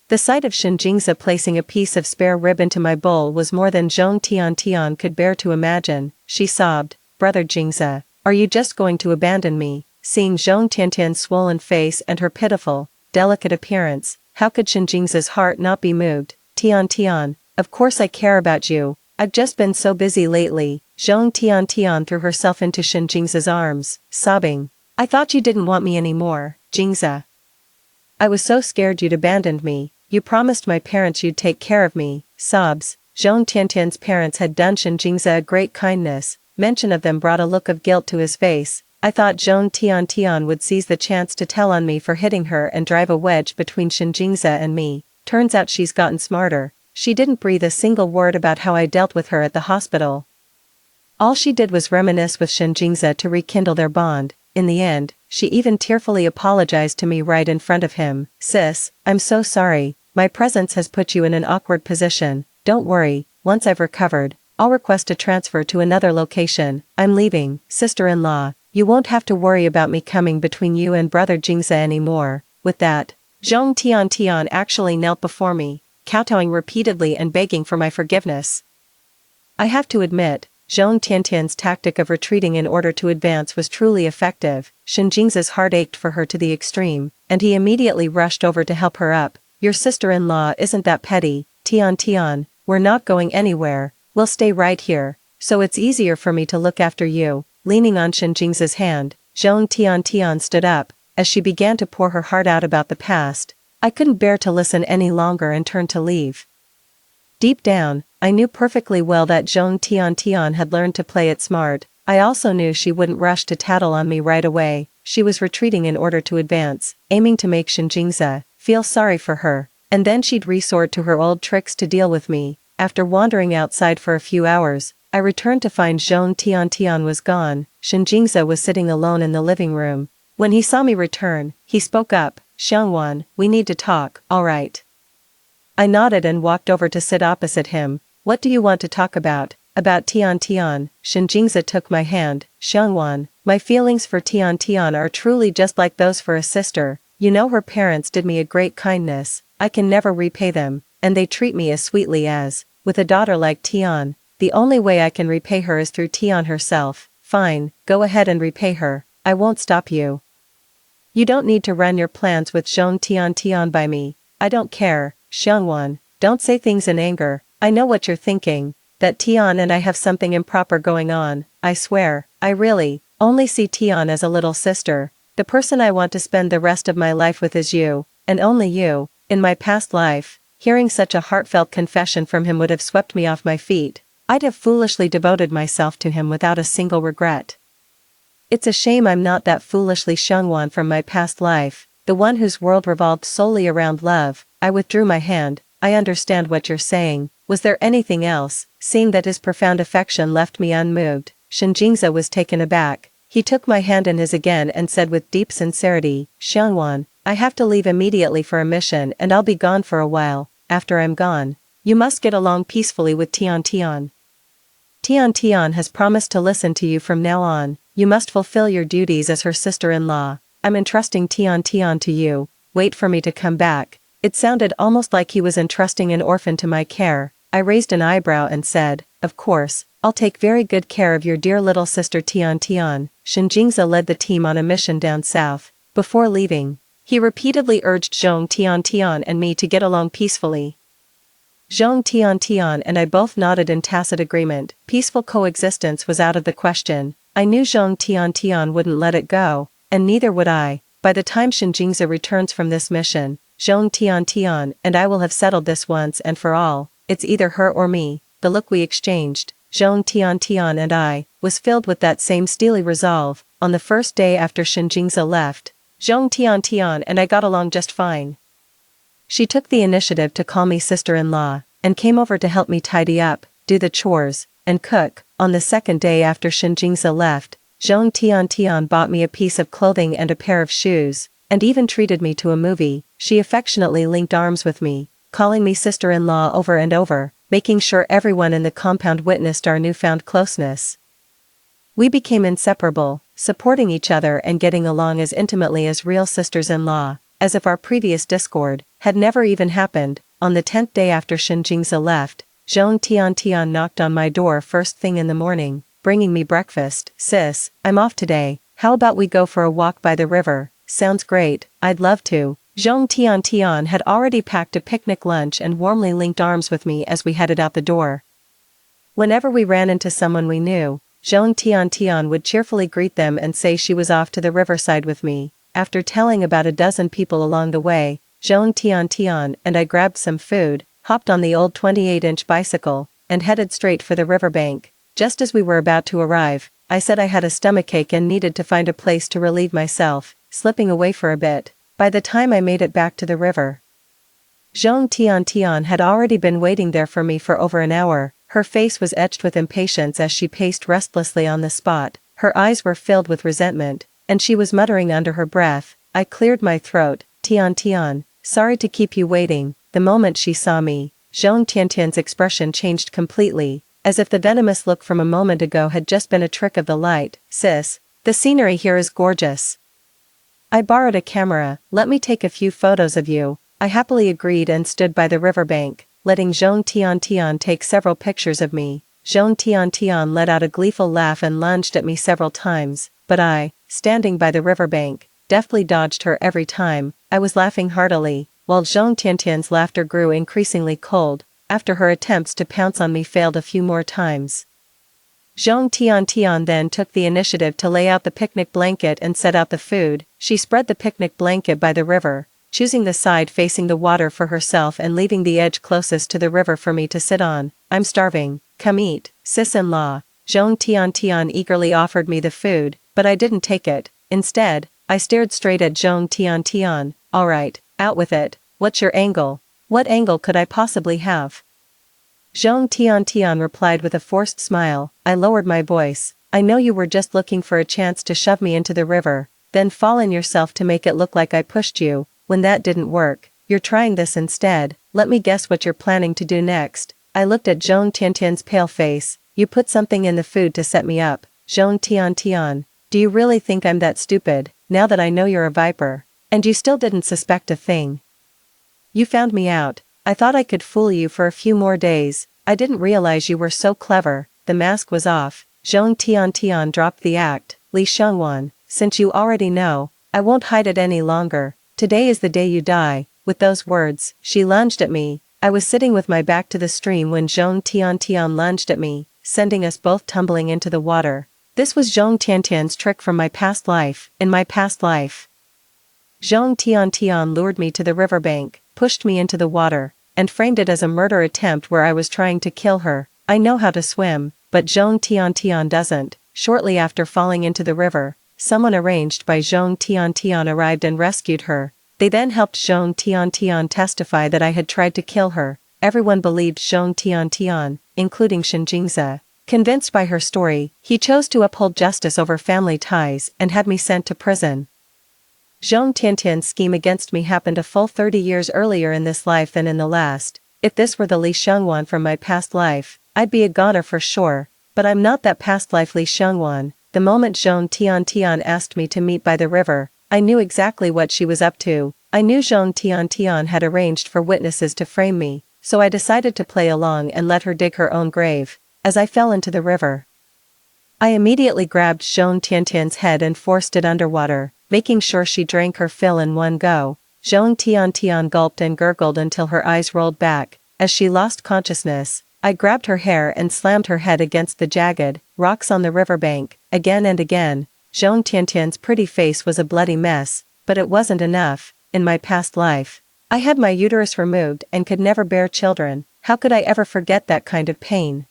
The sight of Shen Jingze placing a piece of spare rib into my bowl was more than Zhong Tian could bear to imagine. She sobbed, Brother Jingze, are you just going to abandon me? Seeing Zhong Tian's swollen face and her pitiful, delicate appearance, how could Shen Jingze's heart not be moved? Tian, of course I care about you. I've just been so busy lately. Zhong Tian threw herself into Shen Jingze's arms, sobbing. I thought you didn't want me anymore, Jingze. I was so scared you'd abandoned me. You promised my parents you'd take care of me. Sobs. Zhong Tian's parents had done Shen Jingze a great kindness. Mention of them brought a look of guilt to his face. I thought Zhong Tian would seize the chance to tell on me for hitting her and drive a wedge between Shen Jingze and me. Turns out she's gotten smarter. She didn't breathe a single word about how I dealt with her at the hospital. All she did was reminisce with Shen Jingze to rekindle their bond. In the end, she even tearfully apologized to me right in front of him. Sis, I'm so sorry. My presence has put you in an awkward position. Don't worry, once I've recovered, I'll request a transfer to another location. I'm leaving, sister-in-law. You won't have to worry about me coming between you and Brother Jingze anymore. With that, Zhong Tian actually knelt before me, kowtowing repeatedly and begging for my forgiveness. I have to admit, Zhong Tian's tactic of retreating in order to advance was truly effective. Shen Jingze's heart ached for her to the extreme, and he immediately rushed over to help her up. Your sister-in-law isn't that petty, Tian, we're not going anywhere, we'll stay right here, so it's easier for me to look after you. Leaning on Shen Jingze's hand, Zhong Tian stood up. As she began to pour her heart out about the past, I couldn't bear to listen any longer and turned to leave. Deep down, I knew perfectly well that Zhong Tian had learned to play it smart. I also knew she wouldn't rush to tattle on me right away. She was retreating in order to advance, aiming to make Shinjingza feel sorry for her, and then she'd resort to her old tricks to deal with me. After wandering outside for a few hours, I returned to find Zhong Tian was gone. Shinjingza was sitting alone in the living room. When he saw me return, he spoke up, "Xiangwan, we need to talk, alright?" I nodded and walked over to sit opposite him. "What do you want to talk about?" "About Tian." Shinjingza took my hand. "Xiangwan, my feelings for Tian are truly just like those for a sister. You know, her parents did me a great kindness. I can never repay them, and they treat me as sweetly as, with a daughter like Tian. The only way I can repay her is through Tian herself." "Fine, go ahead and repay her. I won't stop you. You don't need to run your plans with Zhong Tian by me. I don't care." "Xiangwan, don't say things in anger. I know what you're thinking, that Tian and I have something improper going on. I swear, I really only see Tian as a little sister. The person I want to spend the rest of my life with is you, and only you. In my past life, hearing such a heartfelt confession from him would have swept me off my feet. I'd have foolishly devoted myself to him without a single regret. It's a shame I'm not that foolishly Xiangwan from my past life, the one whose world revolved solely around love." I withdrew my hand. "I understand what you're saying. Was there anything else?" Seeing that his profound affection left me unmoved, Shinjingza was taken aback. He took my hand in his again and said with deep sincerity, "Xiangwan, I have to leave immediately for a mission and I'll be gone for a while. After I'm gone, you must get along peacefully with Tian. Tian has promised to listen to you from now on. You must fulfill your duties as her sister-in-law. I'm entrusting Tian to you. Wait for me to come back." It sounded almost like he was entrusting an orphan to my care. I raised an eyebrow and said, "Of course, I'll take very good care of your dear little sister Tian." Shinjingza led the team on a mission down south. Before leaving, he repeatedly urged Zhong Tian and me to get along peacefully. Zhong Tian and I both nodded in tacit agreement. Peaceful coexistence was out of the question. I knew Zhong Tian wouldn't let it go, and neither would I. By the time Shinjingza returns from this mission, Zhong Tian and I will have settled this once and for all. It's either her or me. The look we exchanged, Zhong Tian and I, was filled with that same steely resolve. On the first day after Shinjingza left, Zhong Tian and I got along just fine. She took the initiative to call me sister-in-law, and came over to help me tidy up, do the chores, and cook. On the second day after Shinjingza left, Zhong Tian bought me a piece of clothing and a pair of shoes, and even treated me to a movie. She affectionately linked arms with me, calling me sister-in-law over and over, making sure everyone in the compound witnessed our newfound closeness. We became inseparable, supporting each other and getting along as intimately as real sisters-in-law, as if our previous discord had never even happened. On the 10th day after Shinjingza left, Zhong Tian knocked on my door first thing in the morning, bringing me breakfast. "Sis, I'm off today. How about we go for a walk by the river?" "Sounds great, I'd love to." Zhong Tian had already packed a picnic lunch and warmly linked arms with me as we headed out the door. Whenever we ran into someone we knew, Zhong Tian would cheerfully greet them and say she was off to the riverside with me. After telling about a dozen people along the way, Zhong Tian and I grabbed some food, hopped on the old 28-inch bicycle, and headed straight for the riverbank. Just as we were about to arrive, I said I had a stomachache and needed to find a place to relieve myself, slipping away for a bit. By the time I made it back to the river, Zhong Tian had already been waiting there for me for over an hour. Her face was etched with impatience as she paced restlessly on the spot. Her eyes were filled with resentment, and she was muttering under her breath. I cleared my throat. Tian, sorry to keep you waiting." The moment she saw me, Zhong Tian's expression changed completely, as if the venomous look from a moment ago had just been a trick of the light. "Sis, the scenery here is gorgeous. I borrowed a camera, let me take a few photos of you." I happily agreed and stood by the riverbank, letting Zhong Tian take several pictures of me. Zhong Tian let out a gleeful laugh and lunged at me several times, but I, standing by the riverbank, deftly dodged her every time. I was laughing heartily, while Zhong Tian's laughter grew increasingly cold, after her attempts to pounce on me failed a few more times. Zhong Tian then took the initiative to lay out the picnic blanket and set out the food. She spread the picnic blanket by the river, choosing the side facing the water for herself and leaving the edge closest to the river for me to sit on. "I'm starving, come eat." "Sis-in-law, Zhong Tian eagerly offered me the food, but I didn't take it. Instead, I stared straight at Zhong Tian. Alright, out with it. What's your angle? What angle could I possibly have? Zhong Tian replied with a forced smile. I lowered my voice. I know you were just looking for a chance to shove me into the river, then fall in yourself to make it look like I pushed you. When that didn't work, you're trying this instead. Let me guess what you're planning to do next. I looked at Zhong Tian's pale face. You put something in the food to set me up. Zhong Tian. Do you really think I'm that stupid, now that I know you're a viper? And you still didn't suspect a thing. You found me out. I thought I could fool you for a few more days. I didn't realize you were so clever. The mask was off. Zhong Tian dropped the act. Li Shengwan, since you already know, I won't hide it any longer. Today is the day you die. With those words, she lunged at me. I was sitting with my back to the stream when Zhong Tian lunged at me, sending us both tumbling into the water. This was Zhong Tian's trick from my past life. In my past life, Zhong Tian lured me to the riverbank, pushed me into the water, and framed it as a murder attempt where I was trying to kill her. I know how to swim, but Zhong Tian doesn't. Shortly after falling into the river, someone arranged by Zhong Tian arrived and rescued her. They then helped Zhong Tian testify that I had tried to kill her. Everyone believed Zhong Tian, including Shen Jingzi. Convinced by her story, he chose to uphold justice over family ties and had me sent to prison. Zhong Tian's scheme against me happened a full 30 years earlier in this life than in the last. If this were the Li Shengwan from my past life, I'd be a goner for sure, but I'm not that past life Li Shengwan. The moment Zhong Tian asked me to meet by the river, I knew exactly what she was up to. I knew Zhong Tian had arranged for witnesses to frame me, so I decided to play along and let her dig her own grave. As I fell into the river, I immediately grabbed Zhong Tian's head and forced it underwater, making sure she drank her fill in one go. Zhong Tian gulped and gurgled until her eyes rolled back. As she lost consciousness, I grabbed her hair and slammed her head against the jagged rocks on the riverbank, again and again. Zhong Tian's pretty face was a bloody mess, but it wasn't enough. In my past life, I had my uterus removed and could never bear children. How could I ever forget that kind of pain?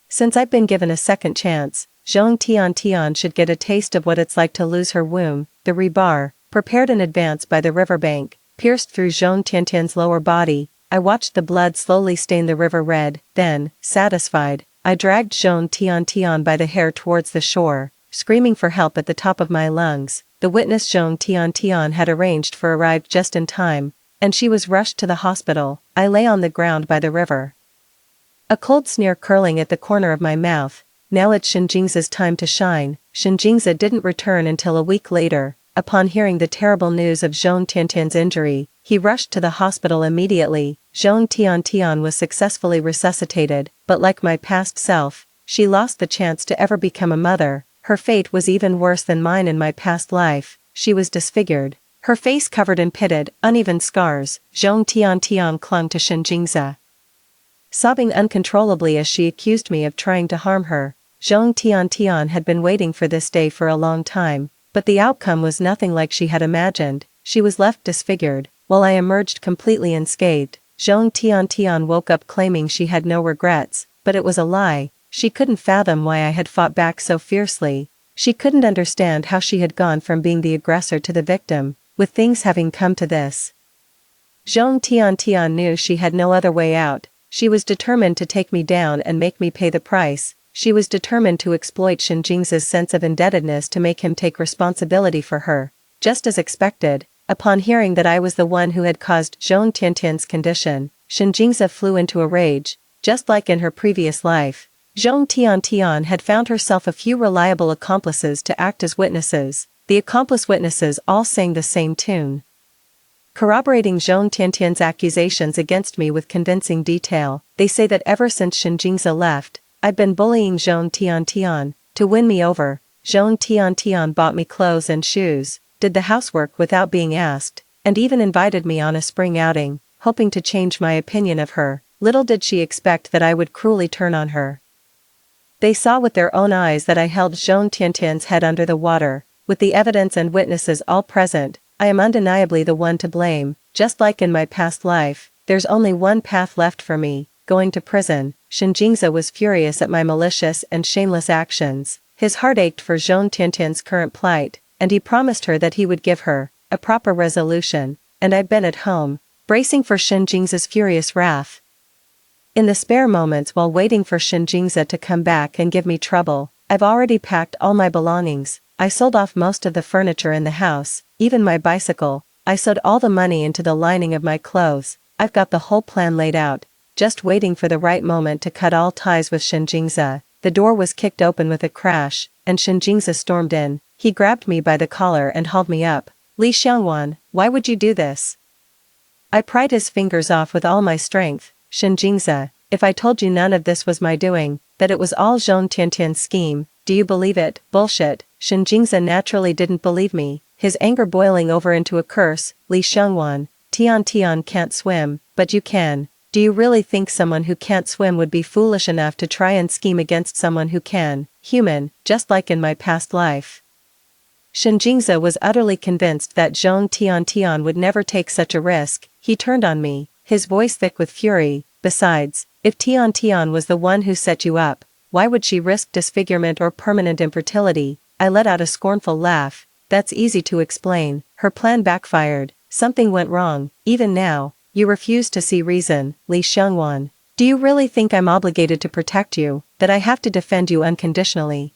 Since I've been given a second chance, Zhong Tian should get a taste of what it's like to lose her womb. The rebar, prepared in advance by the riverbank, pierced through Zhong Tian's lower body. I watched the blood slowly stain the river red. Then, satisfied, I dragged Zhong Tian by the hair towards the shore, screaming for help at the top of my lungs. The witness Zhong Tian had arranged for arrived just in time, and she was rushed to the hospital. I lay on the ground by the river, a cold sneer curling at the corner of my mouth. Now it's Shen Jingzi's time to shine. Shen Jingzi didn't return until a week later. Upon hearing the terrible news of Zhong Tian's injury, he rushed to the hospital immediately. Zhong Tian was successfully resuscitated, but like my past self, she lost the chance to ever become a mother. Her fate was even worse than mine in my past life. She was disfigured, her face covered in pitted, uneven scars. Zhong Tian clung to Shen Jingzi, sobbing uncontrollably as she accused me of trying to harm her. Zhong Tian had been waiting for this day for a long time, but the outcome was nothing like she had imagined. She was left disfigured, while I emerged completely unscathed. Zhong Tian woke up claiming she had no regrets, but it was a lie. She couldn't fathom why I had fought back so fiercely. She couldn't understand how she had gone from being the aggressor to the victim, with things having come to this. Zhong Tian knew she had no other way out. She was determined to take me down and make me pay the price. She was determined to exploit Shen Jingzi's sense of indebtedness to make him take responsibility for her. Just as expected, upon hearing that I was the one who had caused Zhong Tian's condition, Shen Jingzi flew into a rage. Just like in her previous life, Zhong Tian had found herself a few reliable accomplices to act as witnesses. The accomplice witnesses all sang the same tune, corroborating Zhong Tian's accusations against me with convincing detail. They say that ever since Shen Jingzi left, I've been bullying Zhong Tian. To win me over, Zhong Tian bought me clothes and shoes, did the housework without being asked, and even invited me on a spring outing, hoping to change my opinion of her. Little did she expect that I would cruelly turn on her. They saw with their own eyes that I held Zhong Tian's head under the water. With the evidence and witnesses all present, I am undeniably the one to blame. Just like in my past life, there's only one path left for me, going to prison. Shinjingza was furious at my malicious and shameless actions. His heart ached for Zhong Tiantian's current plight, and he promised her that he would give her a proper resolution, and I'd been at home, bracing for Shinjingza's furious wrath. In the spare moments while waiting for Shinjingza to come back and give me trouble, I've already packed all my belongings. I sold off most of the furniture in the house, even my bicycle. I sewed all the money into the lining of my clothes. I've got the whole plan laid out, just waiting for the right moment to cut all ties with Shinjingza. The door was kicked open with a crash, and Shinjingza stormed in. He grabbed me by the collar and hauled me up. Li Xiangwan, why would you do this? I pried his fingers off with all my strength. Shinjingza, if I told you none of this was my doing, that it was all Zhong Tiantian's scheme, do you believe it? Bullshit. Shinjingza naturally didn't believe me, his anger boiling over into a curse. Li Xiangwan, Tian can't swim, but you can. Do you really think someone who can't swim would be foolish enough to try and scheme against someone who can? Human, just like in my past life. Shinjingza was utterly convinced that Zhong Tian would never take such a risk. He turned on me, his voice thick with fury. Besides, if Tian was the one who set you up, why would she risk disfigurement or permanent infertility? I let out a scornful laugh. That's easy to explain. Her plan backfired. Something went wrong. Even now, you refuse to see reason. Li Xiangwan, do you really think I'm obligated to protect you, that I have to defend you unconditionally?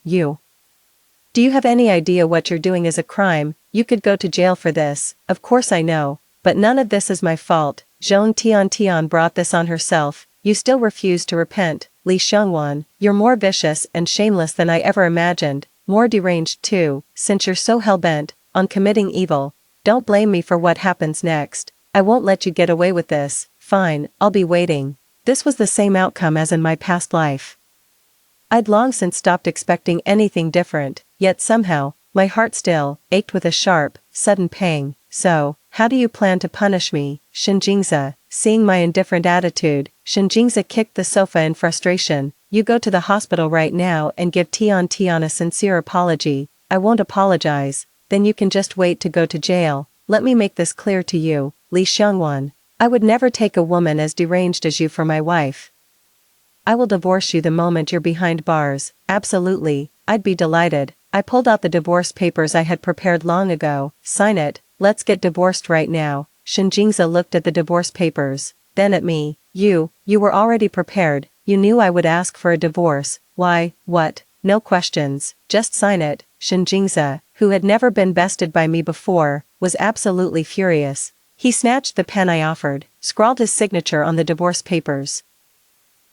Do you have any idea what you're doing is a crime? You could go to jail for this. Of course I know, but none of this is my fault. Zhong Tian brought this on herself. You still refuse to repent. Li Xiangwan, you're more vicious and shameless than I ever imagined, more deranged too, since you're so hell-bent on committing evil. Don't blame me for what happens next. I won't let you get away with this. Fine, I'll be waiting. This was the same outcome as in my past life. I'd long since stopped expecting anything different, yet somehow, my heart still ached with a sharp, sudden pang. So, how do you plan to punish me? Shinjingza, seeing my indifferent attitude, Shinjingza kicked the sofa in frustration. You go to the hospital right now and give Tian a sincere apology. I won't apologize. Then you can just wait to go to jail. Let me make this clear to you, Li Xiangwan. I would never take a woman as deranged as you for my wife. I will divorce you the moment you're behind bars. Absolutely, I'd be delighted. I pulled out the divorce papers I had prepared long ago. Sign it, let's get divorced right now. Shinjingza looked at the divorce papers, then at me. You were already prepared. You knew I would ask for a divorce. Why, what? No questions, just sign it. Shinjingza, who had never been bested by me before, was absolutely furious. He snatched the pen I offered, scrawled his signature on the divorce papers,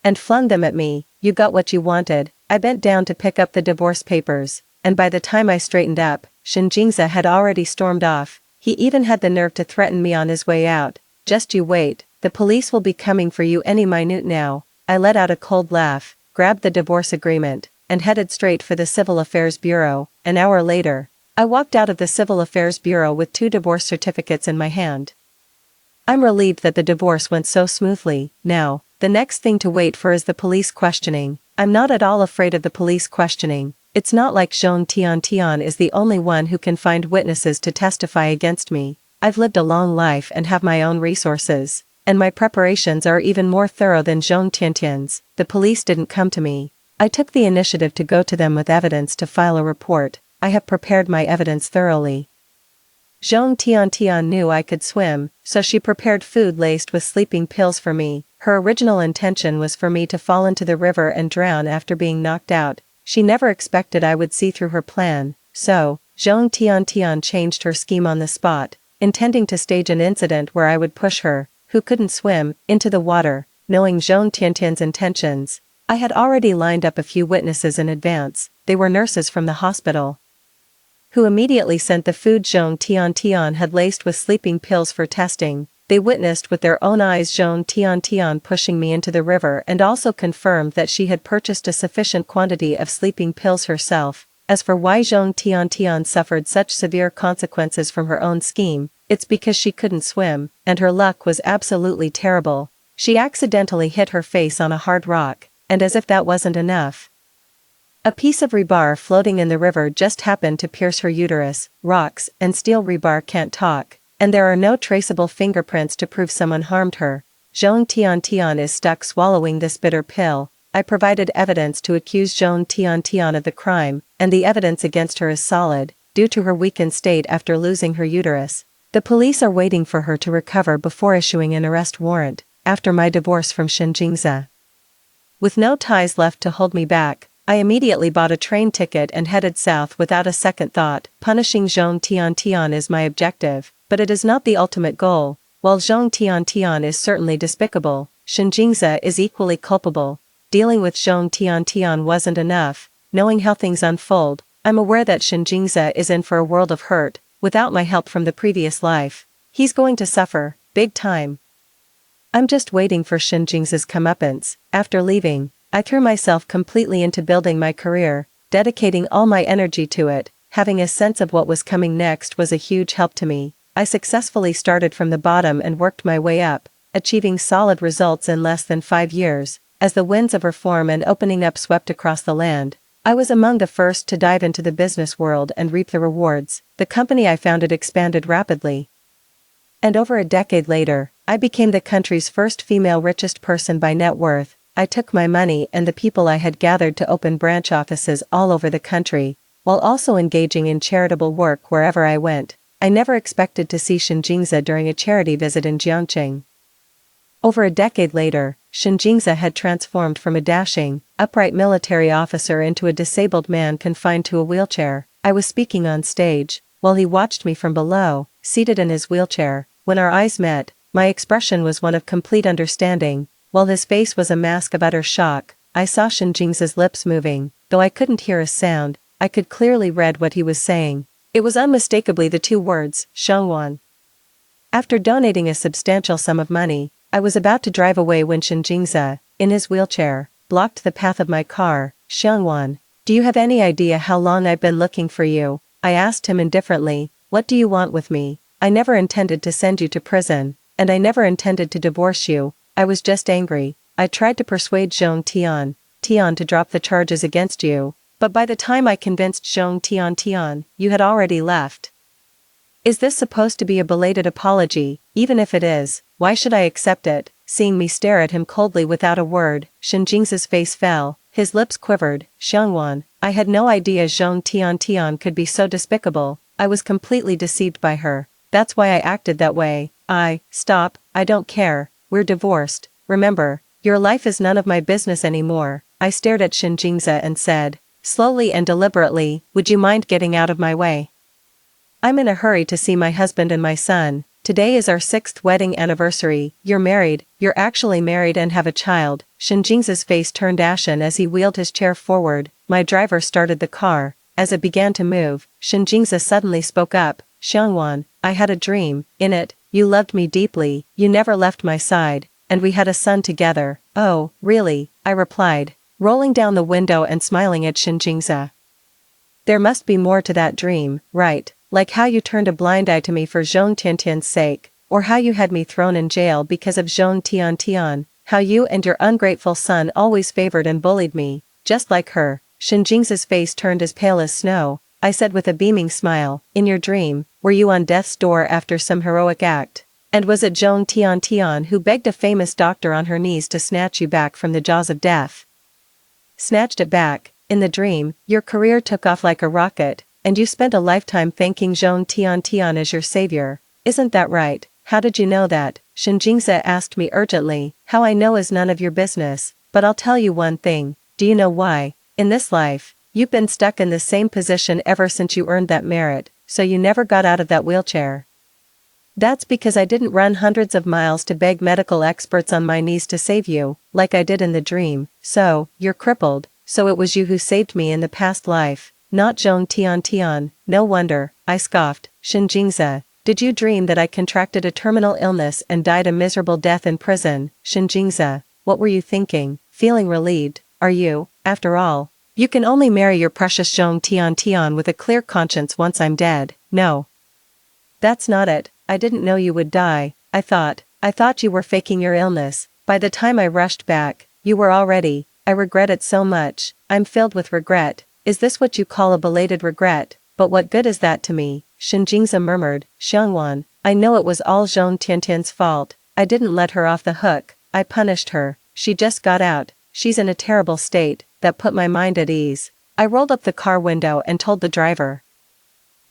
and flung them at me. You got what you wanted. I bent down to pick up the divorce papers, and by the time I straightened up, Shinjingza had already stormed off. He even had the nerve to threaten me on his way out. Just you wait, the police will be coming for you any minute now. I let out a cold laugh, grabbed the divorce agreement, and headed straight for the Civil Affairs Bureau. An hour later, I walked out of the Civil Affairs Bureau with 2 divorce certificates in my hand. I'm relieved that the divorce went so smoothly. Now, the next thing to wait for is the police questioning. I'm not at all afraid of the police questioning. It's not like Zhong Tian is the only one who can find witnesses to testify against me. I've lived a long life and have my own resources, and my preparations are even more thorough than Zhong Tiantian's. The police didn't come to me. I took the initiative to go to them with evidence to file a report. I have prepared my evidence thoroughly. Zhong Tian knew I could swim, so she prepared food laced with sleeping pills for me. Her original intention was for me to fall into the river and drown after being knocked out. She never expected I would see through her plan, so, Zhong Tian changed her scheme on the spot, intending to stage an incident where I would push her, who couldn't swim, into the water. Knowing Zhong Tiantian's intentions, I had already lined up a few witnesses in advance. They were nurses from the hospital, who immediately sent the food Zhong Tian had laced with sleeping pills for testing. They witnessed with their own eyes Zhong Tian pushing me into the river and also confirmed that she had purchased a sufficient quantity of sleeping pills herself. As for why Zhong Tian suffered such severe consequences from her own scheme, it's because she couldn't swim, and her luck was absolutely terrible. She accidentally hit her face on a hard rock, and as if that wasn't enough, a piece of rebar floating in the river just happened to pierce her uterus. Rocks and steel rebar can't talk, and there are no traceable fingerprints to prove someone harmed her. Zhong Tian is stuck swallowing this bitter pill. I provided evidence to accuse Zhong Tian of the crime, and the evidence against her is solid, due to her weakened state after losing her uterus. The police are waiting for her to recover before issuing an arrest warrant, after my divorce from Shen Jingze. With no ties left to hold me back, I immediately bought a train ticket and headed south without a second thought. Punishing Zhong Tian is my objective, but it is not the ultimate goal. While Zhong Tian is certainly despicable, Shen Jingze is equally culpable. Dealing with Zhong Tian wasn't enough. Knowing how things unfold, I'm aware that Shen Jingze is in for a world of hurt. Without my help from the previous life, he's going to suffer, big time. I'm just waiting for Shen Jingze's comeuppance. After leaving, I threw myself completely into building my career, dedicating all my energy to it. Having a sense of what was coming next was a huge help to me. I successfully started from the bottom and worked my way up, achieving solid results in less than 5 years. As the winds of reform and opening up swept across the land, I was among the first to dive into the business world and reap the rewards. The company I founded expanded rapidly. And over a decade later, I became the country's first female richest person by net worth. I took my money and the people I had gathered to open branch offices all over the country, while also engaging in charitable work wherever I went. I never expected to see Shen Jingze during a charity visit in Jiangqing. Over a decade later, Shen Jingze had transformed from a dashing, upright military officer into a disabled man confined to a wheelchair. I was speaking on stage, while he watched me from below, seated in his wheelchair. When our eyes met, my expression was one of complete understanding. While his face was a mask of utter shock, I saw Shen Jingze's lips moving. Though I couldn't hear a sound, I could clearly read what he was saying. It was unmistakably the 2 words, Shengwan. After donating a substantial sum of money, I was about to drive away when Shen Jingze, in his wheelchair, blocked the path of my car. Shengwan, do you have any idea how long I've been looking for you? I asked him indifferently. What do you want with me? I never intended to send you to prison, and I never intended to divorce you. I was just angry. I tried to persuade Zhong Tian to drop the charges against you, but by the time I convinced Zhong Tian, you had already left. Is this supposed to be a belated apology? Even if it is, why should I accept it? Seeing me stare at him coldly without a word, Shen Jingze's face fell, his lips quivered. Shengwan, I had no idea Zhong Tian could be so despicable. I was completely deceived by her. That's why I acted that way. Stop, I don't care. We're divorced. Remember, your life is none of my business anymore. I stared at Shen Jingze and said, slowly and deliberately, would you mind getting out of my way? I'm in a hurry to see my husband and my son. Today is our 6th wedding anniversary. You're married, you're actually married and have a child. Shen Jingze's face turned ashen as he wheeled his chair forward. My driver started the car. As it began to move, Shen Jingze suddenly spoke up. Shengwan, I had a dream. In it, you loved me deeply, you never left my side, and we had a son together. Oh, really? I replied, rolling down the window and smiling at Shen Jingze. There must be more to that dream, right? Like how you turned a blind eye to me for Zhong Tian's sake, or how you had me thrown in jail because of Zhong Tian, how you and your ungrateful son always favored and bullied me, just like her. Shen Jingze's face turned as pale as snow. I said with a beaming smile, in your dream, were you on death's door after some heroic act? And was it Zhong Tian who begged a famous doctor on her knees to snatch you back from the jaws of death? Snatched it back. In the dream, your career took off like a rocket, and you spent a lifetime thanking Zhong Tian as your savior. Isn't that right? How did you know that? Shen Jingze asked me urgently. How I know is none of your business, but I'll tell you one thing. Do you know why? In this life, you've been stuck in the same position ever since you earned that merit, so you never got out of that wheelchair. That's because I didn't run hundreds of miles to beg medical experts on my knees to save you, like I did in the dream. So, you're crippled, so it was you who saved me in the past life, not Zhong Tian. No wonder, I scoffed. Shen Jingze, did you dream that I contracted a terminal illness and died a miserable death in prison? Shen Jingze, what were you thinking? Feeling relieved, are you? After all, you can only marry your precious Zhong Tian with a clear conscience once I'm dead. No. That's not it. I didn't know you would die. I thought you were faking your illness. By the time I rushed back, you were already. I regret it so much. I'm filled with regret. Is this what you call a belated regret? But what good is that to me? Shen Jingze murmured. Shengwan, I know it was all Zhong Tian's fault. I didn't let her off the hook, I punished her. She just got out, she's in a terrible state. That put my mind at ease. I rolled up the car window and told the driver,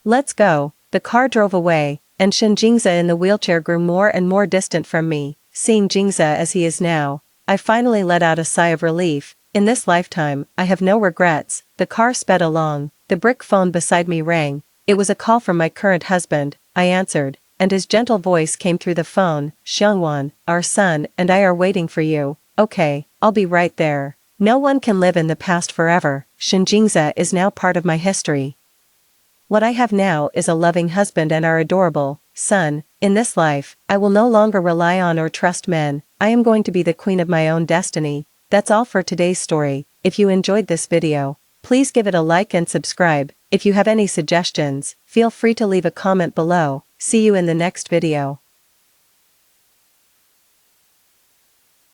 "Let's go." The car drove away, and Shinjingza in the wheelchair grew more and more distant from me. Seeing Jingza as he is now, I finally let out a sigh of relief. In this lifetime, I have no regrets. The car sped along. The brick phone beside me rang. It was a call from my current husband. I answered, and his gentle voice came through the phone. "Xiangwan, our son and I are waiting for you." "Okay, I'll be right there." No one can live in the past forever. Shinjingza is now part of my history. What I have now is a loving husband and our adorable son. In this life, I will no longer rely on or trust men. I am going to be the queen of my own destiny. That's all for today's story. If you enjoyed this video, please give it a like and subscribe. If you have any suggestions, feel free to leave a comment below. See you in the next video.